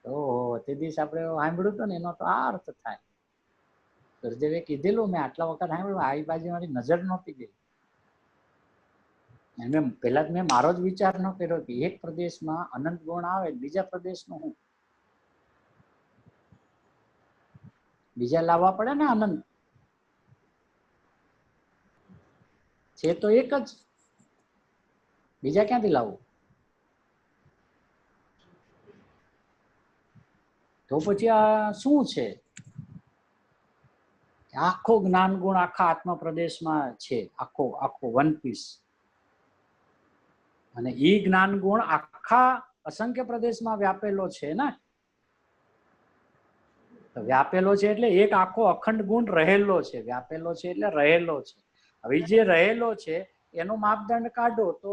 Speaker 1: ઓહો, તે દિવસ આપણે સાંભળ્યું હતું ને એનો તો આ અર્થ થાય. ગુરુદેવે કીધેલું, મેં આટલા વખત સાંભળ્યું, આવી બાજુ મારી નજર નહોતી ગઈ. પેલા મેં મારો જ વિચાર ન કર્યો કે એક પ્રદેશમાં અનંત ગુણ આવે, બીજા પ્રદેશનું હું બીજા લાવવા પડે ને અનંત. છે તો એક જ, બીજા ક્યાંથી લાવવું? તો પછી આ શું છે? આખો જ્ઞાન ગુણ આખા આત્મ પ્રદેશમાં છે, આખો આખો વન પીસ. અને એ જ્ઞાન ગુણ આખા અસંખ્ય પ્રદેશમાં વ્યાપેલો છે ને. વ્યાપેલો છે એટલે એક આખો અખંડ ગુણ રહેલો છે. વ્યાપેલો છે એટલે રહેલો છે. હવે જે રહેલો છે એનો માપદંડ કાઢો તો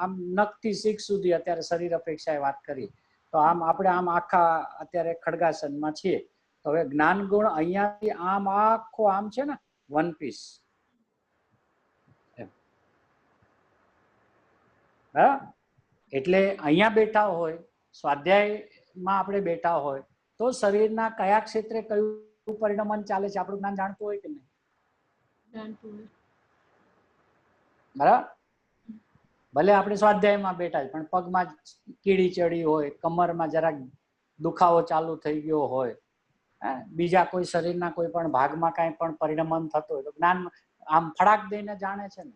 Speaker 1: આમ નખથી શીખ સુધી અત્યારે શરીર અપેક્ષાએ વાત કરી તો આમ આપણે આમ આખા અત્યારે ખડગાસનમાં છીએ તો હવે જ્ઞાન ગુણ અહીંયાથી આમ આખો આમ છે ને વન પીસ. હા, એટલે અહીંયા બેઠા હોય, સ્વાધ્યાયમાં આપણે બેઠા હોય તો શરીરના કયા ક્ષેત્રે કયું પરિણમન ચાલે છે આપણું જ્ઞાન જાણતું હોય કે નહીં? બરાબર. ભલે આપણે સ્વાધ્યાયમાં બેઠા પણ પગમાં કીડી ચડી હોય, કમરમાં જરાક દુખાવો ચાલુ થઈ ગયો હોય, બીજા કોઈ શરીરના કોઈ પણ ભાગમાં કાંઈ પણ પરિણમન થતું હોય તો જ્ઞાન આમ ફડાક દઈને જાણે છે ને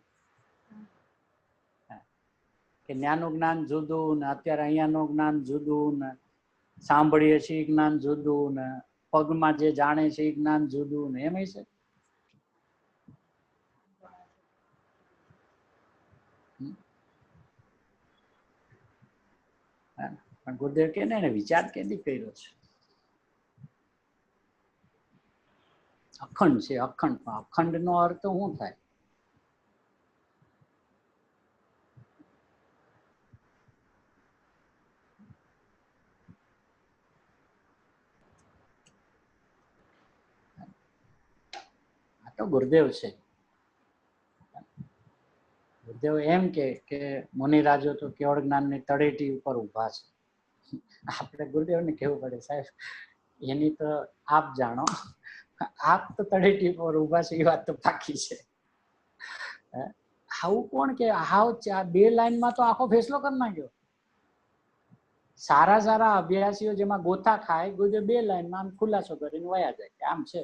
Speaker 1: કે જ્ઞાનનું જ્ઞાન જુદું ને અત્યારે અહીંયાનું જ્ઞાન જુદું ને સાંભળીએ છીએ જ્ઞાન જુદું ને પગમાં જે જાણે છે એ જ્ઞાન જુદું ને એમ છે. પણ ગુરુદેવ કે ને વિચાર કેદી કર્યો છે? અખંડ છે. અખંડ. અખંડ નો અર્થ શું થાય? આ તો ગુરુદેવ છે. ગુરુદેવ એમ કે મુનિરાજો તો કેવળ જ્ઞાનની તળેટી ઉપર ઉભા છે. આપણે ગુરુદેવને કહેવું પડે સાહેબ એની તો આપ જાણો, આપ તો તળેટી ઉપર ઉભા છે એ વાત તો પાકી છે. આવું કોણ કે હાવ બે લાઈનમાં તો આખો ફેસલો કરી નાખ્યો. સારા સારા અભ્યાસીઓ જેમાં ગોથા ખાય ગુરુદેવ બે લાઈનમાં આમ ખુલાસો કરીને વયા જાય કે આમ છે.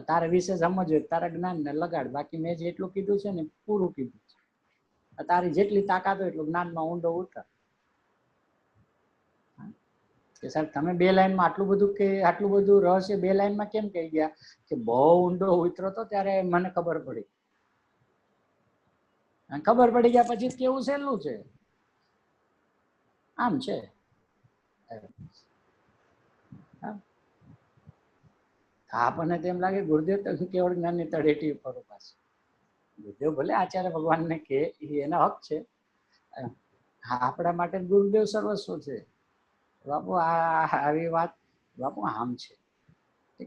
Speaker 1: તારે વિશે સમજવું તારા જ્ઞાન ને લગાડ, બાકી મેં જેટલું કીધું છે ને પૂરું કીધું છે. તારી જેટલી તાકાત હોય એટલું જ્ઞાનમાં ઊંડો ઉતર. કે સાહેબ તમે બે લાઈનમાં આટલું બધું રહસ્ય બે લાઈનમાં કેમ કહી ગયા કે બહુ ઊંડો ઉતરો તો ત્યારે મને ખબર પડી. ખબર પડી ગયા પછી કેવું સહેલું છે, આમ છે. આપણને તેમ લાગે ગુરુદેવ તો કેવળ જ્ઞાનની તળેટી ઉપર ઉભા છે. ગુરુદેવ ભલે આચાર્ય ભગવાનને કે એના હક છે, આપણા માટે ગુરુદેવ સર્વસ્વ છે. બાપુ આવી વાત બાપુ આમ છે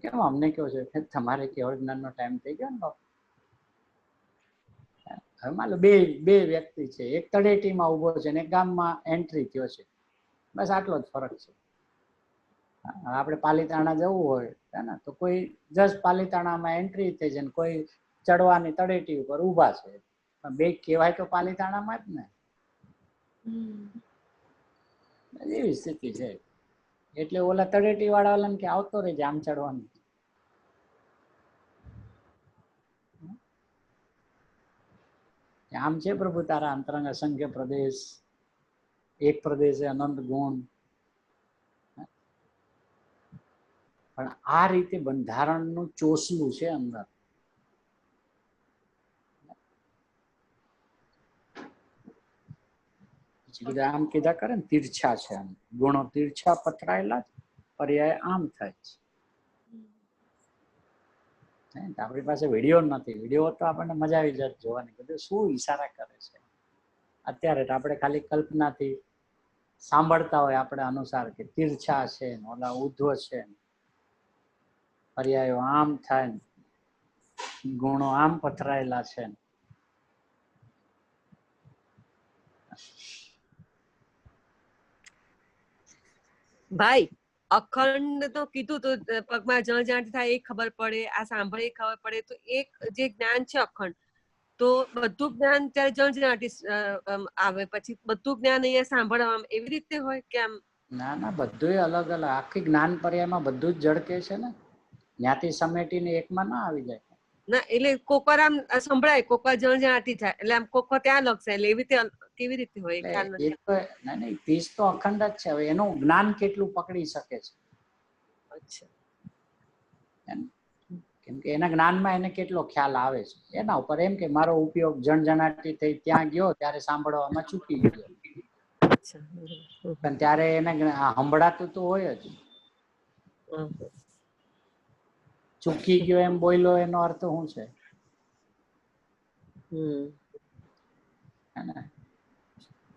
Speaker 1: કેમ અમને કહો છો કે તમારે કેવળ જ્ઞાનનો ટાઈમ થઈ ગયો ને બાપુ. હવે માનો બે વ્યક્તિ છે, એક તળેટીમાં ઉભો છે ને એક ગામમાં એન્ટ્રી થયો છે, બસ આટલો જ ફરક છે. આપણે પાલીતાણા જવું હોય ને તો કોઈ જસ્ટ પાલીતાણામાં એન્ટ્રી થઈ છે ને કોઈ ચડવાની તળેટી ઉપર ઉભા છે, બે કહેવાય તો પાલીતાણામાં જ ને. એવી સ્થિતિ છે. એટલે ઓલા તળેટી વાળા વાળાને કે આવતો રહેજે આમ ચડવાનું. આમ છે પ્રભુ તારા અંતરંગ અસંખ્ય પ્રદેશ, એક પ્રદેશ અનંત ગુણ. પણ આ રીતે બંધારણનું ચોસલું છે અંદર. બધા આમ કીધા કરે ને તીર્છા છે, આમ ગુણો તીર્છા પથરાયેલા પર્યાય આમ થાય છે. આપણી પાસે વિડીયો નથી, વિડીયો તો આપણને મજા આવી જાય જોવાની, બધું શું ઈશારા કરે છે. અત્યારે આપણે ખાલી કલ્પનાથી સાંભળતા હોય આપણે અનુસાર કે તીર્છા છે ને ઓલા ઉધ્વ છે, પર્યાયો આમ થાય ને ગુણો આમ પથરાયેલા છે.
Speaker 7: ભાઈ અખંડ તો કીધું તો પગમાં જળજાંટ થાય એ ખબર પડે, આ સાંભળે એ ખબર પડે, તો એક જે જ્ઞાન છે અખંડ, તો બધું જ્ઞાન ત્યારે જળજાંટી આવે, પછી બધું જ્ઞાન અહીંયા સાંભળવામાં એવી રીતે હોય કે આમ?
Speaker 1: ના ના, બધું અલગ અલગ, આખી જ્ઞાન પર્યાયમાં બધું જ જળ કે છે ને, જ્ઞાતિ સમેટીને એકમાં ના આવી જાય.
Speaker 7: ના એટલે કોકર આમ સંભળાય, કોકર જણજણાટી થાય એટલે આમ કોકર ત્યાં લખશે એટલે એવી રીતે કેવી રીતે હોય ખ્યાલ
Speaker 1: એટલે
Speaker 7: નથી.
Speaker 1: એ તો નહીં, પીસ તો અખંડ જ છે. હવે એનું જ્ઞાન કેટલું પકડી શકે છે,
Speaker 7: અચ્છા.
Speaker 1: કેમ કે એના જ્ઞાનમાં એને કેટલો ખ્યાલ આવે છે એના ઉપર. એમ કે મારો ઉપયોગ જણજણાટી થઈ ત્યાં ગયો ત્યારે સાંભળવામાં ચૂકી ગયો,
Speaker 7: અચ્છા.
Speaker 1: પણ ત્યારે એને સંભળાતું તો હોય જ. ચૂકી ગયો એમ બોલ્યો એનો અર્થ શું છે?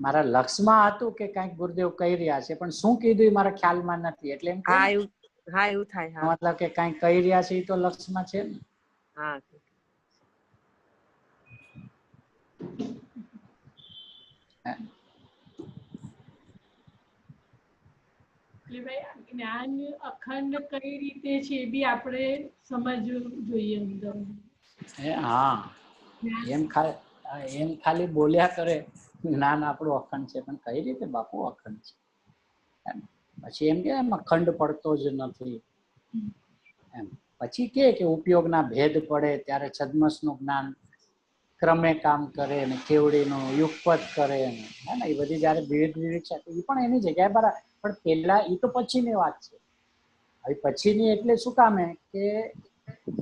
Speaker 1: મારા લક્ષમાં હતું કે કઈક ગુરુદેવ કહી રહ્યા છે, પણ શું કીધું એ મારા ખ્યાલમાં નથી, એટલે એમ
Speaker 7: હા એવું થાય. હા
Speaker 1: મતલબ કે કઈક કહી રહ્યા છે એ તો લક્ષમાં છે ને.
Speaker 7: હા
Speaker 3: એટલે ભાઈ જ્ઞાન અખંડ કઈ રીતે છે એ બી આપણે સમજવું જોઈએ અંદર.
Speaker 1: હા, એમ ખાલી બોલ્યા કરે જ્ઞાન આપણું અખંડ છે, પણ કઈ રીતે બાપુ અખંડ છે? પછી એમ કે અખંડ પડતો જ નથી એમ. પછી કે ઉપયોગના ભેદ પડે ત્યારે છદ્મસ નું જ્ઞાન ક્રમે કામ કરે ને કેવડીનું યુગપત કરે ને, એ બધી જયારે વિવિધ છે એ પણ એની જગ્યાએ બરાબર. પણ પેલા એ તો પછીની વાત છે. હવે પછીની એટલે શું કામ કે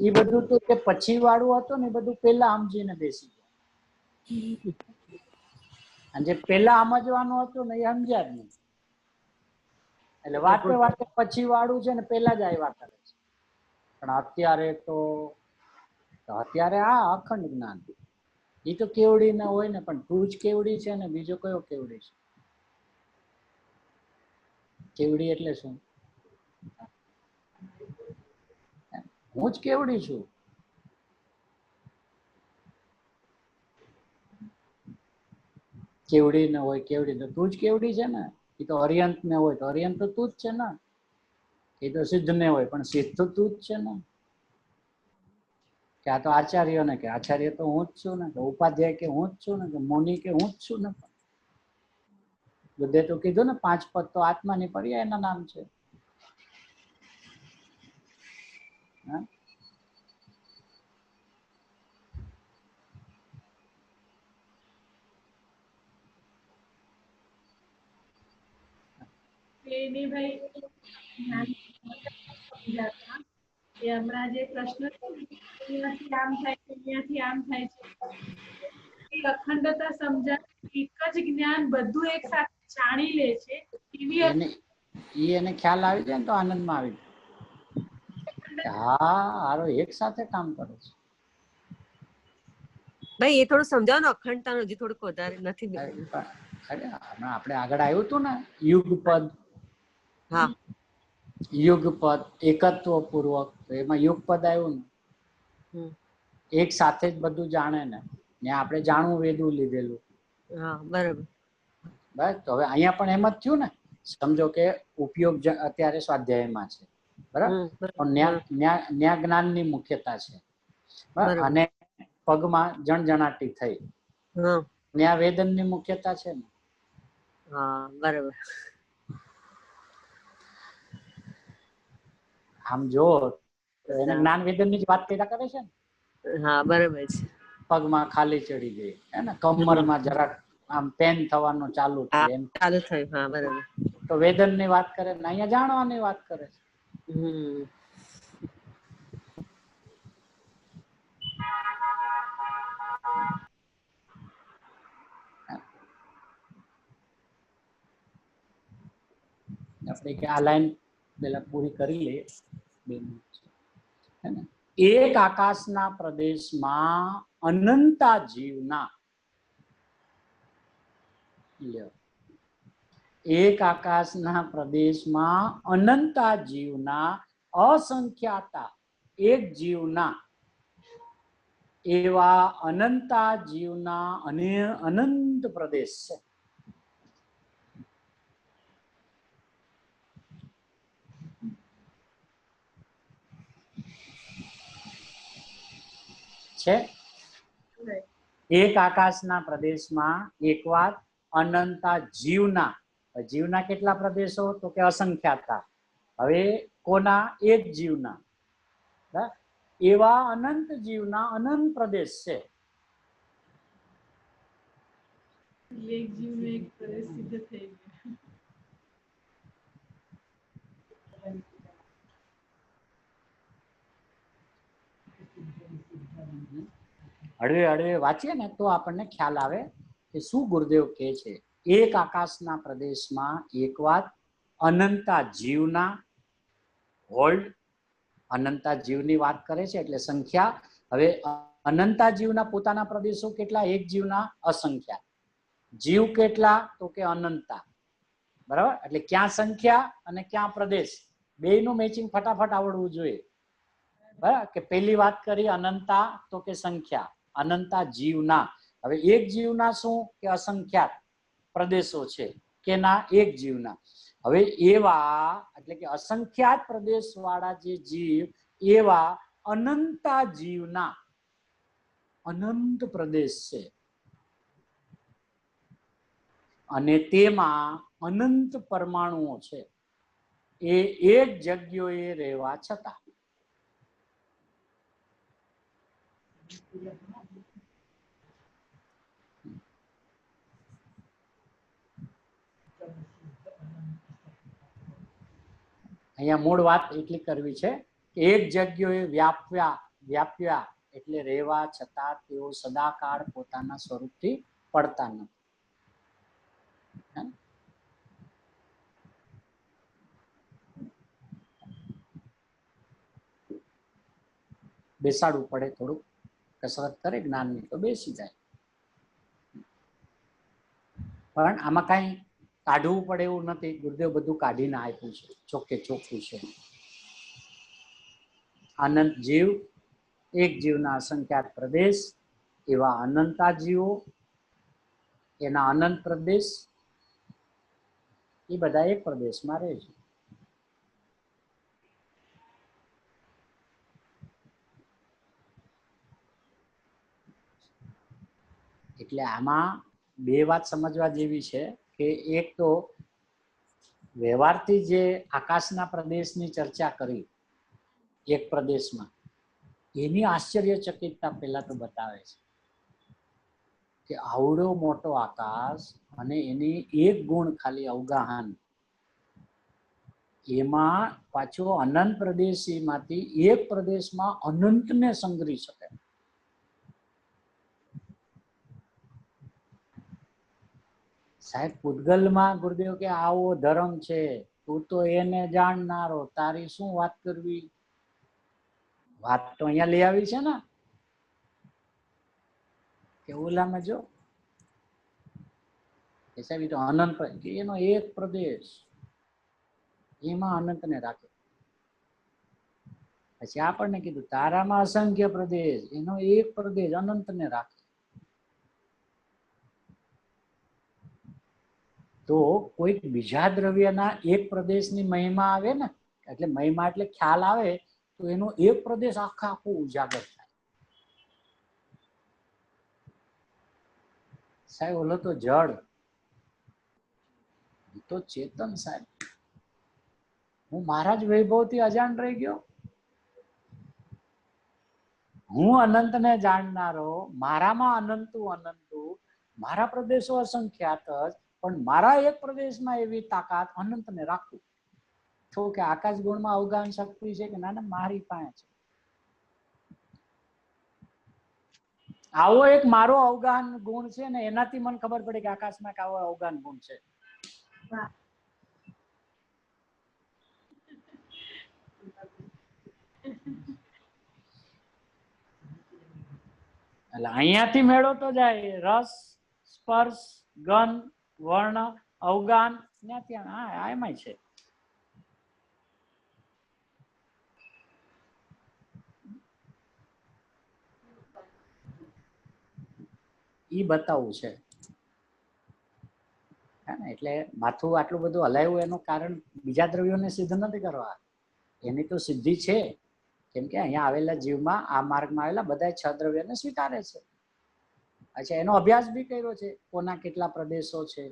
Speaker 1: એ બધું તો જે પછી વાળું હતું ને એ બધું પેલા સમજીને બેસી ગયા, અને જે પેલા સમજવાનું હતું ને એ સમજ્યા જ નહીં. એટલે વાતે પછી વાળું છે ને પેલા જ આવ્યા કરે છે. પણ અત્યારે આ અખંડ જ્ઞાન એ તો કેવડી ના હોય ને, પણ તું જ કેવડી છે ને બીજો કયો કેવડી છે? કેવડી એટલે શું? હું જ કેવડી છું. કેવડી ને હોય કેવડી તો તું જ કેવડી છે ને. એ તો અરિયંત ને હોય તો અરિયંત તો તું જ છે ને. એ તો સિદ્ધ ને હોય પણ સિદ્ધ તો તું જ છે ને. કે આ તો આચાર્ય ને કે આચાર્ય તો હું જ છું ને, કે ઉપાધ્યાય કે હું જ છું ને, કે મુનિ કે હું જ છું ને. બુદ્ધે તો કીધું ને 5 પદ તો આત્માની પર્યાય એના નામ છે.
Speaker 3: એને ભાઈ સમજાતા એ હમણાં જે પ્રશ્ન છે ને અહીંયાથી આમ થાય છે, અહીંયાથી આમ થાય છે, અખંડતા સમજાય એક જ જ્ઞાન બધું એક સાથે જાણી લે છે એવી
Speaker 1: એને ખ્યાલ આવી જાય ને તો આનંદમાં આવી જાય. હા, હારો એક સાથે કામ કરે છે.
Speaker 7: ભાઈ એ થોડું સમજાવો ને, અખંડતા હજી થોડુંક વધારે નથી.
Speaker 1: અરે આપણે આગળ આવ્યું હતું ને યુગપદ.
Speaker 7: હા,
Speaker 1: યુગપદ એકત્વ પૂર્વક, તો એમાં યુગપદ આવ્યું ને એક સાથે જ બધું જાણે ને આપણે જાણવું વેદું લીધેલું.
Speaker 7: હા બરાબર.
Speaker 1: બસ તો હવે અહીંયા પણ એમ જ થયું ને. સમજો કે ઉપયોગ અત્યારે સ્વાધ્યાયમાં છે, બરાબર, ન્યા જ્ઞાનની મુખ્યતા છે અને પગમાં જણજણાટી થઈ, ન્યા વેદનની મુખ્યતા છે ને.
Speaker 7: હા બરાબર.
Speaker 1: આમ જો એને જ્ઞાન વેદનની જ વાત કર્યા કરે છે ને.
Speaker 7: હા બરાબર છે.
Speaker 1: પગમાં ખાલી ચડી ગઈ હે ને, કમરમાં જરાક આમ પેન થવાનું ચાલુ થયું એમ
Speaker 7: ચાલુ થયું. હા બરાબર.
Speaker 1: તો વેદન ની વાત કરે ને અહીંયા જાણવાની વાત કરે છે. આપણે કે આ લાઈન પેલા પૂરી કરી લઈએ. એક આકાશના પ્રદેશમાં અનંતા જીવના, એક આકાશના પ્રદેશમાં અનંતા જીવના અસંખ્યાતા એક જીવના એવા અનંતા જીવના અનંત પ્રદેશ છે. એક આકાશના પ્રદેશમાં એક વાત અનંતા જીવના, જીવના કેટલા પ્રદેશો તો કે અસંખ્યાતા. હવે કોના? એક જીવના. એવા અનંત જીવના અનંત પ્રદેશ છે.
Speaker 3: એક જીવનો એક પ્રદેશ સિદ્ધ થઈ ગયો.
Speaker 1: હળવે હળવે વાંચીએ ને તો આપણને ખ્યાલ આવે કે શું ગુરુદેવ કહે છે. એક આકાશના પ્રદેશમાં એક વાત અનંતા જીવના હોલ્ડ અનંતા જીવની વાત કરે છે એટલે સંખ્યા. હવે અનંતા જીવના પોતાના પ્રદેશો કેટલા? એક જીવના અસંખ્યા. જીવ કેટલા? તો કે અનંતા. બરાબર, એટલે ક્યાં સંખ્યા અને ક્યાં પ્રદેશ, બેયનું મેચિંગ ફટાફટ આવડવું જોઈએ. બરાબર, કે પહેલી વાત કરી અનંતા તો કે સંખ્યા, અનંતા જીવના. હવે એક જીવના શું કે અસંખ્યાત પ્રદેશો છે કે ના? એક જીવના. હવે એવા એટલે કે અસંખ્યાત પ્રદેશ વાળા જે જીવ એવા અનંતા જીવના અનંત પ્રદેશ છે અને તેમાં અનંત પરમાણુઓ છે. એ એક જગ્યાએ રહેવા છતાં અહીંયા મૂળ વાત એટલી કરવી છે કે એક જગ્યાએ વ્યાપ્યા એટલે રહેવા છતાં તેઓ સદાકાળ પોતાના સ્વરૂપથી પડતા નથી. બેસાડવું પડે, થોડુંક કસરત કરે જ્ઞાનની તો બેસી જાય. પણ આમાં કઈ કાઢવું પડે એવું નથી. ગુરુદેવ બધું કાઢીને આપ્યું છે, ચોખ્ખે ચોખ્ખું છે. અનંત જીવ, એક જીવના અસંખ્યાત પ્રદેશ, એવા અનંતા જીવો, એના અનંત પ્રદેશ, એ બધા એક પ્રદેશમાં રહે છે. એટલે આમાં બે વાત સમજવા જેવી છે કે એક તો વ્યવહારથી જે આકાશના પ્રદેશની ચર્ચા કરી એક પ્રદેશમાં, એની આશ્ચર્યચકિતતા પહેલા તો બતાવે છે કે આવડો મોટો આકાશ અને એની એક ગુણ ખાલી અવગાહન, એમાં પાછો અનંત પ્રદેશમાંથી એક પ્રદેશમાં અનંતને સંગ્રહી શકે. સાહેબ પૂતગલમાં ગુરુદેવ કે આવો ધર્મ છે, તું તો એને જાણનારો, તારી શું વાત કરવી. વાત તો અહીંયા લઈ આવી છે ને કે ઓલામાં જો સાહેબ તો અનંત, એનો એક પ્રદેશ એમાં અનંતને રાખે. પછી આપણને કીધું તારામાં અસંખ્ય પ્રદેશ, એનો એક પ્રદેશ અનંતને રાખે. તો કોઈક બીજા દ્રવ્યના એક પ્રદેશની મહિમા આવે ને, એટલે મહિમા એટલે ખ્યાલ આવે તો એનો એક પ્રદેશ આખો ઉજાગર થાય. સાહેબ ઓલો તો જળ, તો ચેતન. સાહેબ હું મારા જ વૈભવથી અજાણ રહી ગયો. હું અનંતને જાણનારો, મારામાં અનંતું, મારા પ્રદેશો અસંખ્યાત જ, પણ મારા એક પ્રદેશમાં એવી તાકાત અનંતને રાખવું. તો કે આકાશ ગુણમાં અવગાહન શક્તિ છે કે ના? મારી પાસે છે. આવો એક મારો અવગાહન ગુણ છે ને, એનાથી મને ખબર પડે કે આકાશમાં આવો અવગાહન ગુણ છે. એટલે અહીંયાથી મેળો તો જાય રસ, સ્પર્શ, ગંધ, વર્ણ, અવગાન, ત્યાંથી હા એમાં છે. ઈ બતાવવું છે. એટલે માથું આટલું બધું હલાવ્યું એનું કારણ બીજા દ્રવ્યોને સિદ્ધ નથી કરવા, એની તો સિદ્ધિ છે. કેમ કે અહીંયા આવેલા જીવમાં, આ માર્ગમાં આવેલા બધા 6 દ્રવ્યને સ્વીકારે છે. અચ્છા, એનો અભ્યાસ બી કર્યો છે, કોના કેટલા પ્રદેશો છે,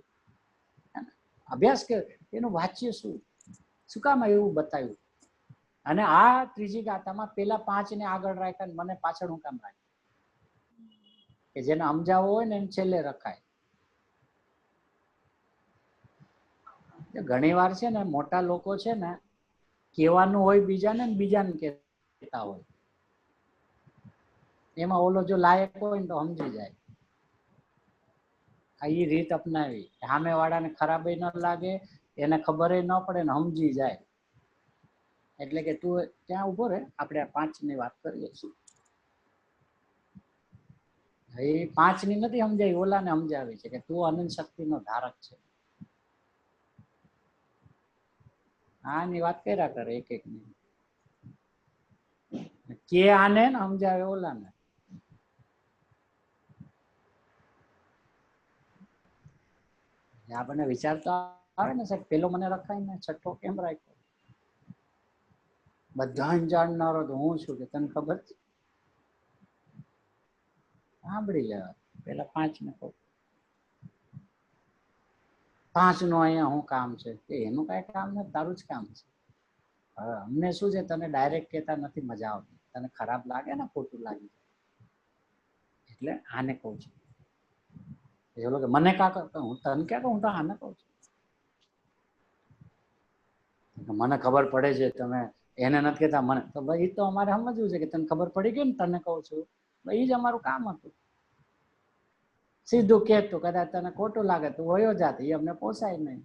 Speaker 1: અભ્યાસ કર્યો. એનું વાંચ્ય શું કામ એવું બતાવ્યું? અને આ ત્રીજી ગાથામાં પેલા 5 ને આગળ રાખ્યા ને મને પાછળ હું કામ રાખ્યું? કે જેને સમજાવવો હોય ને એને છેલ્લે રખાય. ઘણી વાર છે ને મોટા લોકો છે ને કહેવાનું હોય બીજાને ને બીજાને કહેતા હોય, એમાં ઓલો જો લાયક હોય ને તો સમજી જાય. આ એ રીત અપનાવી, સામે વાળાને ખરાબ ન લાગે, એને ખબર ન પડે ને સમજી જાય. એટલે કે તું ત્યાં ઉભો રહે, આપણે આ 5 ની વાત કરીએ છીએ. એ 5 ની નથી સમજાવી, ઓલાને સમજાવી છે કે તું અનંત શક્તિનો ધારક છે. આની વાત કર્યા કરે એક એક ની, કે આને ને સમજાવે ઓલાને. આપણને વિચાર તો આવે ને સાહેબ, પેલો મને રખાય ને છઠ્ઠો કેમ રાખ્યો? બધા જાણનારો તો હું છું, કે તને ખબર છે? સાંભળી લેવા, પેલા 5 ને કહું. 5 નો અહીંયા શું કામ છે? કે એનું કઈ કામ નથી, તારું જ કામ છે. હવે અમને શું છે, તને ડાયરેક્ટ કહેતા નથી મજા આવતી, તને ખરાબ લાગે ને, ખોટું લાગે, એટલે આને કહું છું. કે મને કા કરતા, હું તને ક્યાં કહું, હું તો આને કહું છું. મને ખબર પડે છે, તમે એને નથી કહેતા મને, તો ભાઈ એ તો અમારે સમજવું છે કે તને ખબર પડી ગઈ ને, તને કહું છું. એ જ અમારું કામ હતું. સીધું કહેતું, કદાચ તને ખોટું લાગે તું વયો જાત, એ અમને પોસાય નહીં.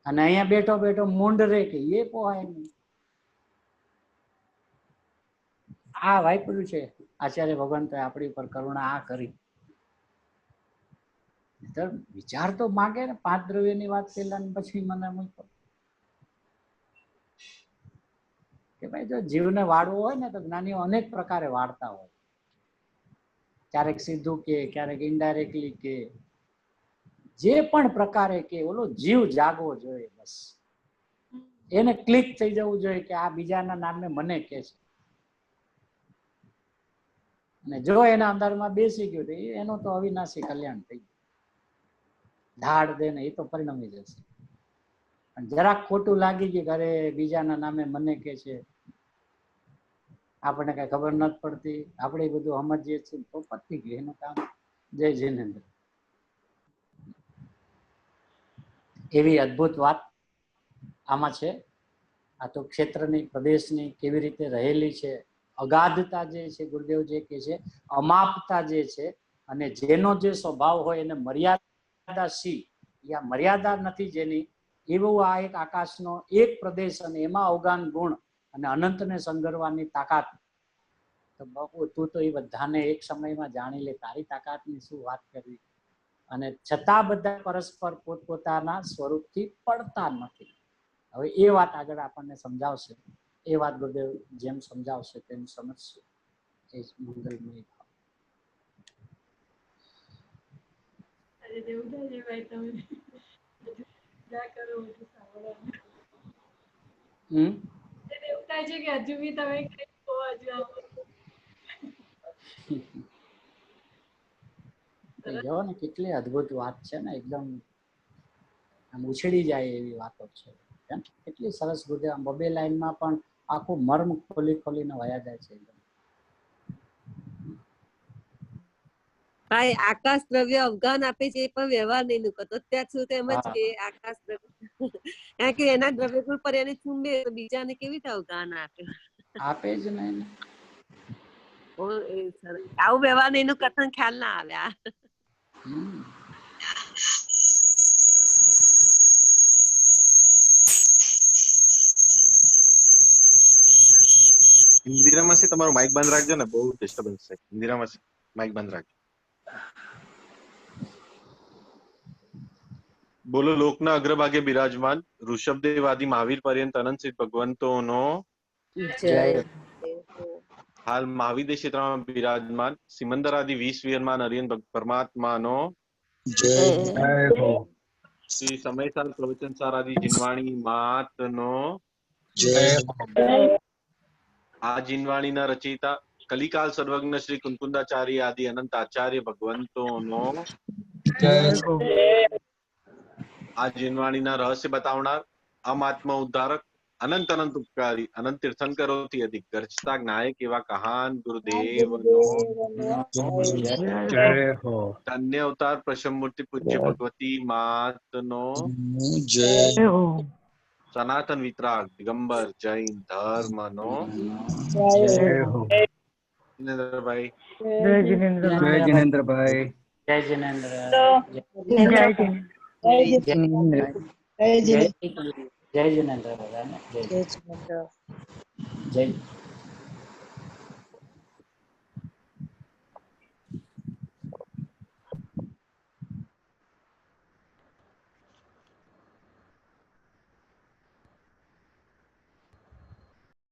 Speaker 1: અને અહીંયા બેઠો બેઠો મૂંડ રે કે એ પોહાય નહીં. આ વાપર્યું છે આચાર્ય ભગવાન તો આપણી ઉપર કરુણા આ કરી. વિચાર તો માંગે ને, 5 દ્રવ્યની વાત પેલા ને પછી મને મૂક્યો કે ભાઈ જો જીવને વાળવું હોય ને તો જ્ઞાનીઓ અનેક પ્રકારે વાળતા હોય. ક્યારેક સીધું કે, ક્યારેક ઇનડાયરેક્ટલી કે, જે પણ પ્રકારે કે ઓલો જીવ જાગવો જોઈએ. બસ એને ક્લિક થઈ જવું જોઈએ કે આ બીજાના નામે મને કે છે. અને જો એના અંદરમાં બેસી ગયું તો એનું તો અવિનાશી કલ્યાણ થઈ ગયું. ધાડ દે ને એ તો પરિણમી જશે. પણ જરાક ખોટું લાગી ગયું, અરે બીજાના નામે મને કે છે, આપણને કઈ ખબર નથી પડતી, આપણે બધું સમજીએ છીએ, તો પતી ગયું એનું કામ. જય જિનેન્દ્ર. એવી અદ્ભુત વાત આમાં છે. આ તો ક્ષેત્રની, પ્રદેશની કેવી રીતે રહેલી છે, અગાધતા જે છે, ગુરુદેવ જે કે છે, અમાપતા જે છે, અને જેનો જે સ્વભાવ હોય એને મર્યાદા સી, યા મર્યાદા નથી જેની, એવું આ એક આકાશનો એક પ્રદેશ અને એમાં અવગાન ગુણ અને અનંતને સંગરવાની તાકાત. તો બાપુ તું તો એ બધાને એક સમયમાં જાણી લે, તારી તાકાતની શું વાત કરવી. અને છતાં બધા પરસ્પર પોતપોતાના સ્વરૂપથી પડતા નથી. હવે એ વાત આગળ આપણને સમજાવશે. એ વાત ગુરુદેવ જેમ સમજાવશે તેમ સમજશું. એ જ મંગલમય ભાવ.
Speaker 3: એવું થાય છે કે હજુ બી તમે કઈ કહો, હજુ
Speaker 1: જો ને કેટલી અદ્ભુત વાત છે ને, એકદમ આમ ઉછળી જાય એવી વાતો છે. કેટલી સરસ ગુરુદેવ આમ બબે લાઈનમાં પણ આખું મર્મ ખોલી ખોલીને વયા જાય છે.
Speaker 7: ભાઈ આકાશ દ્રવ્ય અવગાન આપે છે, એ પણ વ્યવહાર નહીં નુકતો. અત્યાર સુધી એમ જ કે આકાશ દ્રવ્ય કે એના દ્રવ્ય ગુણ પર એને ચૂંબે તો બીજાને કેવી રીતે અવગાન આપે?
Speaker 1: આપે જ નહીં.
Speaker 7: આવું વ્યવહાર નહીં નું કથન ખ્યાલ ના આવ્યા.
Speaker 8: ઇન્દિરા માસી તમારું માઇક બંધ રાખજો ને, બહુ ડિસ્ટર્બન્સ છે. ઇન્દિરા માસી માઇક બંધ રાખજો. બોલો. લોકના અગ્રભાગે બિરાજમાન ઋષભદેવ આદિ મહાવીર પર્યંત અનંત સિદ્ધ ભગવંતોનો હાલ મહાવીર ક્ષેત્રમાં બિરાજમાન સિમંદર આદિ 20 વીરમાં અરિયન પરમાત્માનો શ્રી સમયસાર પ્રવચનસાર આદિ જીનવાણી માતનો આ જીનવાણીના રચયિતા કલિકાલ સર્વજ્ઞ શ્રી કુંકુંદાચાર્ય આદિ અનંત આચાર્ય ભગવંતોનો આ જીનવાણીના રહસ્ય બતાવનાર, આમ આત્મ ઉદ્ધારક, અનંત અનંત ઉપકારી અનંત તીર્થંકરોથી અધિક ગર્જતા જ્ઞાયક એવા કહાન ગુરુદેવનો
Speaker 9: જય હો
Speaker 8: ધન્ય અવતાર પ્રશમ મૂર્તિ પૂજ્ય ભગવતી માતનો
Speaker 9: જય હો
Speaker 8: સનાતન વિતરાગ દિગંબર જૈન ધર્મનો
Speaker 9: જય હો
Speaker 8: જિનેન્દ્રભાઈ
Speaker 9: જય જિનેન્દ્રભાઈ
Speaker 1: જય જિનેન્દ્ર જય જિનેન્દ્ર બધાને જય જય